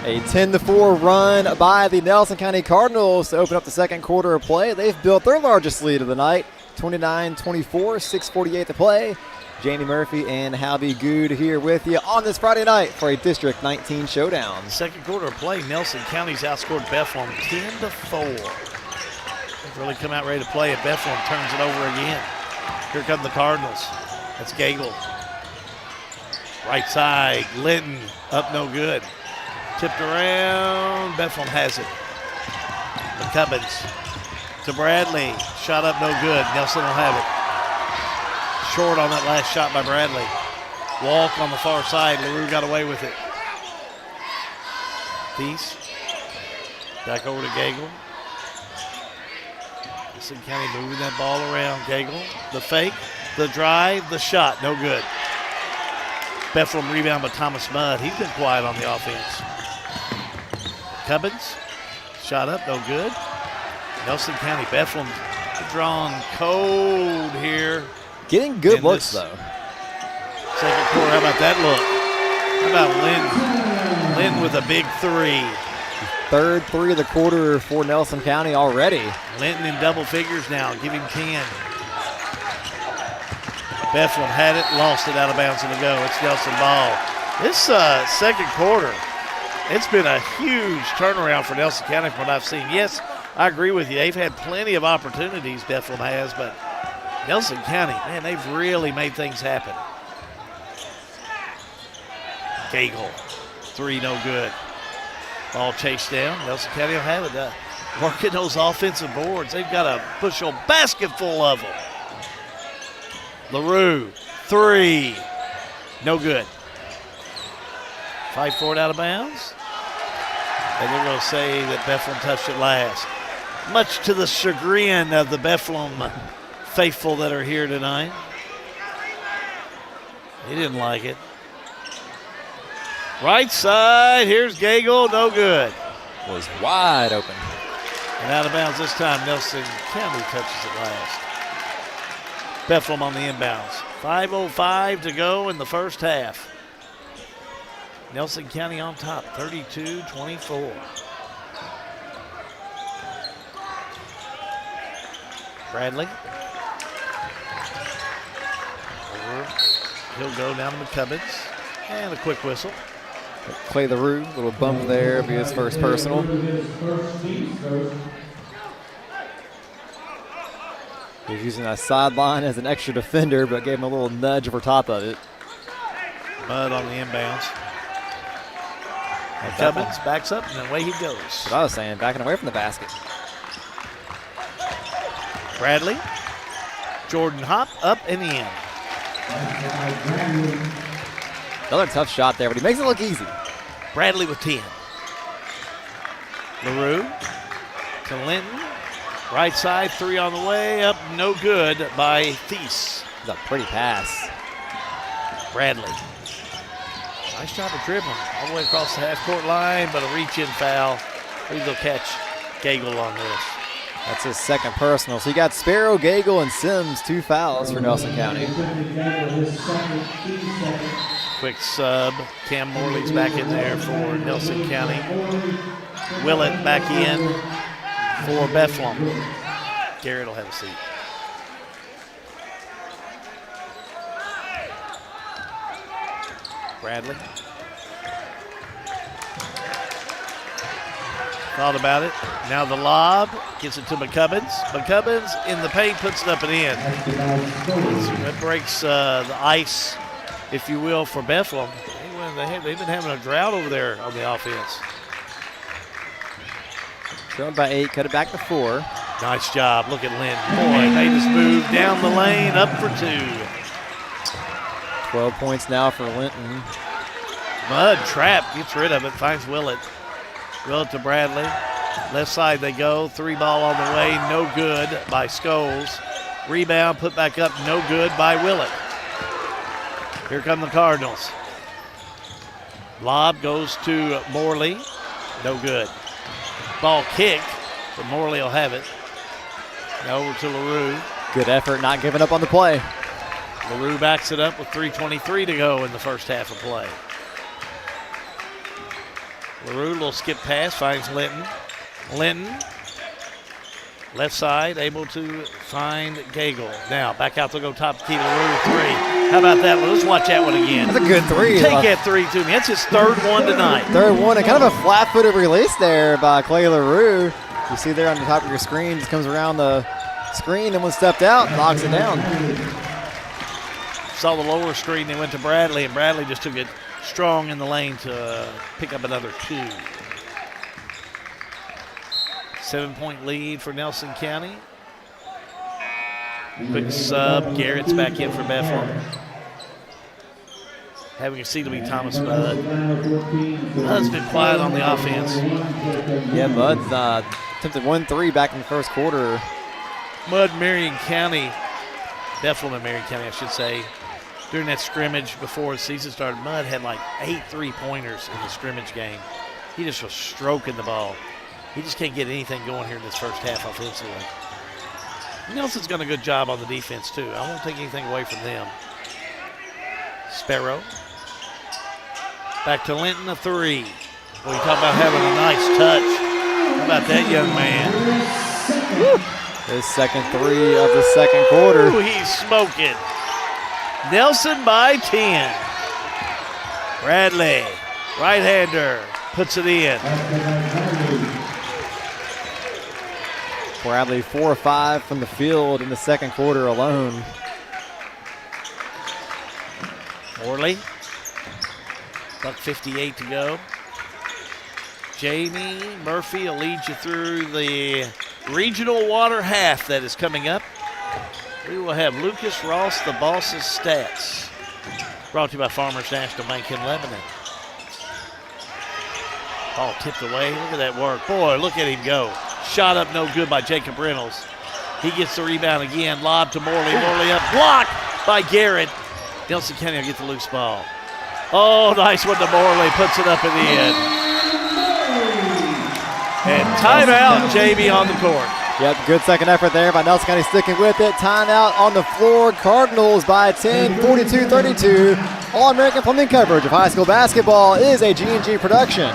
A 10-4 run by the Nelson County Cardinals to open up the second quarter of play. They've built their largest lead of the night, 29-24, 6:48 to play. Jamie Murphy and Halby Good here with you on this Friday night for a District 19 showdown. Second quarter of play, Nelson County's outscored Bethlehem 10-4. They've really come out ready to play, and Bethlehem turns it over again. Here come the Cardinals. That's Gagel. Right side, Linton, up no good. Tipped around, Bethlehem has it. McCubbins to Bradley, shot up no good. Nelson will have it. Short on that last shot by Bradley. Walk on the far side, LaRue got away with it. Peace, back over to Gagel. Nelson County moving that ball around. Gagel, the fake, the drive, the shot, no good. Bethlehem rebound by Thomas Mudd. He's been quiet on the offense. Cubbins, shot up, no good. Nelson County, Bethlehem drawn cold here. Getting good looks, though. Second quarter, how about that look? How about Lynn? Lynn with a big three. Third three of the quarter for Nelson County already. Linton in double figures now, give him 10. Bethlehem had it, lost it out of bounds in the go. It's Nelson ball. This second quarter, it's been a huge turnaround for Nelson County from what I've seen. Yes, I agree with you. They've had plenty of opportunities, Bethlehem has, but Nelson County, man, they've really made things happen. Gagel, three, no good. Ball chased down. Nelson County will have it. Working those offensive boards. They've got a bushel basket full of them. LaRue, three, no good. Fight for it out of bounds. And they're going to say that Bethlehem touched it last. Much to the chagrin of the Bethlehem faithful that are here tonight. He didn't like it. Right side, here's Gagel, no good. Was wide open. And out of bounds this time, Nelson County touches it last. Bethlehem on the inbounds. 5:05 to go in the first half. Nelson County on top, 32-24. Bradley. He'll go down to McCubbins. And a quick whistle. Clay LaRue, little bump there, be his first personal. He's using that sideline as an extra defender, but gave him a little nudge over top of it. Mudd on the inbounds. McCubbins backs up, and away he goes. That's what I was saying, backing away from the basket. Bradley. Jordan Hop up and in. Another tough shot there, but he makes it look easy. Bradley with 10. LaRue to Linton. Right side, three on the way, up no good by Thies. It's a pretty pass. Bradley. Nice job of dribbling all the way across the half-court line, but a reach-in foul. Please go catch Gagel on this. That's his second personal. So you got Sparrow, Gagel, and Sims, 2 fouls for Nelson County. Quick sub. Cam Morley's back in there for Nelson County. Willett back in for Bethlehem. Garrett will have a seat. Bradley. Thought about it. Now the lob. Gets it to McCubbins. McCubbins in the paint, puts it up and in. So that breaks the ice, if you will, for Bethlehem. They went They've been having a drought over there on the offense. Trailed by 8, cut it back to 4. Nice job. Look at Lynn. Boy, they just moved down the lane, up for 2. 12 points now for Linton. Mudd trap, gets rid of it, finds Willett. Willett to Bradley. Left side they go. 3 ball on the way, no good by Scholes. Rebound, put back up, no good by Willett. Here come the Cardinals. Lob goes to Morley, no good. Ball kicked, but Morley will have it. Now over to LaRue. Good effort, not giving up on the play. LaRue backs it up with 3:23 to go in the first half of play. LaRue, little skip pass, finds Linton. Linton, left side, able to find Gagel. Now, back out to go top to keep LaRue 3. How about that one? Let's watch that one again. That's a good 3. Take that 3 to me. That's his third one tonight. Third one, and kind of a flat-footed release there by Clay LaRue. You see there on the top of your screen, just comes around the screen, and when stepped out, knocks it down. Saw the lower screen, they went to Bradley, and Bradley just took it strong in the lane to pick up another 2. 7-point lead for Nelson County. Quick sub, Garrett's back in for Bethlehem. Having a seat will be Thomas Mudd. Mudd's been quiet on the offense. Yeah, Mudd's attempted 1-3 back in the first quarter. Mudd, Marion County, Bethlehem and Marion County, I should say. During that scrimmage before the season started, Mudd had like 8 3-pointers in the scrimmage game. He just was stroking the ball. He just can't get anything going here in this first half offensively. Nelson's done a good job on the defense, too. I won't take anything away from them. Sparrow. Back to Linton, a 3. Well, you talk about having a nice touch. How about that young man? Woo. His second 3 of the second quarter. Ooh, he's smoking. Nelson by 10. Bradley, right-hander, puts it in. Bradley 4 or 5 from the field in the second quarter alone. Morley, $1:58 to go. Jamie Murphy will lead you through the regional water half that is coming up. We will have Lucas Ross, the boss's stats. Brought to you by Farmers National Bank in Lebanon. Ball tipped away. Look at that work. Boy, look at him go. Shot up no good by Jacob Reynolds. He gets the rebound again. Lob to Morley. Morley up. Blocked by Garrett. Nelson County will get the loose ball. Oh, nice one to Morley. Puts it up in the end. And timeout, Jamie on the court. Yep, good second effort there by Nelson County sticking with it. Timeout on the floor. Cardinals by 10, 42-32. All-American Plumbing coverage of high school basketball is a G&G production.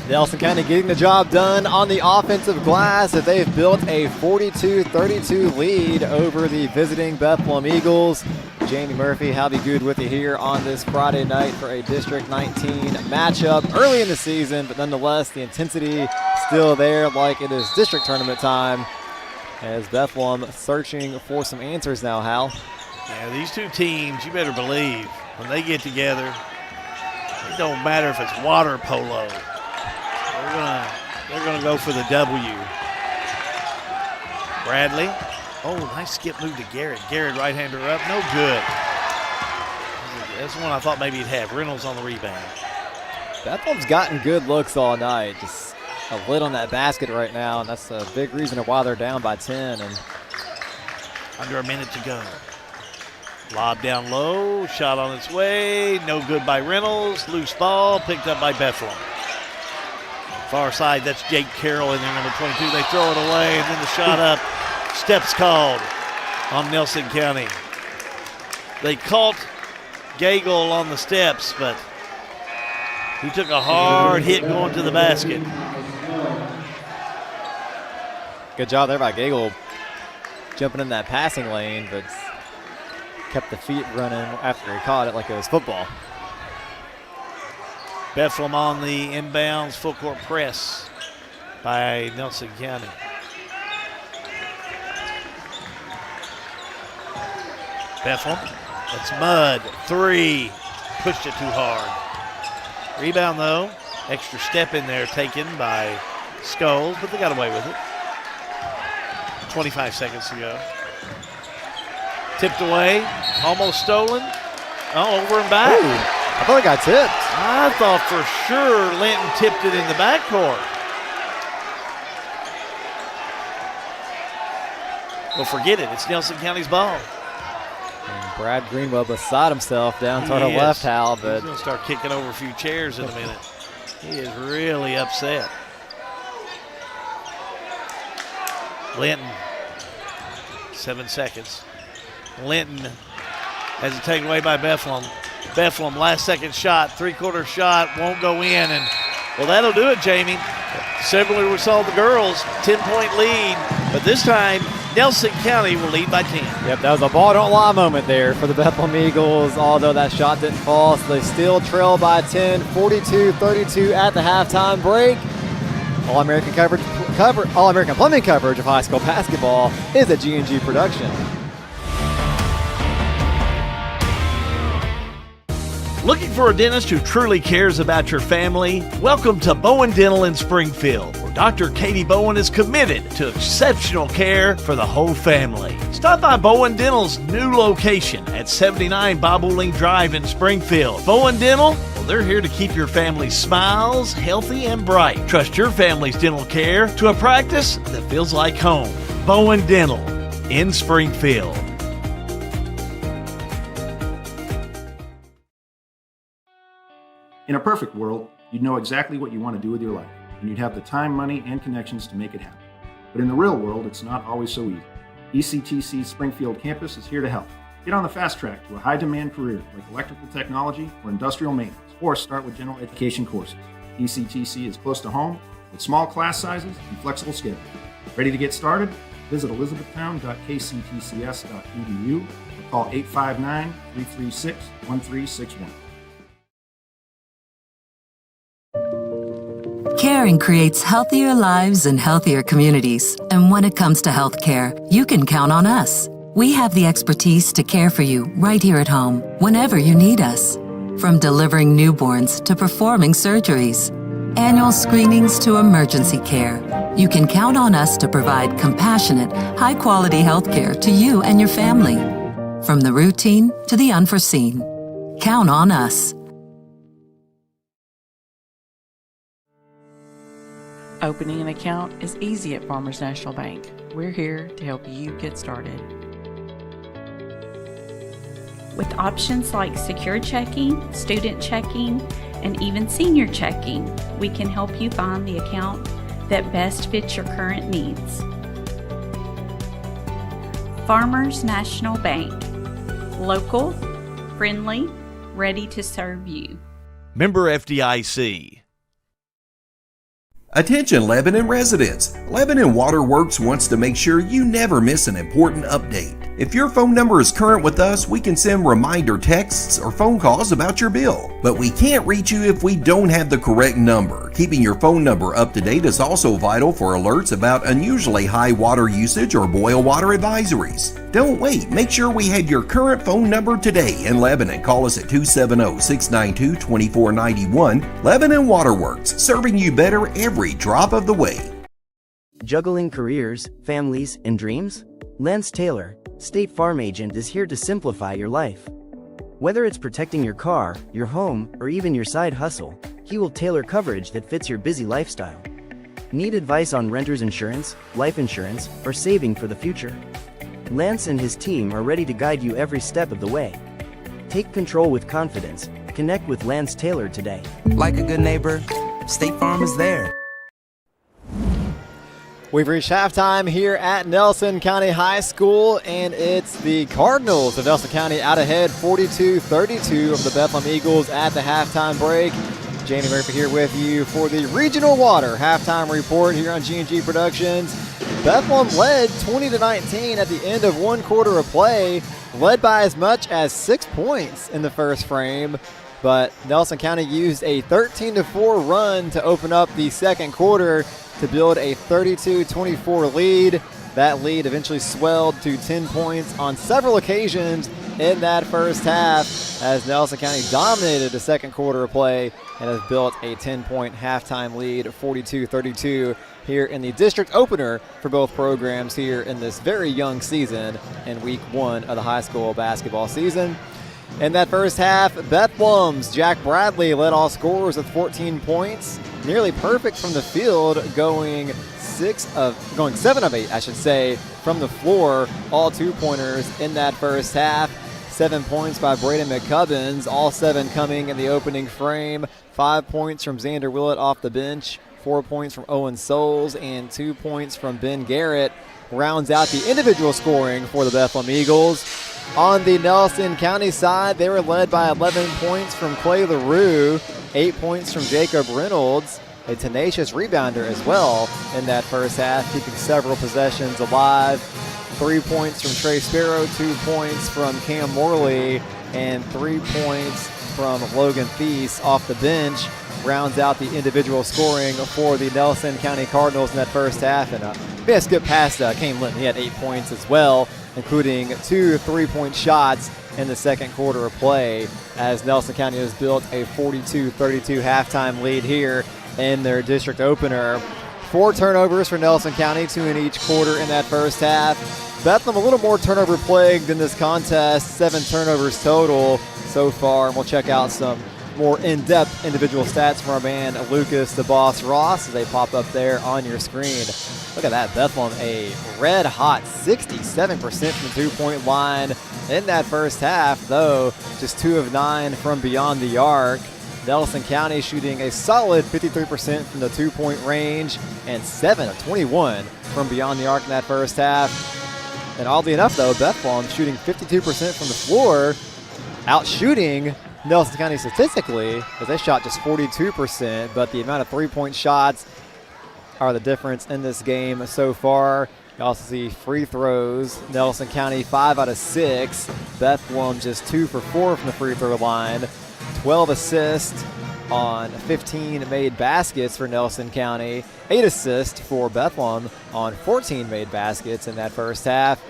Nelson County getting the job done on the offensive glass as they've built a 42-32 lead over the visiting Bethlehem Eagles. Jamie Murphy, Halby Good with you here on this Friday night for a District 19 matchup early in the season, but nonetheless the intensity still there like it is district tournament time as Bethlehem searching for some answers now, Hal. Yeah, these two teams, you better believe, when they get together, it don't matter if it's water polo. They're gonna go for the W. Bradley. Oh, nice skip move to Garrett. Garrett right-hander up, no good. That's one I thought maybe he'd have. Reynolds on the rebound. Bethlehem's gotten good looks all night. Just a lid on that basket right now, and that's a big reason why they're down by 10. And under a minute to go. Lob down low, shot on its way, no good by Reynolds. Loose ball, picked up by Bethlehem. Far side, that's Jake Carroll in there, number 22. They throw it away, and then the shot up. Steps called on Nelson County. They caught Gagel on the steps, but he took a hard hit going to the basket. Good job there by Gagel jumping in that passing lane, but kept the feet running after he caught it like it was football. Bethlehem on the inbounds full court press by Nelson County. Bethlehem, that's Mudd, 3, pushed it too hard. Rebound though, extra step in there taken by Scholes, but they got away with it. 25 seconds to go. Tipped away, almost stolen. Oh, over and back. Ooh, I thought it got tipped. I thought for sure Linton tipped it in the backcourt. Well, forget it. It's Nelson County's ball. And Brad Greenwell beside himself down toward the left, Hal, but he's going to start kicking over a few chairs in a minute. He is really upset. Linton, 7 seconds. Linton has it taken away by Bethlehem. Bethlehem, last second shot, three-quarter shot, won't go in. And, well, that'll do it, Jamie. Similarly, we saw the girls, 10-point lead. But this time, Nelson County will lead by 10. Yep, that was a ball don't lie moment there for the Bethlehem Eagles, although that shot didn't fall. So they still trail by 10, 42-32 at the halftime break. All-American plumbing coverage of high school basketball is a G&G production. Looking for a dentist who truly cares about your family? Welcome to Bowen Dental in Springfield, where Dr. Katie Bowen is committed to exceptional care for the whole family. Stop by Bowen Dental's new location at 79 Bobolink Drive in Springfield. Bowen Dental, well, they're here to keep your family's smiles healthy and bright. Trust your family's dental care to a practice that feels like home. Bowen Dental in Springfield. In a perfect world, you'd know exactly what you want to do with your life, and you'd have the time, money, and connections to make it happen. But in the real world, it's not always so easy. ECTC's Springfield campus is here to help. Get on the fast track to a high-demand career like electrical technology or industrial maintenance, or start with general education courses. ECTC is close to home with small class sizes and flexible schedules. Ready to get started? Visit elizabethtown.kctcs.edu or call 859-336-1361. Caring creates healthier lives and healthier communities. And when it comes to healthcare, you can count on us. We have the expertise to care for you right here at home, whenever you need us. From delivering newborns to performing surgeries, annual screenings to emergency care, you can count on us to provide compassionate, high-quality healthcare to you and your family. From the routine to the unforeseen. Count on us. Opening an account is easy at Farmers National Bank. We're here to help you get started. With options like secure checking, student checking, and even senior checking, we can help you find the account that best fits your current needs. Farmers National Bank. Local, friendly, ready to serve you. Member FDIC. Attention Lebanon residents! Lebanon Waterworks wants to make sure you never miss an important update. If your phone number is current with us, we can send reminder texts or phone calls about your bill. But we can't reach you if we don't have the correct number. Keeping your phone number up to date is also vital for alerts about unusually high water usage or boil water advisories. Don't wait. Make sure we have your current phone number today in Lebanon. Call us at 270-692-2491. Lebanon Waterworks, serving you better every drop of the way. Juggling careers, families, and dreams? Lance Taylor, State Farm Agent, is here to simplify your life. Whether it's protecting your car, your home, or even your side hustle, he will tailor coverage that fits your busy lifestyle. Need advice on renter's insurance, life insurance, or saving for the future? Lance and his team are ready to guide you every step of the way. Take control with confidence. Connect with Lance Taylor today. Like a good neighbor, State Farm is there. We've reached halftime here at Nelson County High School, and it's the Cardinals of Nelson County out ahead 42-32 over the Bethlehem Eagles at the halftime break. Jamie Murphy here with you for the Regional Water halftime report here on G&G Productions. Bethlehem led 20-19 at the end of one quarter of play, led by as much as 6 points in the first frame. But Nelson County used a 13-4 run to open up the second quarter to build a 32-24 lead. That lead eventually swelled to 10 points on several occasions in that first half as Nelson County dominated the second quarter of play and has built a 10-point halftime lead, 42-32 here in the district opener for both programs here in this very young season in week one of the high school basketball season. In that first half, Bethlehem's Jack Bradley led all scorers with 14 points, nearly perfect from the field, going 7 of 8, I should say, from the floor, all two-pointers in that first half. 7 points by Braden McCubbins, all 7 coming in the opening frame. 5 points from Xander Willett off the bench, 4 points from Owen Souls, and 2 points from Ben Garrett rounds out the individual scoring for the Bethlehem Eagles. On the Nelson County side, they were led by 11 points from Clay LaRue, 8 points from Jacob Reynolds, a tenacious rebounder as well in that first half, keeping several possessions alive. 3 points from Trey Sparrow, 2 points from Cam Morley, and 3 points from Logan Thies off the bench rounds out the individual scoring for the Nelson County Cardinals in that first half. And maybe I skipped past Kane Linton. He had 8 points as well, including 2 3-point shots in the second quarter of play as Nelson County has built a 42-32 halftime lead here in their district opener. 4 turnovers for Nelson County, 2 in each quarter in that first half. Bethlehem a little more turnover plagued in this contest, 7 turnovers total so far, and we'll check out some more in-depth individual stats from our man Lucas the Boss Ross as they pop up there on your screen. Look at that, Bethlehem a red-hot 67% from the two-point line in that first half, though just 2 of 9 from beyond the arc. Nelson County shooting a solid 53% from the two-point range and 7 of 21 from beyond the arc in that first half. And oddly enough, though, Bethlehem shooting 52% from the floor, out-shooting Nelson County statistically, because they shot just 42%, but the amount of three-point shots are the difference in this game so far. You also see free throws. Nelson County 5 out of 6. Bethlehem just 2 for 4 from the free throw line. 12 assists on 15 made baskets for Nelson County. 8 assists for Bethlehem on 14 made baskets in that first half.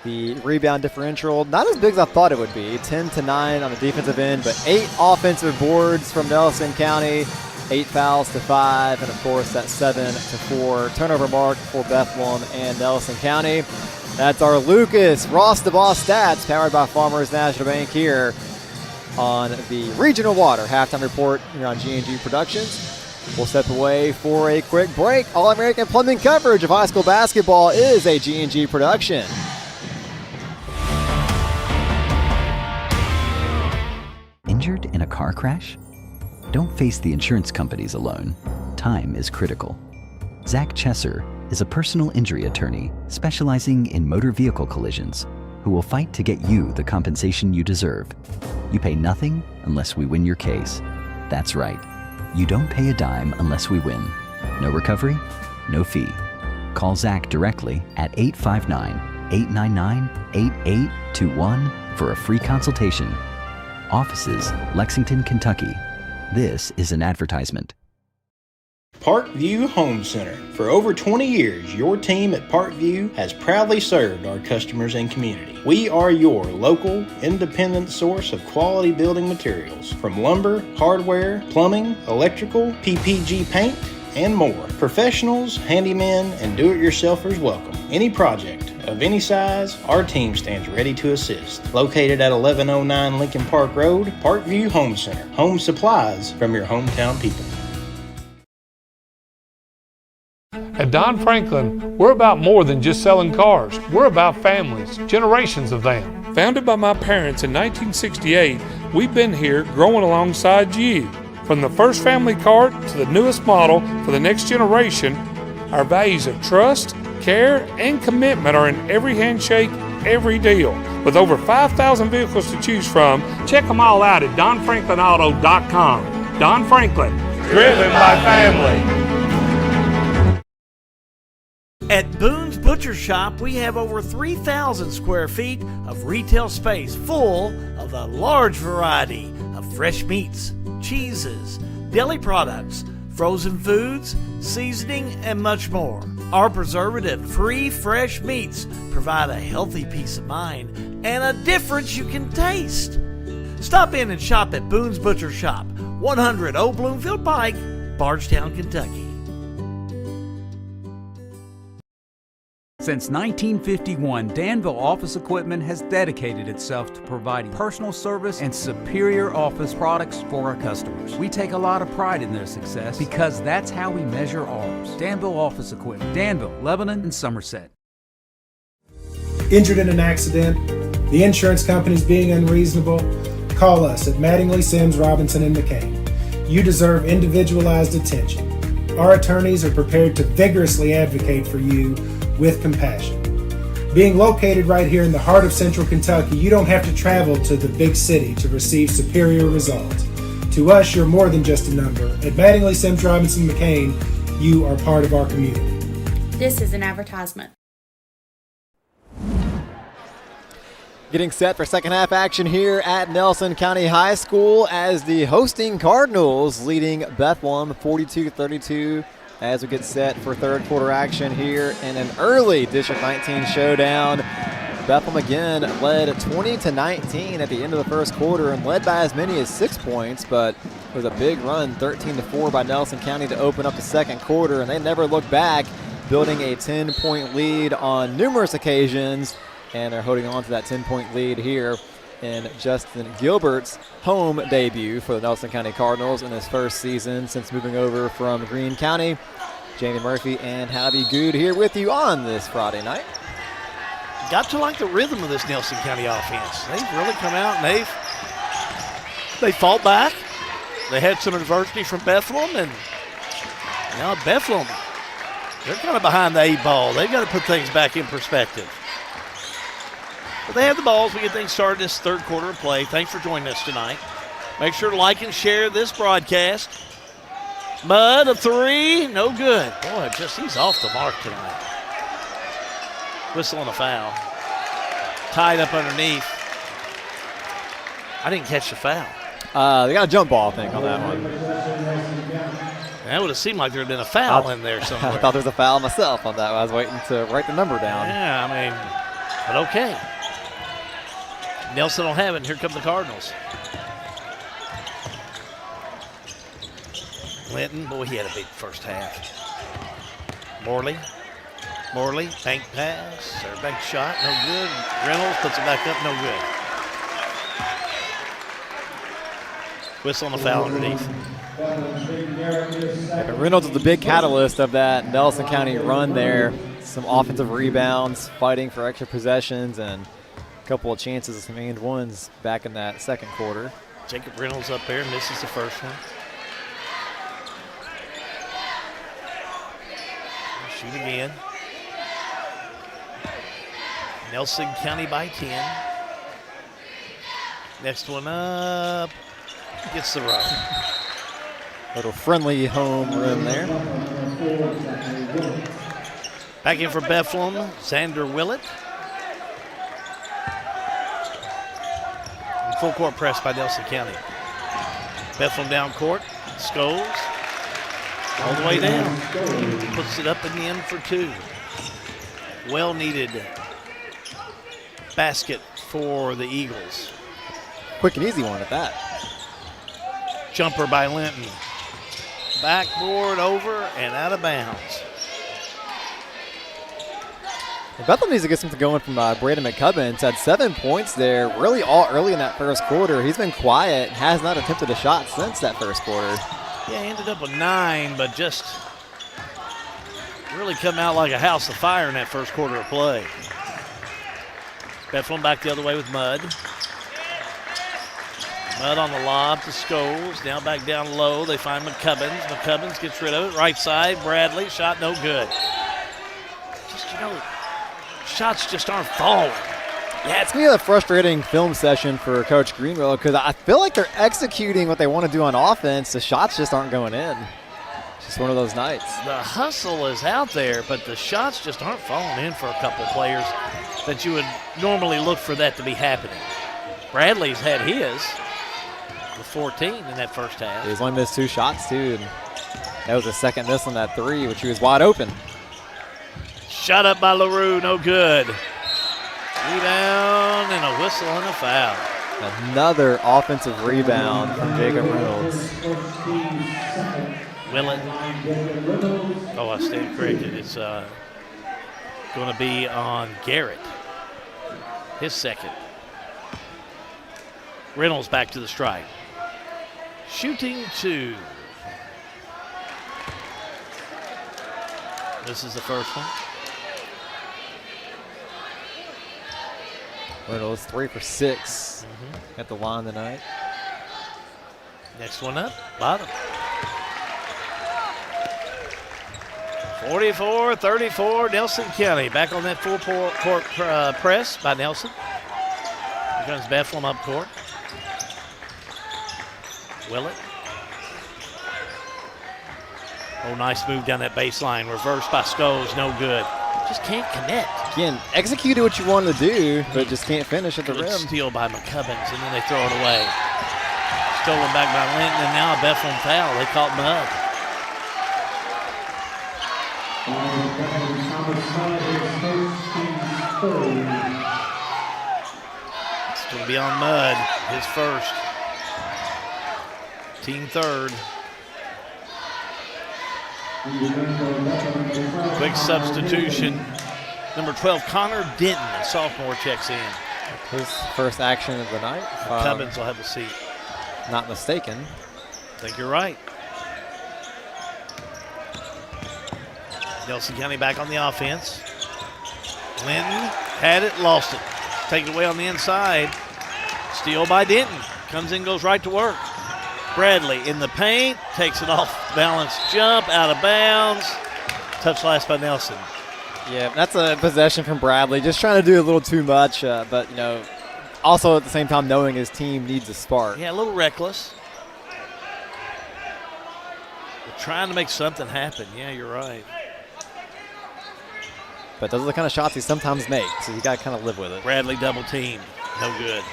The rebound differential, not as big as I thought it would be, 10-9 on the defensive end, but 8 offensive boards from Nelson County, 8 fouls to 5, and of course that 7-4 turnover mark for Bethlehem and Nelson County. That's our Lucas Ross the Boss stats, powered by Farmers National Bank here on the Regional Water halftime report here on G&G Productions. We'll step away for a quick break. All-American Plumbing coverage of high school basketball is a G&G production. Injured in a car crash? Don't face the insurance companies alone. Time is critical. Zach Chesser is a personal injury attorney specializing in motor vehicle collisions who will fight to get you the compensation you deserve. You pay nothing unless we win your case. That's right. You don't pay a dime unless we win. No recovery, no fee. Call Zach directly at 859-899-8821 for a free consultation. Offices, Lexington, Kentucky. This is an advertisement. Parkview Home Center. For over 20 years, your team at Parkview has proudly served our customers and community. We are your local, independent source of quality building materials, from lumber, hardware, plumbing, electrical, PPG paint, and more. Professionals, handymen, and do-it-yourselfers welcome. Any project of any size, our team stands ready to assist. Located at 1109 Lincoln Park Road, Parkview Home Center. Home supplies from your hometown people. At Don Franklin, we're about more than just selling cars. We're about families, generations of them. Founded by my parents in 1968, we've been here growing alongside you. From the first family car to the newest model for the next generation, Our values of trust, care, and commitment are in every handshake, every deal. With over 5,000 vehicles to choose from, check them all out at DonFranklinAuto.com. Don Franklin, driven by family. At Boone's Butcher Shop, we have over 3,000 square feet of retail space full of a large variety of fresh meats, cheeses, deli products, frozen foods, seasoning, and much more. Our preservative-free fresh meats provide a healthy peace of mind and a difference you can taste. Stop in and shop at Boone's Butcher Shop, 100 Old Bloomfield Pike, Bardstown, Kentucky. Since 1951, Danville Office Equipment has dedicated itself to providing personal service and superior office products for our customers. We take a lot of pride in their success because that's how we measure ours. Danville Office Equipment, Danville, Lebanon, and Somerset. Injured in an accident, the insurance company's being unreasonable? Call us at Mattingly, Sims, Robinson, and McCain. You deserve individualized attention. Our attorneys are prepared to vigorously advocate for you with compassion. Being located right here in the heart of Central Kentucky, you don't have to travel to the big city to receive superior results. To us, you're more than just a number. At Mattingly, Sims, Robinson, McCain, you are part of our community. This is an advertisement. Getting set for second half action here at Nelson County High School as the hosting Cardinals leading Bethlehem 42-32 as we get set for third quarter action here in an early District 19 showdown. Bethlehem again led 20-19 at the end of the first quarter and led by as many as 6 points, but it was a big run, 13-4 by Nelson County to open up the second quarter, and they never looked back, building a 10-point lead on numerous occasions, and they're holding on to that 10-point lead here in Justin Gilbert's home debut for the Nelson County Cardinals in his first season since moving over from Greene County. Jamie Murphy and Javi Good here with you on this Friday night. Got to like the rhythm of this Nelson County offense. They've really come out and they fought back. They had some adversity from Bethlehem, and now Bethlehem, they're kind of behind the eight ball. They've got to put things back in perspective. But they have the balls. We get things started this third quarter of play. Thanks for joining us tonight. Make sure to like and share this broadcast. Mudd, a three, no good. Boy, he's off the mark tonight. Whistle on the foul. Tied up underneath. I didn't catch the foul. They got a jump ball, I think, on that one. That would have seemed like there had been a foul in there somewhere. I thought there was a foul myself on that. I was waiting to write the number down. Yeah, I mean, but okay. Nelson will have it, and here come the Cardinals. Linton, boy, he had a big first half. Morley, bank pass, or bank shot, no good. Reynolds puts it back up, no good. Whistle on the foul underneath. Reynolds is the big catalyst of that Nelson County run there. Some offensive rebounds, fighting for extra possessions, and a couple of chances of some and ones back in that second quarter. Jacob Reynolds up there, misses the first one. Shoot again. Nelson County by 10. Next one up. Gets the run. Little friendly home run there. Back in for Bethlehem, Xander Willett. And full court press by Nelson County. Bethlehem down court. Scholes. All the way down. Puts it up and in for two. Well-needed basket for the Eagles. Quick and easy one at that. Jumper by Linton. Backboard over and out of bounds. Bethlehem needs to get something going from Braden McCubbins. Had 7 points there really all early in that first quarter. He's been quiet, has not attempted a shot since that first quarter. Yeah, he ended up with 9, but just really come out like a house of fire in that first quarter of play. Bethlehem back the other way with Mudd. Mudd on the lob to Scholes. Now back down low. They find McCubbins. McCubbins gets rid of it. Right side, Bradley. Shot no good. Just, shots just aren't falling. Yeah, it's going to be a frustrating film session for Coach Greenville because I feel like they're executing what they want to do on offense. The shots just aren't going in. It's just one of those nights. The hustle is out there, but the shots just aren't falling in for a couple players that you would normally look for that to be happening. Bradley's had his with 14 in that first half. He's only missed 2 shots, too. And that was a second miss on that 3, which he was wide open. Shot up by LaRue, no good. Rebound and a whistle and a foul. Another offensive rebound from Jacob Reynolds. Willett. Oh, I stand corrected. It's going to be on Garrett. His second. Reynolds back to the strike. Shooting 2. This is the first one. Reynolds 3 for 6 at the line tonight. Next one up, bottom. 44-34, Nelson County. Back on that full court press by Nelson. Here comes Bethlehem up court. Willett. Oh, nice move down that baseline. Reversed by Scholes, no good. Just can't connect. Again, executed what you wanted to do, but just can't finish at the Good rim. steal by McCubbins, and then they throw it away. Stolen back by Linton, and now a Bethlehem foul. They caught Mudd. It's going to be on Mudd, his first. Team third. Quick substitution. Number 12, Connor Denton, a sophomore, checks in. His first action of the night. Cubbins will have a seat. Not mistaken. I think you're right. Nelson County back on the offense. Linton had it, lost it. Take it away on the inside. Steal by Denton. Comes in, goes right to work. Bradley in the paint, takes it off balance jump, out of bounds. Touch last by Nelson. Yeah, that's a possession from Bradley. Just trying to do a little too much, but, also at the same time knowing his team needs a spark. Yeah, a little reckless. They're trying to make something happen. Yeah, you're right. But those are the kind of shots he sometimes makes, so you got to kind of live with it. Bradley double team, no good.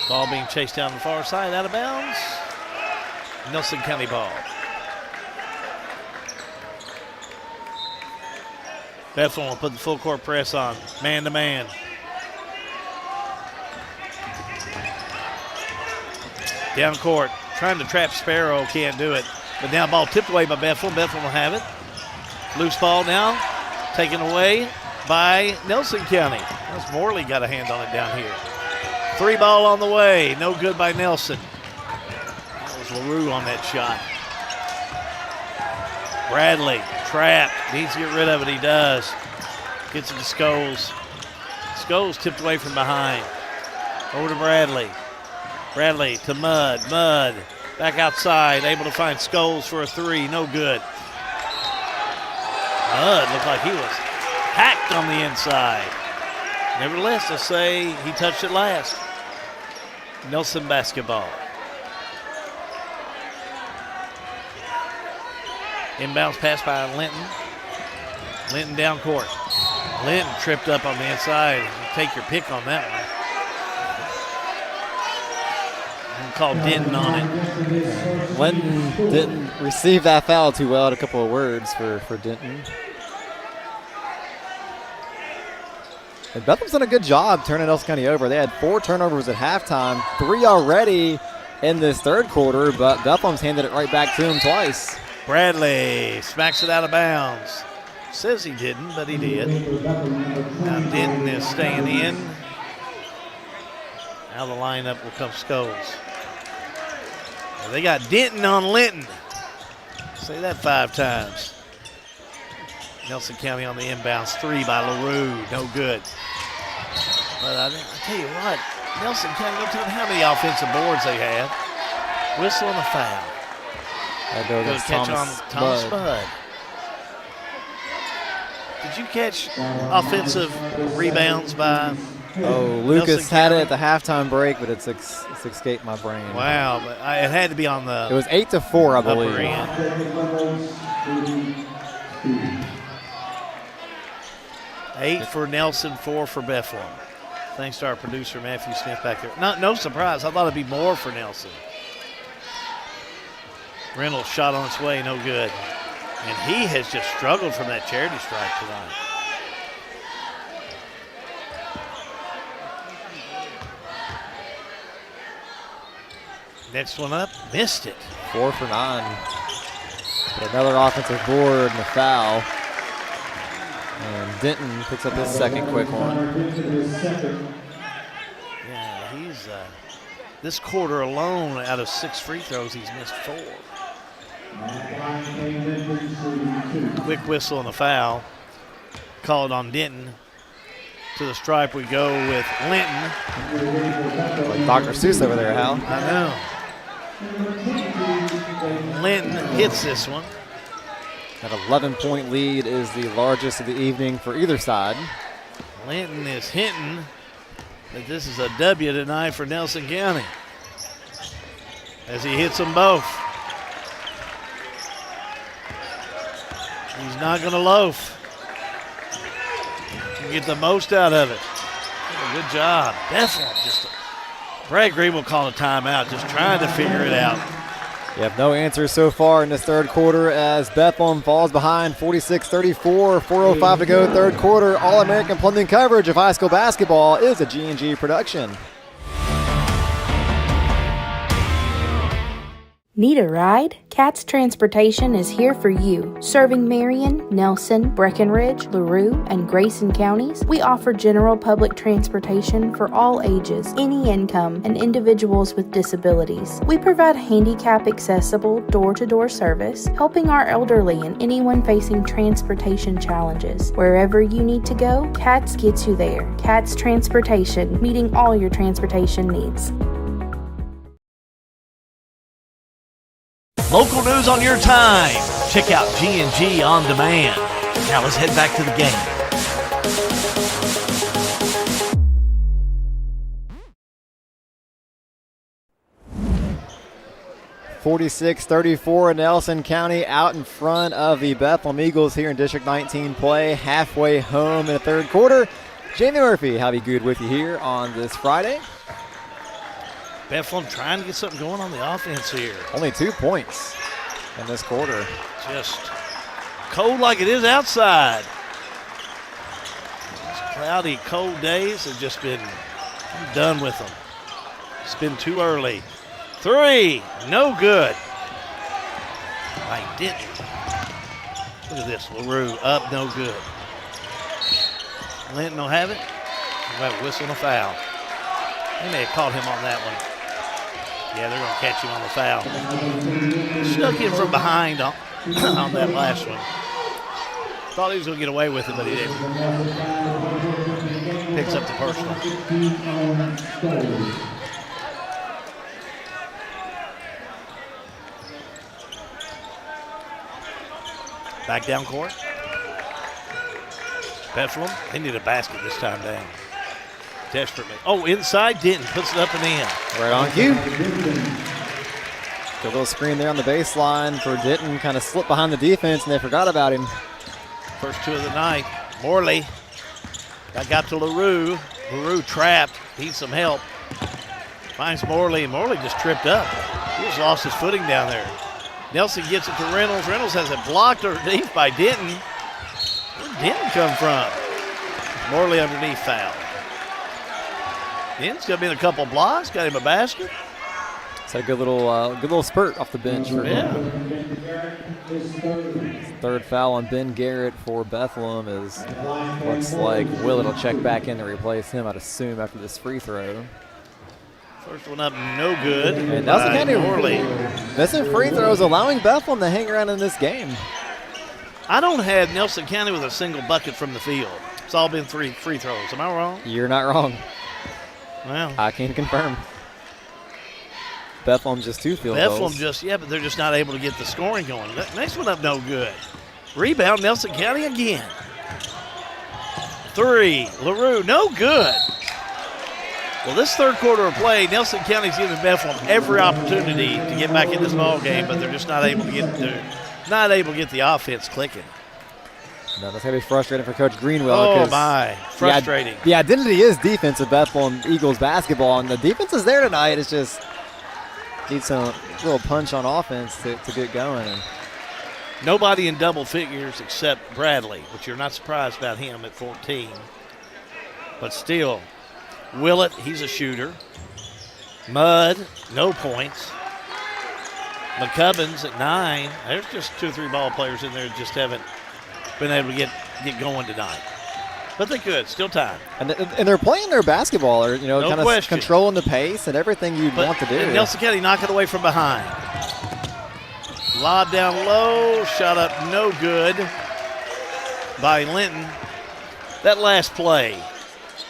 Ball being chased down the far side, out of bounds. Nelson County ball. Bethlehem will put the full court press on, man to man. Down court, trying to trap Sparrow, can't do it. But now ball tipped away by Bethlehem. Bethlehem will have it. Loose ball now, taken away by Nelson County. That's Morley got a hand on it down here. 3 ball on the way, no good by Nelson. That was LaRue on that shot. Bradley, trapped, needs to get rid of it, he does. Gets it to Scholes. Scholes tipped away from behind. Over to Bradley. Bradley to Mudd, Mudd back outside, able to find Scholes for a 3, no good. Mudd looked like he was hacked on the inside. Nevertheless, they'll say he touched it last. Nelson basketball. Inbounds pass by Linton. Linton down court. Linton tripped up on the inside. You take your pick on that one. And call Denton on it. Linton didn't receive that foul too well. Had a couple of words for Denton. And Bethlehem's done a good job turning Nelson County over. They had 4 turnovers at halftime, 3 already in this third quarter, but Bethlehem's handed it right back to him twice. Bradley smacks it out of bounds. Says he didn't, but he did. Now Denton is staying in. Now the lineup will come Scholes. Well, they got Denton on Linton. Say that 5 times. Nelson County on the inbounds, 3 by LaRue, no good. But I tell you what, Nelson County, don't tell me how many offensive boards they had. Whistle and a foul. That'll go against Thomas Spud. Did you catch offensive rebounds by Lucas had it at the halftime break, but it's escaped my brain. Wow, but it had to be on the. It was 8-4, I believe. 8 for Nelson, 4 for Bethlehem. Thanks to our producer Matthew Smith back there. No surprise. I thought it'd be more for Nelson. Reynolds shot on its way, no good. And he has just struggled from that charity stripe tonight. Next one up, missed it. 4 for 9. But another offensive board and a foul. And Denton picks up his second quick one. Yeah, he's this quarter alone out of 6 free throws, he's missed 4. Quick whistle and a foul. Called on Denton. To the stripe we go with Linton. Like Dr. Seuss over there, Hal. I know. Linton hits this one. That 11-point lead is the largest of the evening for either side. Linton is hinting that this is a W tonight for Nelson County as he hits them both. He's not going to loaf. Get the most out of it. Good job. Bethlehem Brad Green will call a timeout, just trying to figure it out. You have no answers so far in this third quarter as Bethlehem falls behind 46-34, 4:05 to go third quarter. All-American Plumbing coverage of high school basketball is a G&G production. Need a ride? Cat's Transportation is here for you. Serving Marion, Nelson, Breckenridge, LaRue, and Grayson counties, we offer general public transportation for all ages, any income, and individuals with disabilities. We provide handicap-accessible, door-to-door service, helping our elderly and anyone facing transportation challenges. Wherever you need to go, Cat's gets you there. Cat's Transportation, meeting all your transportation needs. Local news on your time. Check out G&G On Demand. Now let's head back to the game. (46-34) Nelson County out in front of the Bethlehem Eagles here in District 19 play. Halfway home in the third quarter. Jamie Murphy, how be good with you here on this Friday. Bethlehem trying to get something going on the offense here. Only 2 points in this quarter. Just cold like it is outside. These cloudy, cold days have just been, I'm done with them. It's been too early. 3, no good. I didn't. Look at this, LaRue up, no good. Linton will have it. We'll have a whistle and a foul. They may have called him on that one. Yeah, they're going to catch him on the foul. Snuck in from behind on that last one. Thought he was going to get away with it, but he didn't. Picks up the personal. Back down court. Bethlehem, they need a basket this time down. Desperately. Oh, inside, Denton puts it up and in. Right on cue. Good little screen there on the baseline for Denton. Kind of slipped behind the defense, and they forgot about him. First 2 of the night. Morley. That got to LaRue. LaRue trapped. Needs some help. Finds Morley. Morley just tripped up. He just lost his footing down there. Nelson gets it to Reynolds. Reynolds has it blocked underneath by Denton. Where did Denton come from? Morley underneath foul. Denton's got me in a couple blocks. Got him a basket. It's a good little spurt off the bench for him. Third foul on Ben Garrett for Bethlehem is looks like Willett will check back in to replace him, I'd assume, after this free throw. First one up, no good. And Nelson County missing free throws, allowing Bethlehem to hang around in this game. I don't have Nelson County with a single bucket from the field. It's all been 3 free throws. Am I wrong? You're not wrong. Well, I can confirm. Bethlehem just 2 field goals. But they're just not able to get the scoring going. Next one up, no good. Rebound, Nelson County again. 3, LaRue, no good. Well, this third quarter of play, Nelson County's giving Bethlehem every opportunity to get back in this ball game, but they're just not able to get the offense clicking. No, that's going to be frustrating for Coach Greenwell. Oh, my. Frustrating. The identity is defense of Bethlehem Eagles basketball, and the defense is there tonight. It's just needs some little punch on offense to get going. And nobody in double figures except Bradley, which you're not surprised about him at 14. But still, Willett, he's a shooter. Mudd, no points. McCubbins at 9. There's just 2 or 3 ball players in there that just haven't been able to get going tonight. But they could, still time. And they're playing their basketball, or, no kind of controlling the pace and everything you'd want to do. And Nelson County knock it away from behind. Lob down low, shot up no good by Linton. That last play,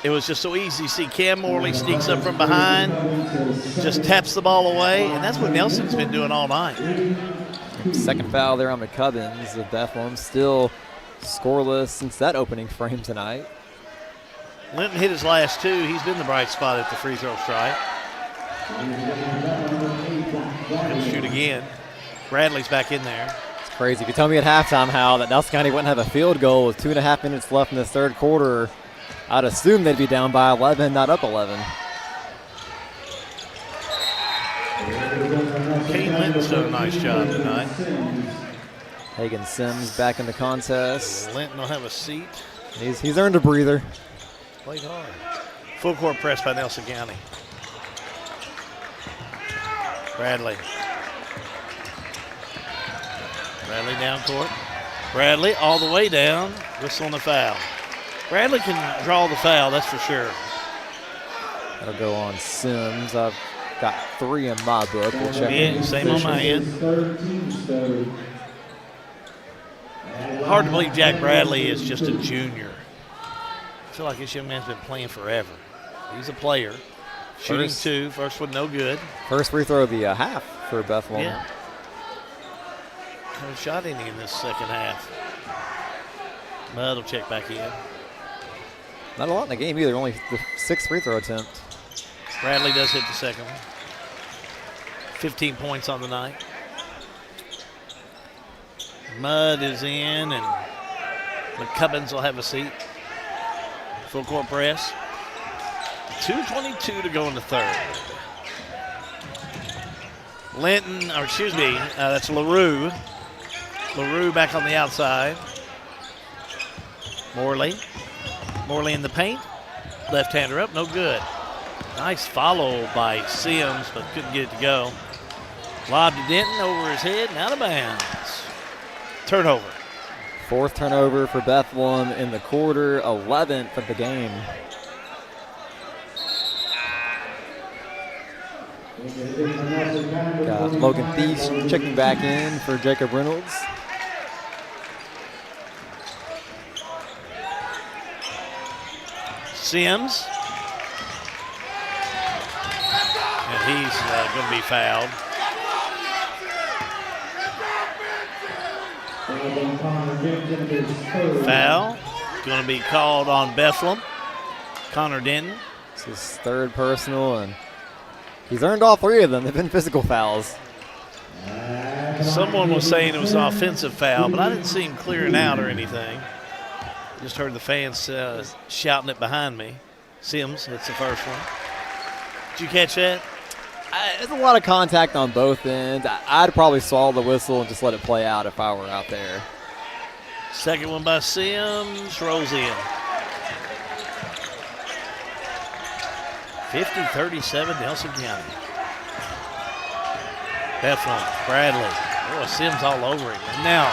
it was just so easy. See Cam Morley sneaks up from behind, just taps the ball away, and that's what Nelson's been doing all night. Second foul there on McCubbins of Bethlehem, still scoreless since that opening frame tonight. Linton hit his last 2. He's been the bright spot at the free throw stripe. He'll shoot again. Bradley's back in there. It's crazy. If you tell me at halftime how that Nelson County wouldn't have a field goal with 2.5 minutes left in this third quarter, I'd assume they'd be down by 11, not up 11. Kane Linton's done a nice job tonight. Hagan Sims back in the contest. Linton will have a seat. He's earned a breather. Played hard. Full court press by Nelson County. Bradley down court. Bradley all the way down, whistling the foul. Bradley can draw the foul, that's for sure. That'll go on Sims. I've got 3 in my book. We'll check. Yeah, same on my end. Hard to believe Jack Bradley is just a junior. I feel like this young man's been playing forever. He's a player. Shooting 2, first one no good. First free throw of the half for Bethlehem. Yeah. Haven't shot any in this second half. Mudd will check back in. Not a lot in the game either, only the 6th free throw attempt. Bradley does hit the second one. 15 points on the night. Mudd is in, and McCubbins will have a seat. Full court press. 2:22 to go in the third. Linton, or excuse me, that's LaRue. LaRue back on the outside. Morley in the paint. Left-hander up, no good. Nice follow by Sims, but couldn't get it to go. Lob to Denton over his head and out of bounds. Turnover. 4th turnover for Bethlehem in the quarter, 11th of the game. Got Logan Thies checking back in for Jacob Reynolds. Sims. And he's going to be fouled. Foul going to be called on Bethlehem. Connor Denton. It's his 3rd personal, and he's earned all 3 of them. They've been physical fouls. Someone was saying it was an offensive foul, but I didn't see him clearing out or anything. Just heard the fans shouting it behind me. Sims, that's the first one. Did you catch that? There's a lot of contact on both ends. I'd probably swallow the whistle and just let it play out if I were out there. Second one by Sims, rolls in. 50-37 Nelson County. Bethlehem, Bradley. Oh, Sims all over him. And now,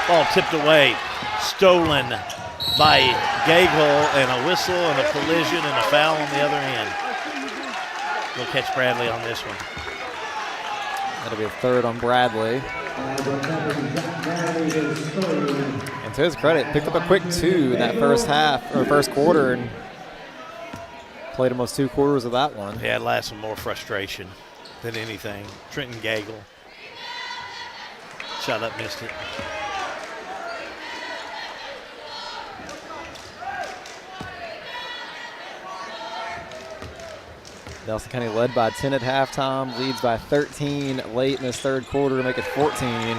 ball tipped away. Stolen by Gagel, and a whistle and a collision and a foul on the other end. We'll catch Bradley on this one. That'll be a 3rd on Bradley. And to his credit, picked up a quick 2 in that first half, or first quarter, and Played almost 2 quarters of that one. Yeah, it lasted more frustration than anything. Trenton Gagel. Shot up, missed it. Nelson County led by 10 at halftime, leads by 13 late in this third quarter to make it 14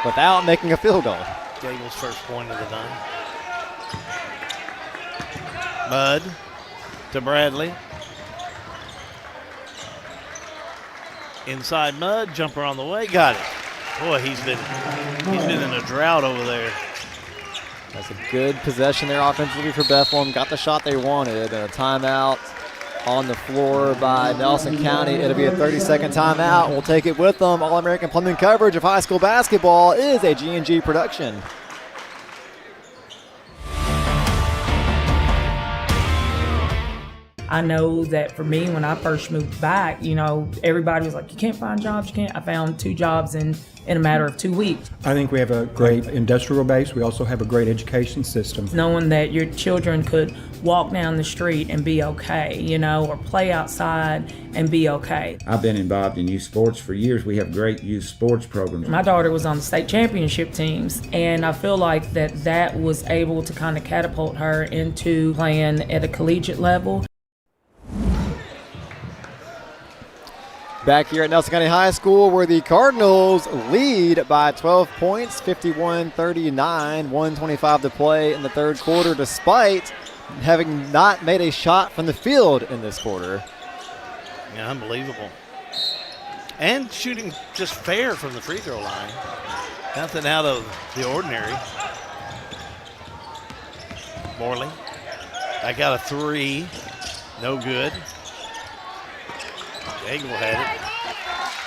without making a field goal. Gagel's first point of the night. Mudd to Bradley. Inside Mudd, jumper on the way, got it. Boy, he's been in a drought over there. That's a good possession there offensively for Bethlehem. Got the shot they wanted, and a timeout on the floor by Nelson County. It'll be a 30-second timeout. We'll take it with them. All-American Plumbing coverage of high school basketball is a G&G production. I know that for me, when I first moved back, everybody was like, you can't find jobs, you can't. I found 2 jobs in a matter of 2 weeks. I think we have a great industrial base. We also have a great education system. Knowing that your children could walk down the street and be okay, or play outside and be okay. I've been involved in youth sports for years. We have great youth sports programs. My daughter was on the state championship teams, and I feel like that was able to kind of catapult her into playing at a collegiate level. Back here at Nelson County High School, where the Cardinals lead by 12 points, 51-39, 1:25 to play in the third quarter, despite having not made a shot from the field in this quarter. Yeah, unbelievable. And shooting just fair from the free throw line. Nothing out of the ordinary. Morley, back out a 3, no good. Gagel had it.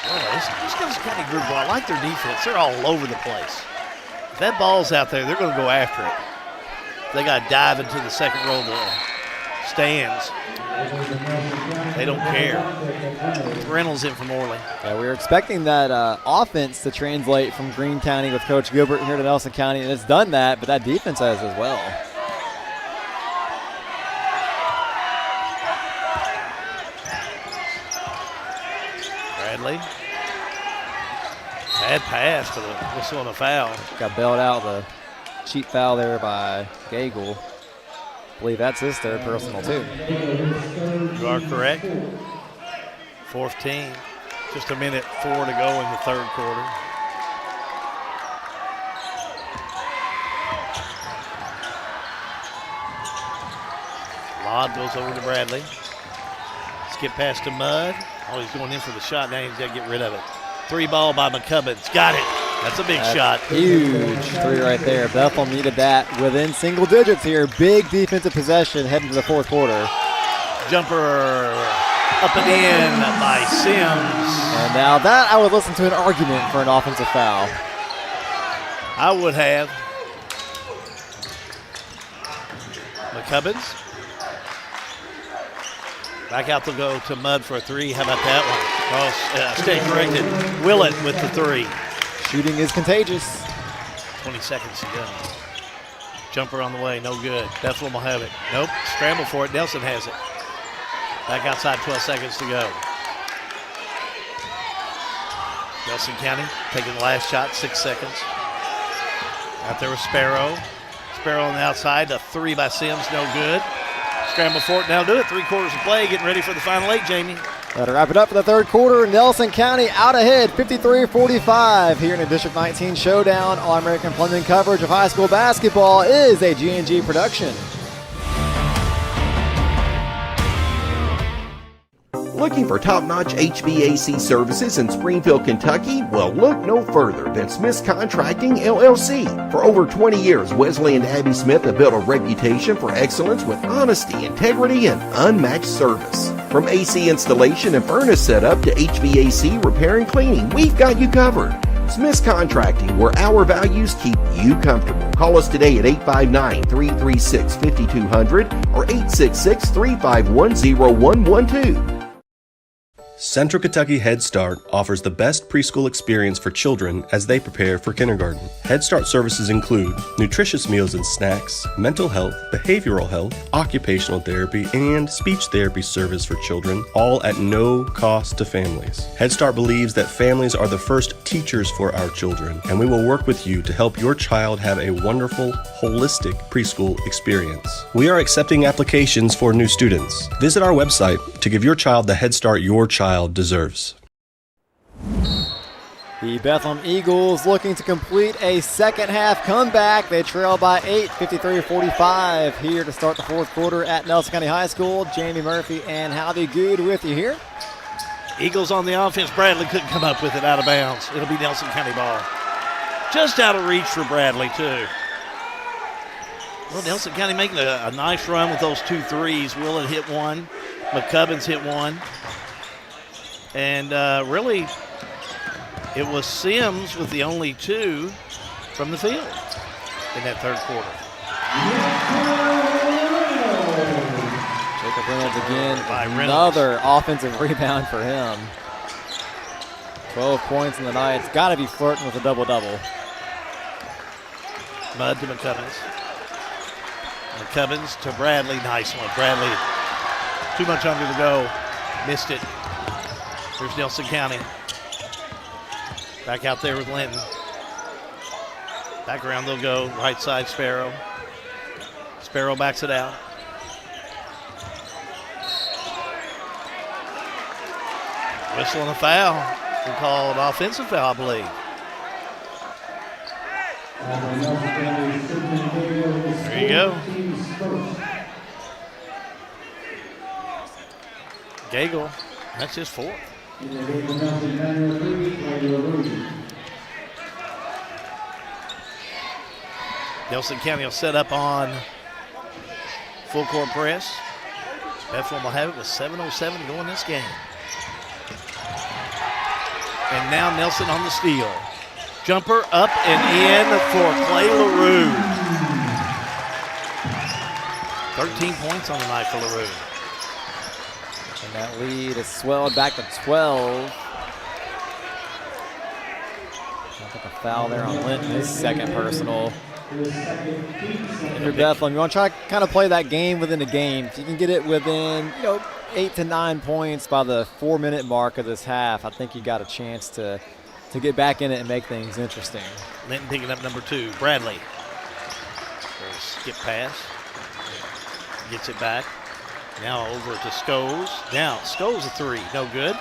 Oh, this Nelson County group, I like their defense. They're all over the place. If that ball's out there, they're going to go after it. They got to dive into the second row of the stands. They don't care. Reynolds in from Morley. Yeah, we were expecting that offense to translate from Greene County with Coach Gilbert here to Nelson County, and it's done that, but that defense has as well. Bradley. Bad pass for the whistle on a foul. Got bailed out, the cheap foul there by Gagel. I believe that's his third personal too. You are correct. 4th team. Just a minute 4 to go in the third quarter. Lodd goes over to Bradley. Skip pass to Mudd. Oh, he's going in for the shot. Now he's got to get rid of it. 3 ball by McCubbins. Got it. That's a big shot. Huge 3 right there. Bethlehem needed that within single digits here. Big defensive possession heading to the fourth quarter. Jumper up and in by Sims. And now that I would listen to an argument for an offensive foul. I would have. McCubbins. Back out to go to Mudd for a 3. How about that one? Oh, stay corrected. Willett with the 3. Shooting is contagious. 20 seconds to go. Jumper on the way, no good. Bethlehem will have it. Nope, scramble for it. Nelson has it. Back outside, 12 seconds to go. Nelson County taking the last shot, 6 seconds. Out there with Sparrow. Sparrow on the outside, a 3 by Sims, no good. Scramble for it, now do it. 3 quarters of play, getting ready for the final 8, Jamie. That'll wrap it up for the third quarter. Nelson County out ahead, 53-45 here in a District 19 showdown. All-American Plumbing coverage of high school basketball is a G&G production. Looking for top-notch HVAC services in Springfield, Kentucky? Well, look no further than Smith's Contracting, LLC. For over 20 years, Wesley and Abby Smith have built a reputation for excellence with honesty, integrity, and unmatched service. From AC installation and furnace setup to HVAC repair and cleaning, we've got you covered. Smith's Contracting, where our values keep you comfortable. Call us today at 859-336-5200 or 866-351-0112. Central Kentucky Head Start offers the best preschool experience for children as they prepare for kindergarten. Head Start services include nutritious meals and snacks, mental health, behavioral health, occupational therapy, and speech therapy service for children, all at no cost to families. Head Start believes that families are the first teachers for our children, and we will work with you to help your child have a wonderful, holistic preschool experience. We are accepting applications for new students. Visit our website to give your child the Head Start your child deserves. The Bethlehem Eagles looking to complete a second half comeback. They trail by 8, 53-45 here to start the fourth quarter at Nelson County High School. Jamie Murphy and Howie Good with you here. Eagles on the offense. Bradley couldn't come up with it out of bounds. It'll be Nelson County ball. Just out of reach for Bradley, too. Well, Nelson County making a nice run with those 2 threes. Willett hit one. McCubbins hit one. And really, it was Sims with the only 2 from the field in that third quarter. Jacob Reynolds again, another offensive rebound for him. 12 points in the night. It's got to be flirting with a double-double. Mudd to McCubbins. McCubbins to Bradley. Nice one. Bradley, too much under the go. Missed it. There's Nelson County. Back out there with Linton. Back around they'll go. Right side, Sparrow. Sparrow backs it out. Whistle and a foul. They call an offensive foul, I believe. There you go. Gagel, that's his 4th. Nelson County will set up on full court press. Bethlehem will have it with 7:07 to go in this game. And now Nelson on the steal. Jumper up and in for Clay LaRue. 13 points on the night for LaRue. And that lead is swelled back to 12. I think a foul there on Linton, his second personal. If you're Bethlehem, you want to try to kind of play that game within a game. If you can get it within, 8 to 9 points by the 4-minute mark of this half, I think you got a chance to get back in it and make things interesting. Linton picking up number 2, Bradley. Skip pass. Gets it back. Now over to Scholes. Now Scholes a 3, no good.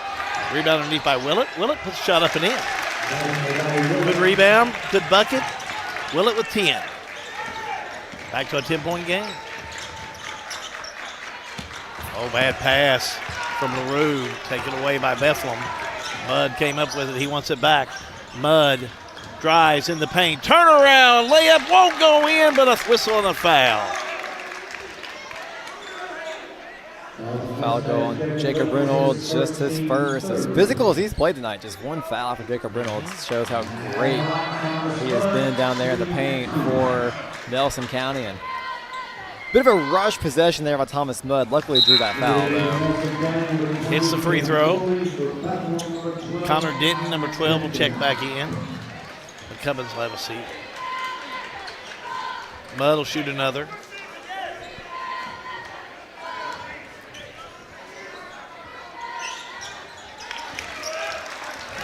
Rebound underneath by Willett. Willett puts a shot up and in. Good rebound, good bucket. Willett with 10. Back to a 10-point game. Oh, bad pass from LaRue, taken away by Bethlehem. Mudd came up with it, he wants it back. Mudd drives in the paint, turnaround, layup won't go in, but a whistle and a foul. Foul goal on Jacob Reynolds, just his first. As physical as he's played tonight, just one foul for Jacob Reynolds. Shows how great he has been down there in the paint for Nelson County. And bit of a rush possession there by Thomas Mudd. Luckily drew that foul, though. Hits the free throw. Connor Denton, number 12, will check back in. McCubbins will have a seat. Mudd will shoot another.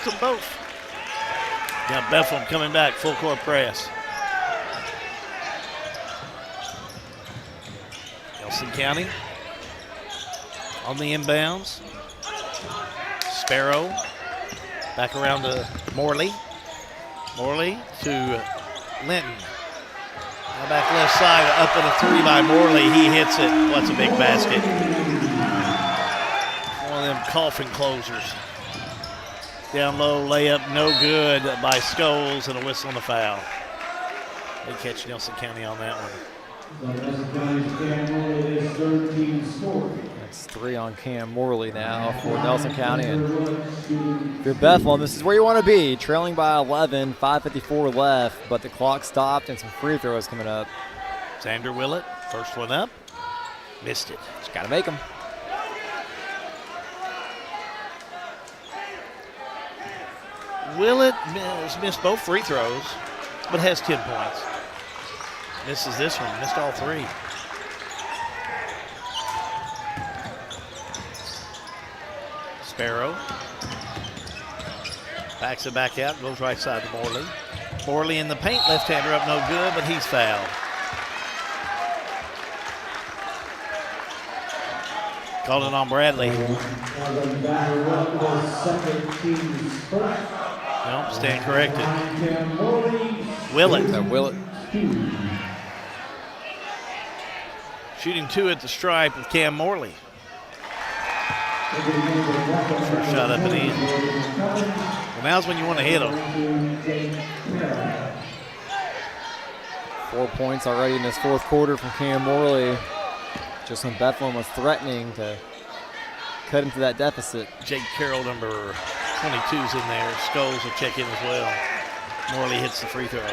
Them both. Now Bethlehem coming back, full court press. Nelson County on the inbounds. Sparrow back around to Morley. Morley to Linton. Now back left side, up and a 3 by Morley. He hits it. What's a big basket. One of them coffin closers. Down low, layup, no good by Scholes, and a whistle and a foul. They catch Nelson County on that one. That's 3 on Cam Morley now for Nelson County. And if you're Bethlehem, this is where you want to be. Trailing by 11, 5:54 left, but the clock stopped and some free throws coming up. Xander Willett, first one up. Missed it. Just got to make them. Willett has missed both free throws, but has 10 points. Misses this one, missed all 3. Sparrow backs it back out, goes right side to Morley. Morley in the paint, left-hander up, no good, but he's fouled. Calling on Bradley. No, stand corrected. Willett. Willett. Shooting 2 at the stripe with Cam Morley. First shot up and in. Well, now's when you want to hit them. 4 points already in this fourth quarter from Cam Morley. Just when Bethlehem was threatening to cut into that deficit. Jake Carroll, number 22's in there. Scholes will check in as well. Morley hits the free throw.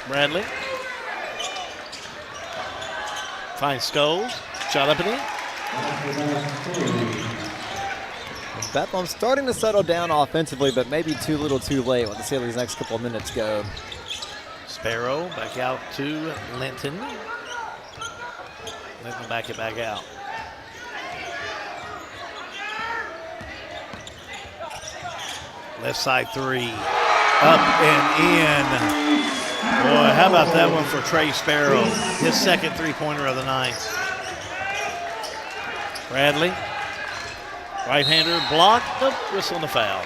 Bradley. Finds Scholes. Shot up and in. Bethlehem's starting to settle down offensively, but maybe too little too late. Let's see how these next couple of minutes go. Sparrow back out to Linton. Linton back it back out. Left side 3. Up and in. Boy, how about that one for Trey Sparrow? His second three-pointer of the night. Bradley. Right-hander blocked. Nope, whistle and a foul.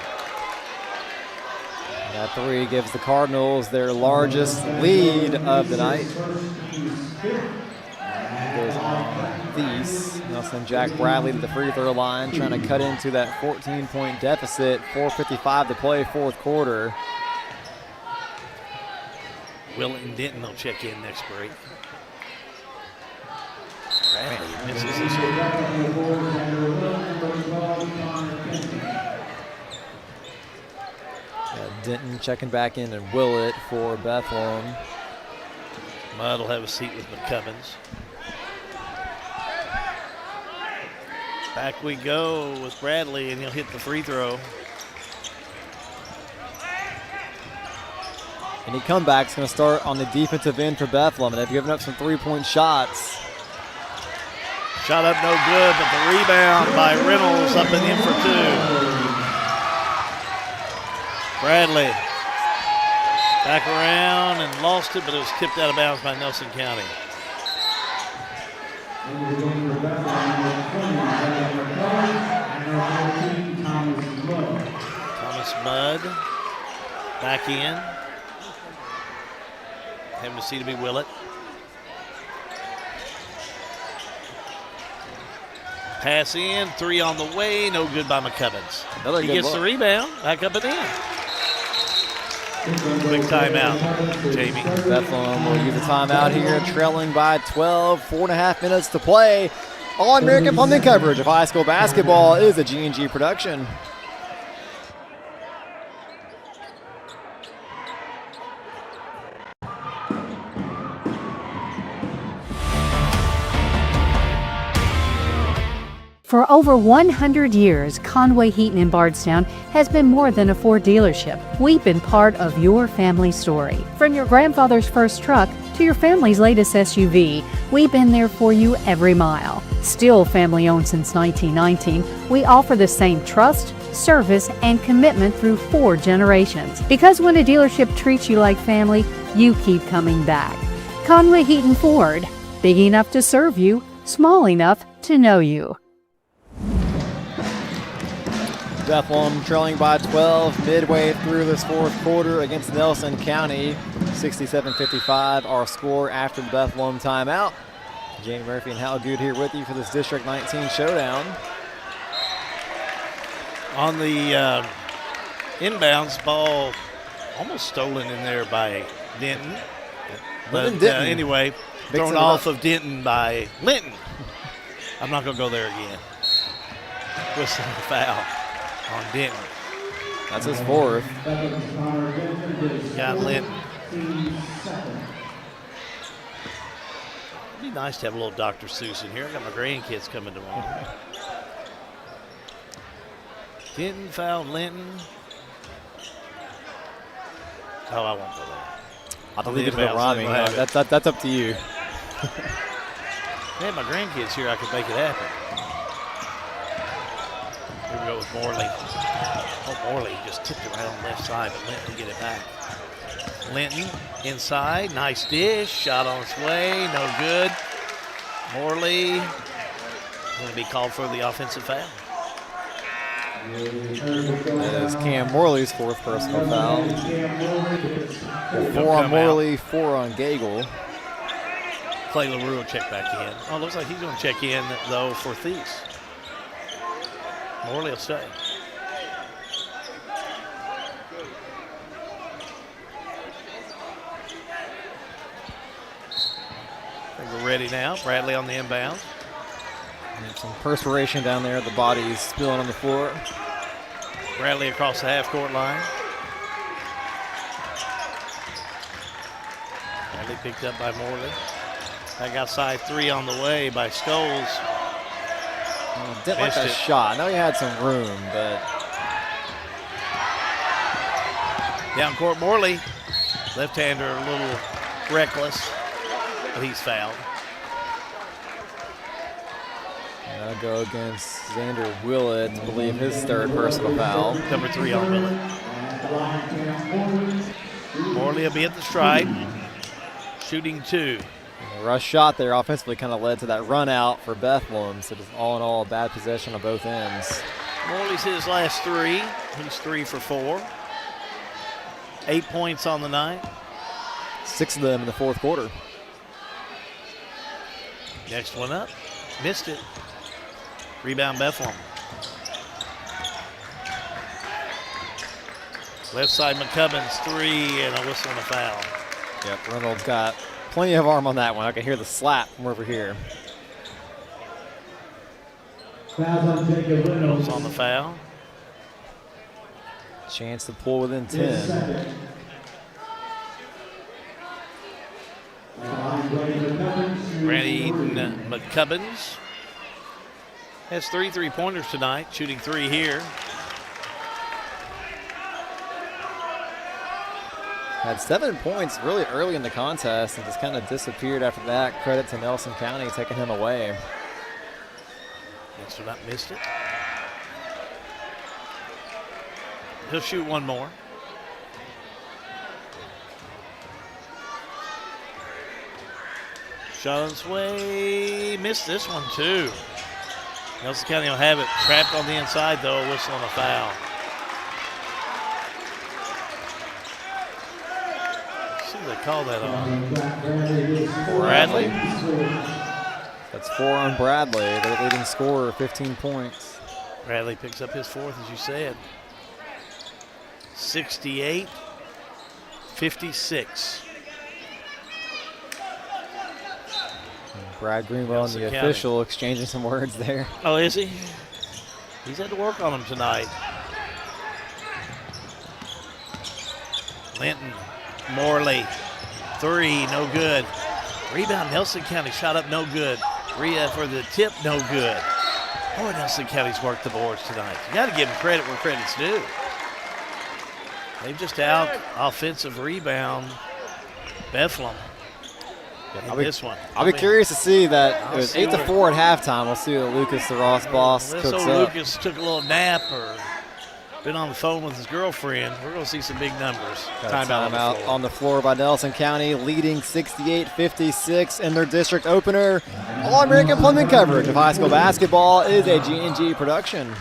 That 3 gives the Cardinals their largest lead of the night. Goes on these. Nelson Jack Bradley to the free throw line, trying to cut into that 14-point deficit. 4:55 to play, fourth quarter. Willett and Denton will check in next break. Bradley misses this one. Denton checking back in and Willett for Bethlehem. Mudd will have a seat with McCubbins. Back we go with Bradley, and he'll hit the free throw. Any comeback's going to start on the defensive end for Bethlehem, and they've given up some three-point shots. Shot up no good, but the rebound by Reynolds up and in for 2. Bradley back around and lost it, but it was tipped out of bounds by Nelson County. Thomas Mudd back in. Having to see to be Willett. Pass in, 3 on the way, no good by McCubbins. He gets the rebound, back up and in. Quick timeout, Jamie. Bethlehem will use a timeout here, trailing by 12, 4.5 minutes to play. All American Plumbing coverage of high school basketball is a G&G production. For over 100 years, Conway Heaton in Bardstown has been more than a Ford dealership. We've been part of your family story. From your grandfather's first truck to your family's latest SUV, we've been there for you every mile. Still family owned since 1919, we offer the same trust, service, and commitment through 4 generations. Because when a dealership treats you like family, you keep coming back. Conway Heaton Ford, big enough to serve you, small enough to know you. Bethlehem trailing by 12 midway through this fourth quarter against Nelson County. 67-55 our score after the Bethlehem timeout. Jamie Murphy and Hal Good here with you for this District 19 showdown. On the inbounds, ball almost stolen in there by Denton. But anyway, thrown off of Denton by Linton. I'm not going to go there again. Whistle and foul on Denton. That's his 4th. Got Linton. It'd be nice to have a little Dr. Seuss in here. I got my grandkids coming tomorrow. Didn't foul Linton. Oh, I won't go there. I'll leave it to the rhyming. That's up to you. If I had my grandkids here, I could make it happen. Here we go with Morley. Oh, Morley just tipped it right on the left side, but Linton get it back. Linton inside, nice dish, shot on its way, no good. Morley going to be called for the offensive foul. That is Cam Morley's 4th personal foul. 4 on Morley, 4 on Gagel. Clay LaRue will check back in. Oh, looks like he's going to check in, though, for Thies. Morley will stay. I think we're ready now. Bradley on the inbound. And some perspiration down there. The body's spilling on the floor. Bradley across the half-court line. Bradley picked up by Morley. Back outside 3 on the way by Scholes. Didn't like that shot. I know he had some room, but. Down court, Morley. Left-hander a little reckless, but he's fouled. That'll go against Xander Willett, I believe his 3rd personal foul. Number 3 on Willett. Morley will be at the stripe, shooting 2. The rush shot there offensively kind of led to that run out for Bethlehem. So just all in all, a bad possession on both ends. Morley's his last 3. He's 3 for 4. 8 points on the night. 6 of them in the 4th quarter. Next one up. Missed it. Rebound Bethlehem. Left side McCubbins 3 and a whistle and a foul. Yep, Reynolds got plenty of arm on that one. I can hear the slap from over here. Reynolds on the foul. Chance to pull within 10. Randy McCubbins has 3 3-pointers tonight, shooting 3 here. Had 7 points really early in the contest and just kind of disappeared after that. Credit to Nelson County taking him away. Next one up, missed it. He'll shoot 1 more. Shot on its way, missed this one too. Nelson County will have it trapped on the inside though, a whistle and a foul. Let's see what they call that on. Bradley. That's 4 on Bradley, their leading scorer, 15 points. Bradley picks up his 4th, as you said. 68-56. Brad Greenwell and the official exchanging some words there. Oh, is he? He's had to work on him tonight. Linton, Morley, 3, no good. Rebound, Nelson County, shot up, no good. Rhea for the tip, no good. Boy, Nelson County's worked the boards tonight. You got to give them credit where credit's due. They've just out offensive rebound Bethlehem. This one. I'll be curious to see that. It was 8-4 at halftime. We'll see what Lucas, the Ross boss, This cooks old up. Lucas took a little nap or been on the phone with his girlfriend. We're going to see some big numbers. Timeout on the floor by Nelson County, leading 68-56 in their district opener. All-American Plumbing coverage of high school basketball is a G&G production.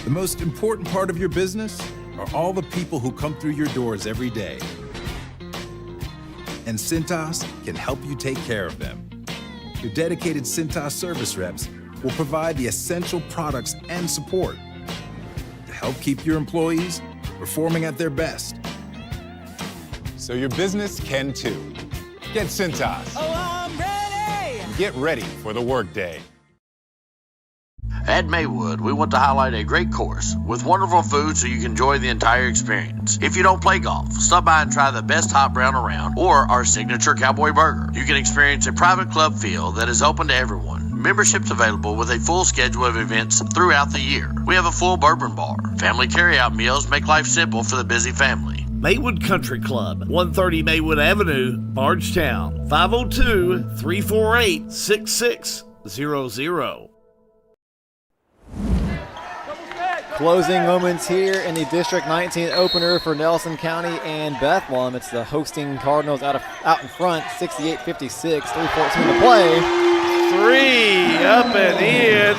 The most important part of your business are all the people who come through your doors every day. And Cintas can help you take care of them. Your dedicated Cintas service reps will provide the essential products and support to help keep your employees performing at their best. So your business can too. Get Cintas. Oh, I'm ready! Get ready for the workday. At Maywood, we want to highlight a great course with wonderful food so you can enjoy the entire experience. If you don't play golf, stop by and try the best hot brown around or our signature cowboy burger. You can experience a private club feel that is open to everyone. Memberships available with a full schedule of events throughout the year. We have a full bourbon bar. Family carryout meals make life simple for the busy family. Maywood Country Club, 130 Maywood Avenue, Bardstown, 502-348-6600. Closing moments here in the District 19 opener for Nelson County and Bethlehem. It's the hosting Cardinals out in front, 68-56, 3:14 to play. 3 up and in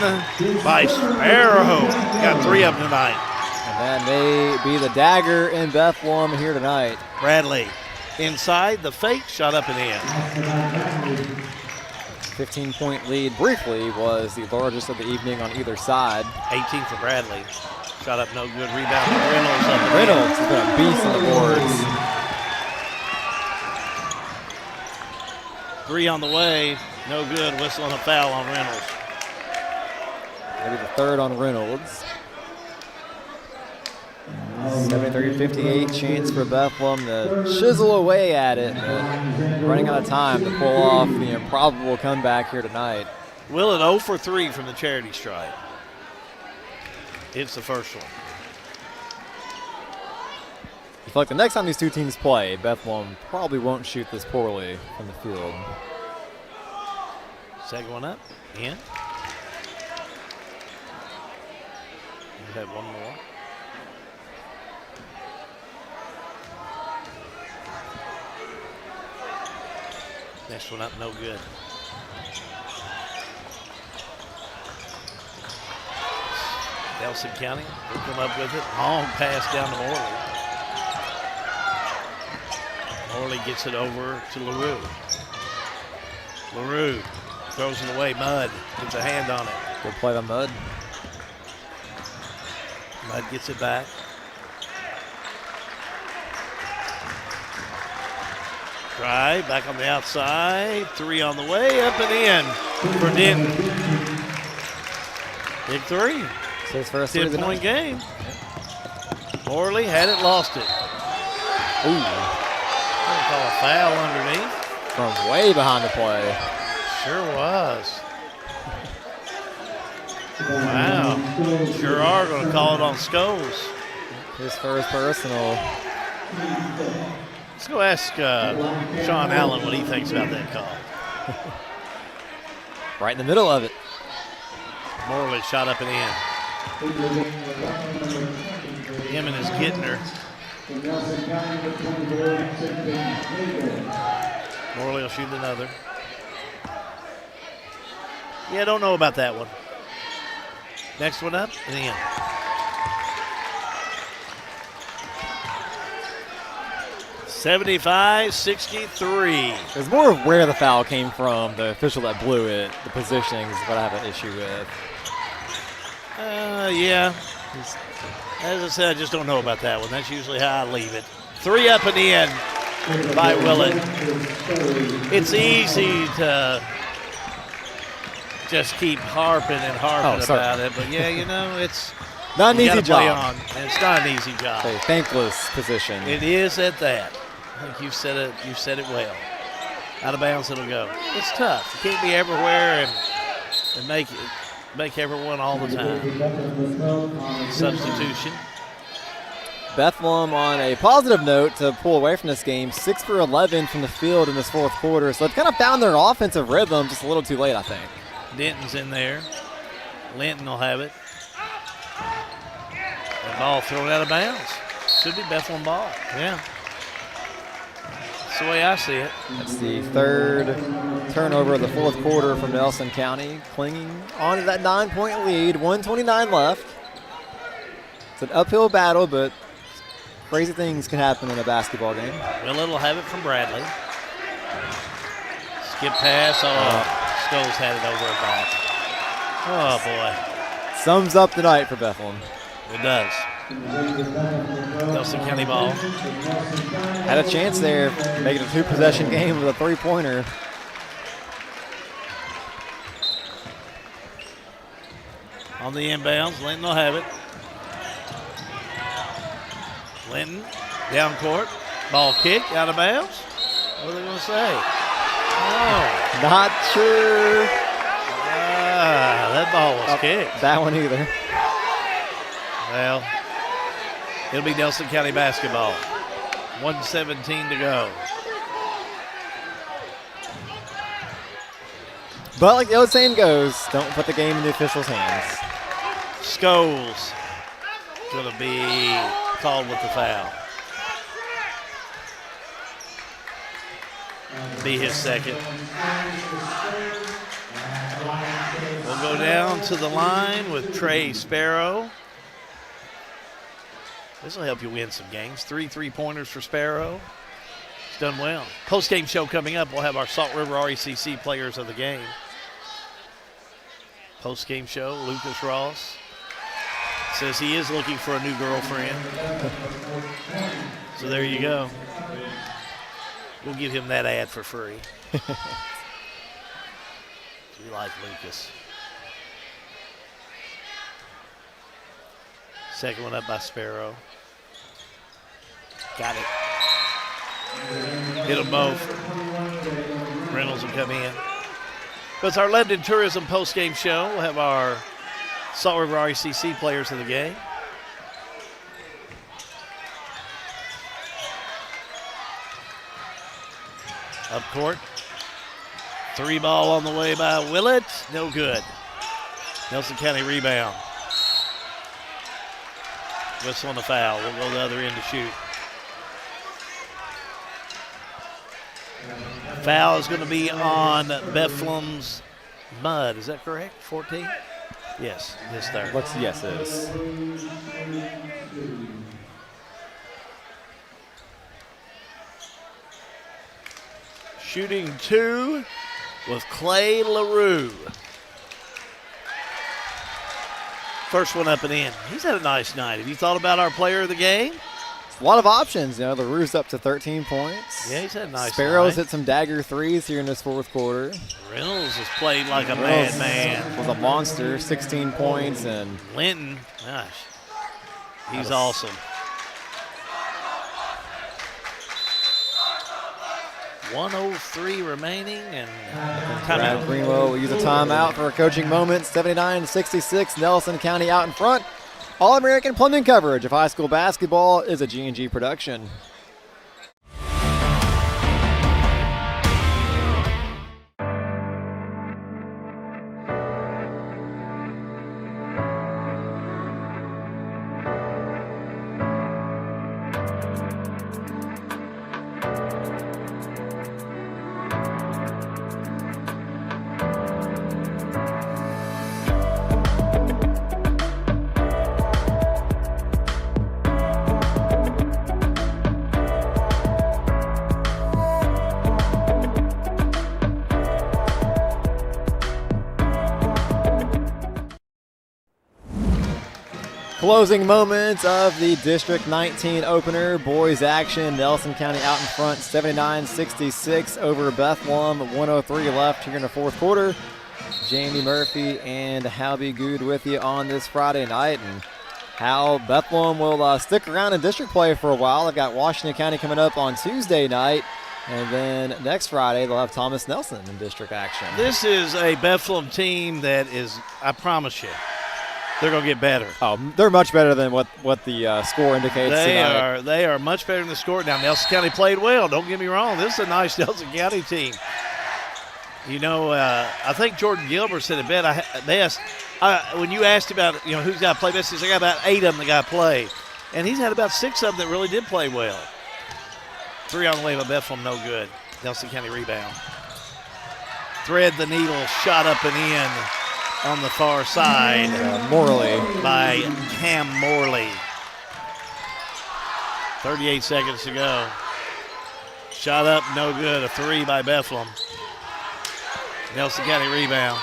by Sparrow. Got 3 up tonight. And that may be the dagger in Bethlehem here tonight. Bradley inside, the fake, shot up and in. 15-point lead briefly was the largest of the evening on either side. 18 for Bradley. Shot up, no good. Rebound for Reynolds up and Reynolds has been a beast on the boards. 3 on the way, no good. Whistling a foul on Reynolds. Maybe the third on Reynolds. 73-58 chance for Bethlehem to chisel away at it, but running out of time to pull off the improbable comeback here tonight. Willett 0 for 3 from the charity stripe. It's the first one. I feel like the next time these two teams play, Bethlehem probably won't shoot this poorly from the field. Second one up, in. We have one more. Next one up, no good. Nelson County will come up with it. Long pass down to Morley. Morley gets it over to LaRue. LaRue throws it away. Mudd gets a hand on it. Good play by Mudd. Mudd gets it back. Try, back on the outside. 3 on the way, up and in for Denton. Big 3. So his first 10-point game. Morley had it, lost it. Ooh. Call a foul underneath. From way behind the play. Sure was. Wow. Sure are going to call it on Scholes. His first personal. Let's go ask Sean Allen what he thinks about that call. Right in the middle of it. Morley shot up and in. Him and his Gittner. Morley will shoot another. Yeah, don't know about that one. Next one up and in. 75-63. It's more of where the foul came from. The official that blew it, the positioning is what I have an issue with. Yeah. As I said, I just don't know about that one. That's usually how I leave it. 3 up and in by Willett. It's easy to just keep harping and harping about it, but yeah, you know, it's not an easy job. It's not an easy job. A thankless position. It is at that. I think you've said it well. Out of bounds it'll go. It's tough. You can't be everywhere and make everyone all the time. Substitution. Bethlehem on a positive note to pull away from this game, 6 for 11 from the field in this fourth quarter. So they've kind of found their offensive rhythm just a little too late, I think. Denton's in there. Linton will have it. And ball thrown out of bounds. Should be Bethlehem ball. Yeah. That's the way I see it. That's the third turnover of the fourth quarter from Nelson County, clinging on to that 9-point lead, 1:29 left. It's an uphill battle, but crazy things can happen in a basketball game. Willett will have it from Bradley. Skip pass. Scholes had it over and back. Oh, boy. Sums up the night for Bethlehem. It does. Nelson County ball. Had a chance there, making a 2-possession game with a 3-pointer. On the inbounds, Linton will have it. Linton, down court. Ball kicked, out of bounds. What are they going to say? Oh. Not sure. That ball was kicked. That one either. Well, it'll be Nelson County basketball. 1:17 to go. But like the old saying goes, don't put the game in the officials' hands. Scholes going to be called with the foul. Be his second. We'll go down to the line with Trey Sparrow. This will help you win some games. 3 3-pointers for Sparrow. He's done well. Post-game show coming up. We'll have our Salt River RECC players of the game. Post-game show, Lucas Ross says he is looking for a new girlfriend. So there you go. We'll give him that ad for free. We like Lucas. Second one up by Sparrow. Got it. Hit them both. Reynolds will come in. But it's our Lebanon Tourism post-game show. We'll have our Salt River RECC players of the game. Up court. 3 ball on the way by Willett. No good. Nelson County rebound. Whistle on the foul. We'll go the other end to shoot. Foul is going to be on Bethlehem's Mud. Is that correct? 14? Yes, this there. Yes, it is. Shooting 2 with Clay LaRue. First one up and in. He's had a nice night. Have you thought about our player of the game? A lot of options. You know, LaRue's up to 13 points. Yeah, he's had a nice Sparrow's night. hit some dagger threes here in this fourth quarter. Reynolds has played like a madman. Was a monster, 16 points. And Linton, gosh, he's awesome. 1:03 remaining, and Brad Greenwell will use a timeout for a coaching moment. 79-66, Nelson County out in front. All-American Plumbing coverage of high school basketball is a G&G production. Closing moments of the District 19 opener. Boys action. Nelson County out in front, 79-66 over Bethlehem. 1:03 left here in the fourth quarter. Jamie Murphy and Hal B. Good with you on this Friday night. And how Bethlehem will stick around in district play for a while. They've got Washington County coming up on Tuesday night. And then next Friday, they'll have Thomas Nelson in district action. This is a Bethlehem team that is, I promise you, they're going to get better. Oh, they're much better than what the score indicates tonight. They are much better than the score. Now, Nelson County played well. Don't get me wrong. This is a nice Nelson County team. You know, I think Jordan Gilbert said it best. When you asked about, who's got to play best, he said, I got about 8 of them that got to play. And he's had about 6 of them that really did play well. 3 on the way by Bethlehem, no good. Nelson County rebound. Thread the needle, shot up and in on the far side. Morley. By Cam Morley. 38 seconds to go. Shot up, no good. A 3 by Bethlehem. Nelson County rebound.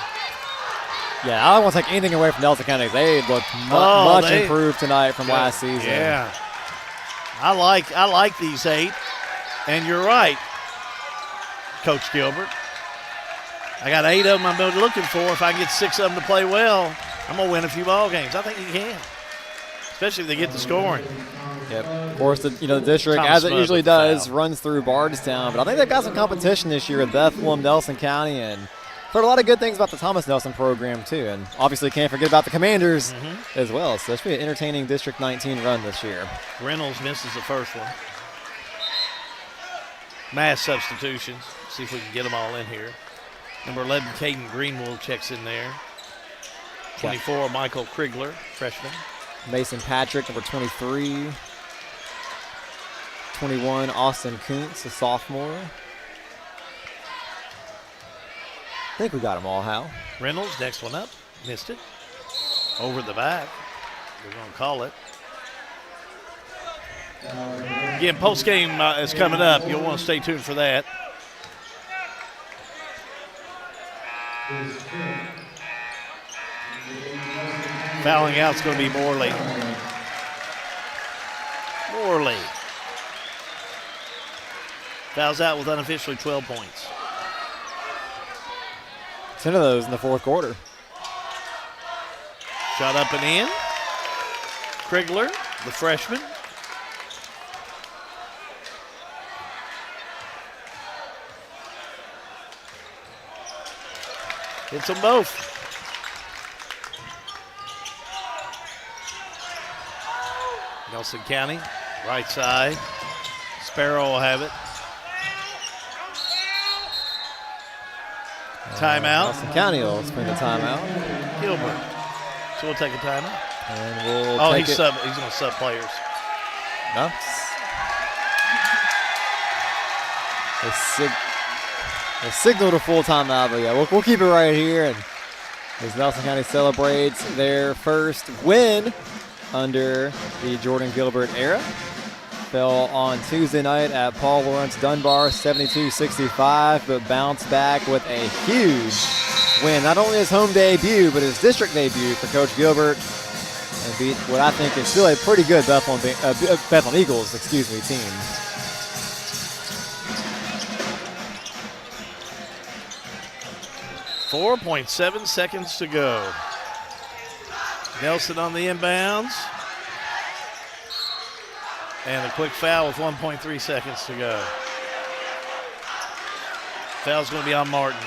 Yeah, I don't want to take anything away from Nelson County. They look much improved tonight from last season. Yeah. I like these 8. And you're right, Coach Gilbert. I got 8 of them I'm looking for. If I can get 6 of them to play well, I'm going to win a few ball games. I think he can, especially if they get the scoring. Yep. Of course, the district, Thomas as it Smith usually with the does, foul. runs through Bardstown. But I think they've got some competition this year with Bethlehem, Nelson County, and heard a lot of good things about the Thomas Nelson program, too. And obviously can't forget about the Commanders as well. So it should be an entertaining District 19 run this year. Reynolds misses the first one. Mass substitutions. See if we can get them all in here. Number 11, Caden Greenwood checks in there. 24, Michael Krigler, freshman. Mason Patrick, number 23. 21, Austin Kuntz, a sophomore. I think we got them all, Hal. Reynolds, next one up. Missed it. Over the back. We're going to call it. Again, postgame is coming up. You'll want to stay tuned for that. Fouling out is going to be Morley. Morley. Fouls out with unofficially 12 points. 10 of those in the fourth quarter. Shot up and in. Krigler, the freshman. Hits them both. Nelson County, right side. Sparrow will have it. Timeout. Nelson County will spend the timeout. Gilbert. So we'll take a timeout. And we'll he's going to sub players. No. They signaled a full timeout, but yeah, we'll keep it right here. And as Nelson County celebrates their first win under the Jordan Gilbert era. Fell on Tuesday night at Paul Lawrence Dunbar, 72-65, but bounced back with a huge win. Not only his home debut, but his district debut for Coach Gilbert, and beat what I think is still a pretty good Bethlehem Eagles, team. .7 seconds to go. Nelson on the inbounds. And a quick foul with 1.3 seconds to go. Foul's going to be on Martin.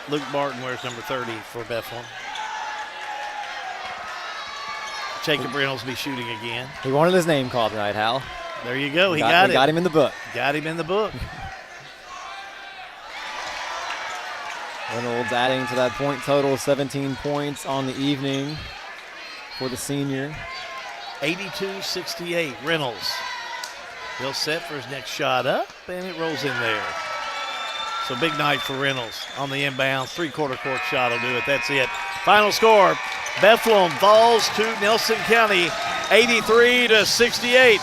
Luke Martin wears number 30 for Bethlehem. Jacob Reynolds will be shooting again. He wanted his name called tonight, Hal. There you go. He got it. Got him in the book. Got him in the book. Reynolds adding to that point total, 17 points on the evening for the senior. 82-68, Reynolds. He'll set for his next shot up, and it rolls in there. So big night for Reynolds on the inbound. Three-quarter court shot will do it. That's it. Final score, Bethlehem falls to Nelson County, 83-68.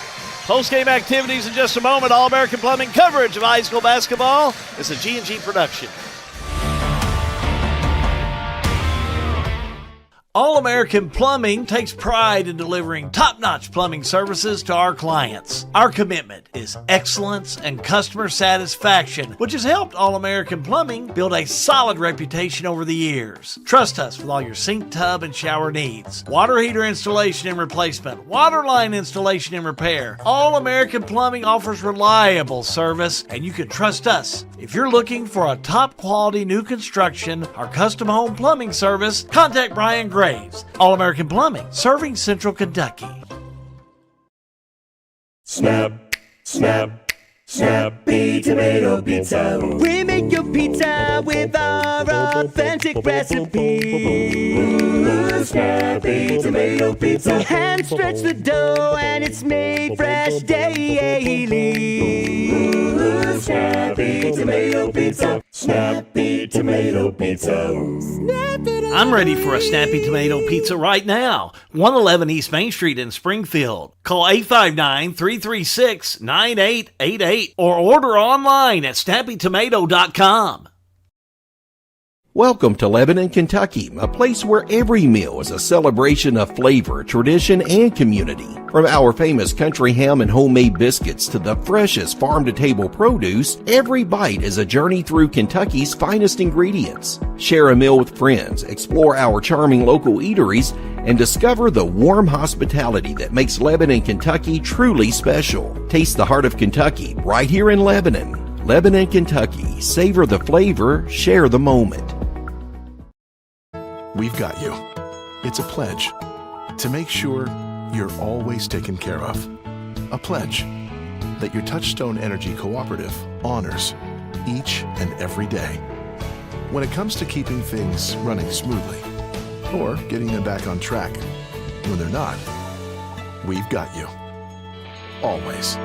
Post-game activities in just a moment. All-American Plumbing coverage of high school basketball is a G&G production. All-American Plumbing takes pride in delivering top-notch plumbing services to our clients. Our commitment is excellence and customer satisfaction, which has helped All-American Plumbing build a solid reputation over the years. Trust us with all your sink, tub, and shower needs. Water heater installation and replacement, water line installation and repair. All-American Plumbing offers reliable service, and you can trust us. If you're looking for a top-quality new construction or custom home plumbing service, contact Brian Graves. All-American Plumbing, serving Central Kentucky. Snap, snap, Snappy Tomato Pizza. We make your pizza with our authentic recipe. Snappy Tomato Pizza. Hand stretch the dough and it's made fresh daily. Snappy Tomato Pizza. Snappy Tomato Pizza. I'm ready for a Snappy Tomato Pizza right now. 111 East Main Street in Springfield. Call 859-336-9888 or order online at snappytomato.com. Welcome to Lebanon, Kentucky, a place where every meal is a celebration of flavor, tradition, and community. From our famous country ham and homemade biscuits to the freshest farm-to-table produce, every bite is a journey through Kentucky's finest ingredients. Share a meal with friends, explore our charming local eateries, and discover the warm hospitality that makes Lebanon, Kentucky truly special. Taste the heart of Kentucky right here in Lebanon. Lebanon, Kentucky. Savor the flavor, share the moment. We've got you. It's a pledge to make sure you're always taken care of. A pledge that your Touchstone Energy Cooperative honors each and every day. When it comes to keeping things running smoothly or getting them back on track when they're not, we've got you. Always.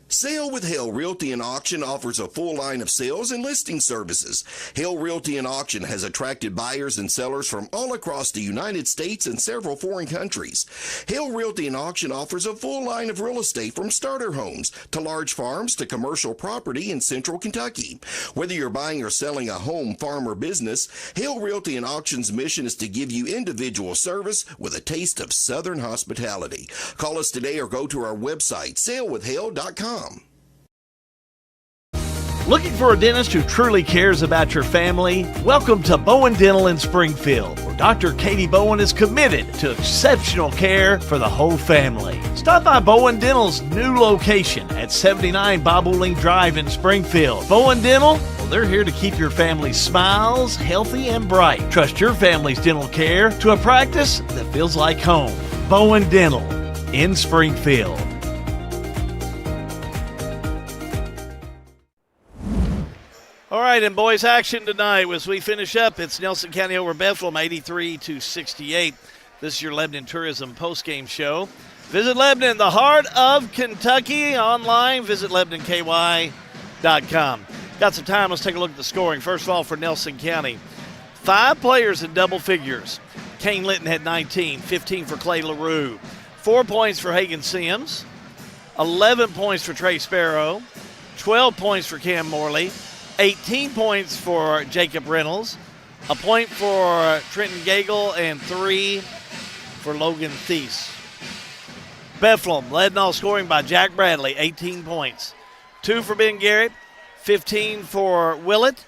Sale with Hale Realty and Auction offers a full line of sales and listing services. Hale Realty and Auction has attracted buyers and sellers from all across the United States and several foreign countries. Hale Realty and Auction offers a full line of real estate from starter homes to large farms to commercial property in central Kentucky. Whether you're buying or selling a home, farm, or business, Hale Realty and Auction's mission is to give you individual service with a taste of Southern hospitality. Call us today or go to our website, salewithhale.com. Looking for a dentist who truly cares about your family? Welcome to Bowen Dental in Springfield, where Dr. Katie Bowen is committed to exceptional care for the whole family. Stop by Bowen Dental's new location at 79 Bobolink Drive in Springfield. Bowen Dental, well, they're here to keep your family's smiles healthy and bright. Trust your family's dental care to a practice that feels like home. Bowen Dental in Springfield. All right, and boys action tonight as we finish up. It's Nelson County over Bethlehem, 83-68. This is your Lebanon Tourism postgame show. Visit Lebanon, the heart of Kentucky. Online, visit LebanonKY.com. Got some time. Let's take a look at the scoring. First of all, for Nelson County, 5 players in double figures. Kane Litton had 19, 15 for Clay LaRue, 4 points for Hagan Sims, 11 points for Trey Sparrow, 12 points for Cam Morley, 18 points for Jacob Reynolds, a point for Trenton Gagel, and 3 for Logan Thies. Bethlehem led in all scoring by Jack Bradley, 18 points. 2 for Ben Garrett, 15 for Willett,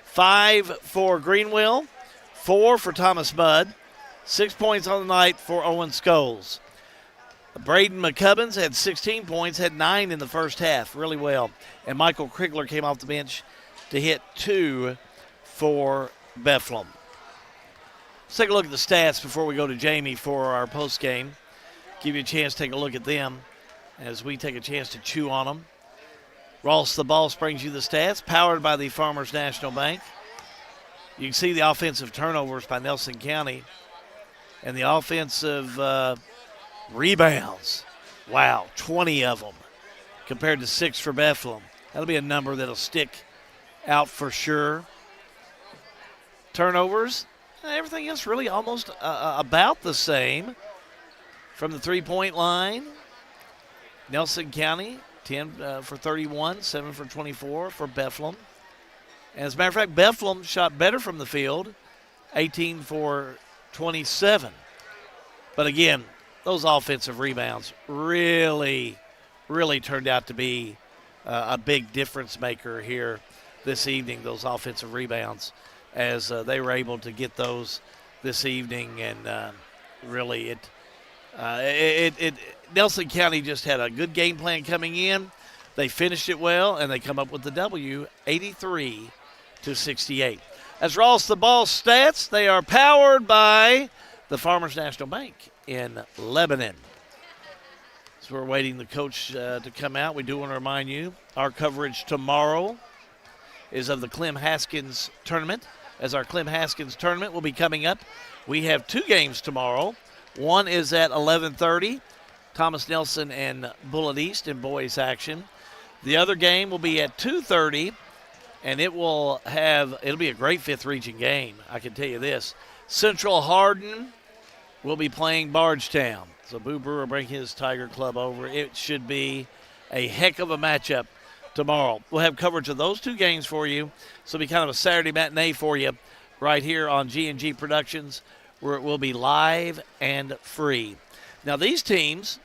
5 for Greenwell, 4 for Thomas Budd, 6 points on the night for Owen Scholes. Braden McCubbins had 16 points, had 9 in the first half, really well. And Michael Krigler came off the bench to hit 2 for Bethlehem. Let's take a look at the stats before we go to Jamie for our post game. Give you a chance to take a look at them as we take a chance to chew on them. Ross the Boss brings you the stats, powered by the Farmers National Bank. You can see the offensive turnovers by Nelson County and the offensive rebounds. Wow, 20 of them compared to 6 for Bethlehem. That'll be a number that'll stick out for sure. Turnovers, everything else really almost about the same. From the three-point line, Nelson County, 10 for 31, 7 for 24 for Bethlehem. And as a matter of fact, Bethlehem shot better from the field, 18 for 27. But again, those offensive rebounds really turned out to be a big difference maker here this evening, those offensive rebounds, as they were able to get those this evening. And really, Nelson County just had a good game plan coming in. They finished it well, and they come up with the W, 83-68. As Ross the Ball stats, they are powered by the Farmers National Bank in Lebanon. So we're waiting the coach to come out. We do want to remind you, our coverage tomorrow is of the Clem Haskins tournament. As our Clem Haskins tournament will be coming up, we have 2 games tomorrow. One is at 11:30, Thomas Nelson and Bullitt East in boys action. The other game will be at 2:30, and it'll be a great 5th region game, I can tell you this. Central Hardin will be playing Bardstown. So Boo Brewer will bring his Tiger Club over. It should be a heck of a matchup tomorrow. We'll have coverage of those two games for you. So it'll be kind of a Saturday matinee for you right here on G&G Productions, where it will be live and free. Now these teams,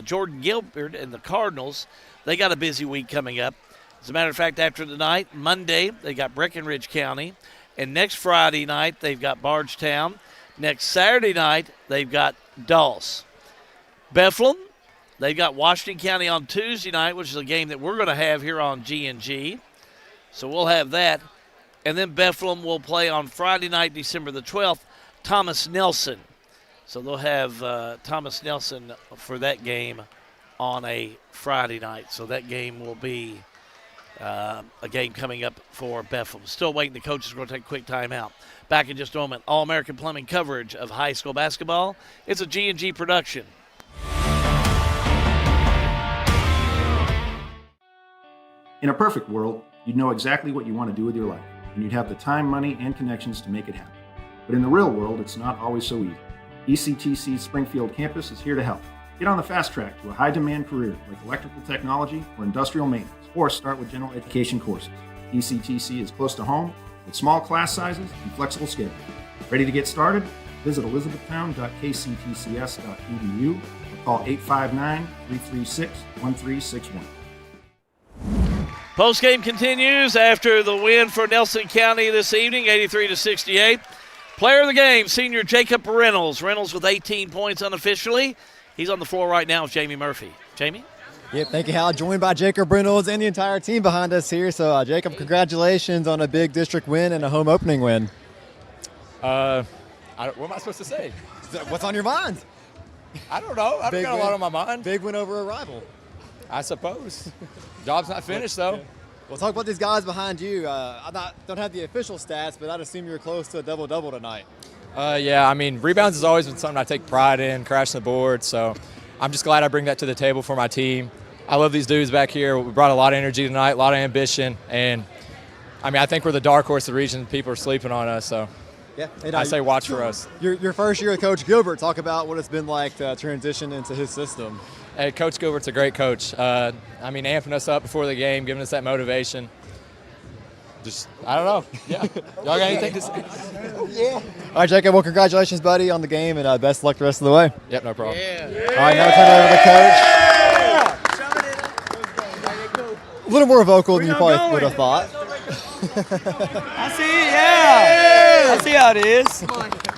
Jordan Gilbert and the Cardinals, they got a busy week coming up. As a matter of fact, after tonight, Monday, they got Breckenridge County. And next Friday night, they've got Bardstown. Next Saturday night, they've got Dulce. Bethlehem, they've got Washington County on Tuesday night, which is a game that we're going to have here on G&G. So we'll have that. And then Bethlehem will play on Friday night, December the 12th, Thomas Nelson. So they'll have Thomas Nelson for that game on a Friday night. So that game will be a game coming up for Bethlehem. Still waiting. The coaches are going to take a quick timeout. Back in just a moment. All-American Plumbing coverage of high school basketball. It's a G&G production. In a perfect world, you'd know exactly what you want to do with your life, and you'd have the time, money, and connections to make it happen. But in the real world, it's not always so easy. ECTC's Springfield campus is here to help. Get on the fast track to a high-demand career like electrical technology or industrial maintenance, or start with general education courses. ECTC is close to home with small class sizes and flexible schedules. Ready to get started? Visit elizabethtown.kctcs.edu or call 859-336-1361. Postgame continues after the win for Nelson County this evening, 83-68. Player of the game, senior Jacob Reynolds. Reynolds with 18 points unofficially. He's on the floor right now with Jamie Murphy. Jamie? Yep, thank you, Hal. Joined by Jacob Reynolds and the entire team behind us here. So, Jacob, congratulations on a big district win and a home opening win. What am I supposed to say? What's on your mind? I don't know. I don't got a lot on my mind. Big win over a rival. I suppose. Job's not finished, though. We'll talk about these guys behind you. I don't have the official stats, but I'd assume you're close to a double-double tonight. Yeah, I mean, rebounds has always been something I take pride in, crashing the board. So I'm just glad I bring that to the table for my team. I love these dudes back here. We brought a lot of energy tonight, a lot of ambition. And, I mean, I think we're the dark horse of the region. People are sleeping on us. So yeah, I say watch for us. Your first year with Coach Gilbert, talk about what it's been like to transition into his system. Hey, Coach Gilbert's a great coach. I mean, amping us up before the game, giving us that motivation. Just, I don't know. Yeah. Y'all got anything to say? Yeah. All right, Jacob. Well, congratulations, buddy, on the game, and best of luck the rest of the way. Yep, no problem. Yeah. All right, now turn it over to Coach. A little more vocal than you probably would have thought. I see it, yeah. I see how it is.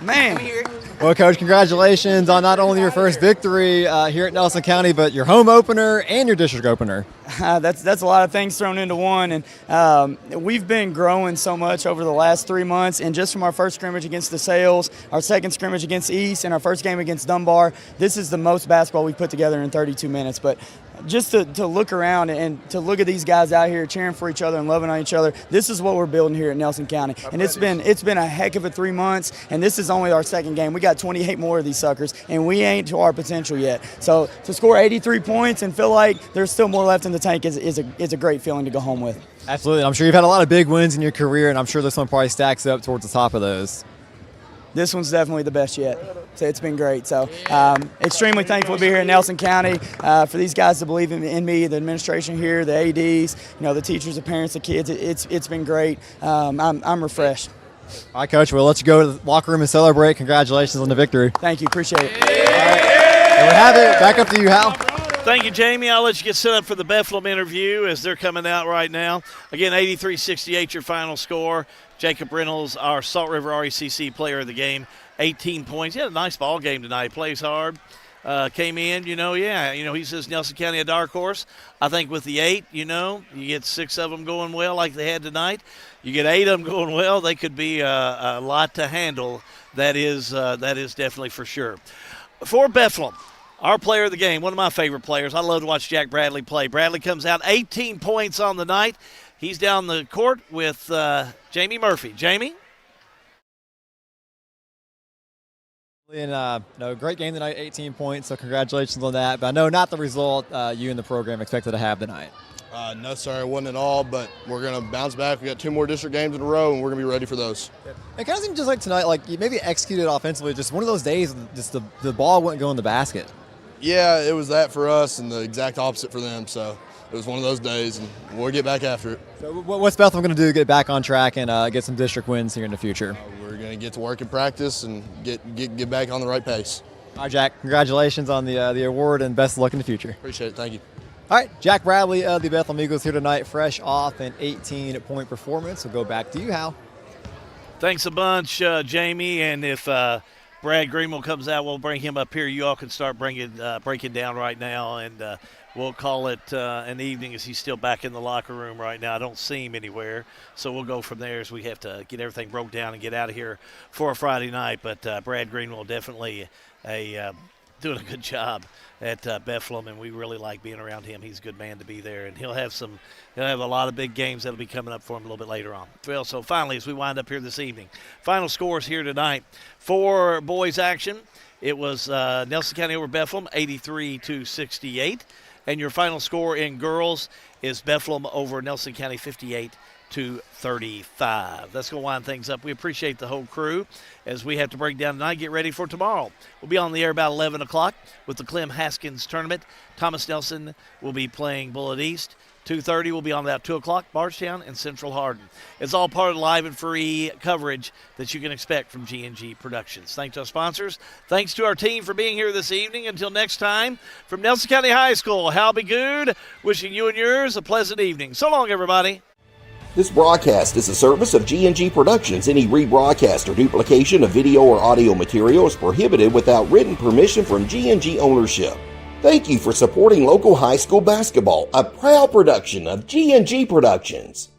Man. Well, Coach, congratulations on not only your first victory here at Nelson County, but your home opener and your district opener. That's a lot of things thrown into one, and we've been growing so much over the last 3 months, and just from our first scrimmage against DeSales, our second scrimmage against East, and our first game against Dunbar, this is the most basketball we've put together in 32 minutes. But just to look around and to look at these guys out here cheering for each other and loving on each other, this is what we're building here at Nelson County. And it's been a heck of a 3 months, and this is only our second game. We got 28 more of these suckers, and we ain't to our potential yet. So to score 83 points and feel like there's still more left in the tank is a great feeling to go home with. Absolutely. I'm sure you've had a lot of big wins in your career, and I'm sure this one probably stacks up towards the top of those. This one's definitely the best yet. So it's been great. So extremely thankful to be here in Nelson County, for these guys to believe in me, the administration here, the ADs, the teachers, the parents, the kids. It's been great. I'm refreshed. All right, Coach, we'll let you go to the locker room and celebrate. Congratulations on the victory. Thank you. Appreciate it. All right. And we have it. Back up to you, Hal. Thank you, Jamie. I'll let you get set up for the Bethlehem interview as they're coming out right now. Again, 83-68 your final score. Jacob Reynolds, our Salt River RECC player of the game, 18 points. He had a nice ball game tonight. Plays hard. Came in, he says Nelson County a dark horse. I think with the 8, you get 6 of them going well like they had tonight. You get 8 of them going well, they could be a lot to handle. That is definitely for sure. For Bethlehem, our player of the game, one of my favorite players. I love to watch Jack Bradley play. Bradley comes out 18 points on the night. He's down the court with Jamie Murphy. Jamie? And great game tonight, 18 points, so congratulations on that. But I know not the result you and the program expected to have tonight. No, sir, it wasn't at all, but we're going to bounce back. We got 2 more district games in a row, and we're going to be ready for those. It kind of seemed just like tonight, like you maybe executed offensively, just one of those days, just the ball wouldn't go in the basket. Yeah, it was that for us and the exact opposite for them. So it was one of those days, and we'll get back after it. So what's Bethlehem going to do to get back on track and get some district wins here in the future? We're going to get to work in practice and get back on the right pace. All right, Jack, congratulations on the award and best of luck in the future. Appreciate it. Thank you. All right, Jack Bradley of the Bethlehem Eagles here tonight, fresh off an 18-point performance. We'll go back to you, Hal. Thanks a bunch, Jamie. And if Brad Greenwell comes out, we'll bring him up here. You all can start breaking down right now, and we'll call it an evening as he's still back in the locker room right now. I don't see him anywhere, so we'll go from there as we have to get everything broke down and get out of here for a Friday night. But Brad Greenwell definitely doing a good job at Bethlehem, and we really like being around him. He's a good man to be there, and he'll have a lot of big games that'll be coming up for him a little bit later on. Well, so finally, as we wind up here this evening, final scores here tonight for boys action. It was Nelson County over Bethlehem, 83-68, and your final score in girls is Bethlehem over Nelson County, 58-35. That's going to wind things up. We appreciate the whole crew as we have to break down tonight. Get ready for tomorrow. We'll be on the air about 11 o'clock with the Clem Haskins tournament. Thomas Nelson will be playing Bullitt East. 2:30 will be on about 2 o'clock, Bardstown and Central Hardin. It's all part of the live and free coverage that you can expect from G&G Productions. Thanks to our sponsors. Thanks to our team for being here this evening. Until next time, from Nelson County High School, Hal B. Good, wishing you and yours a pleasant evening. So long, everybody. This broadcast is a service of G&G Productions. Any rebroadcast or duplication of video or audio material is prohibited without written permission from G&G ownership. Thank you for supporting local high school basketball, a proud production of G&G Productions.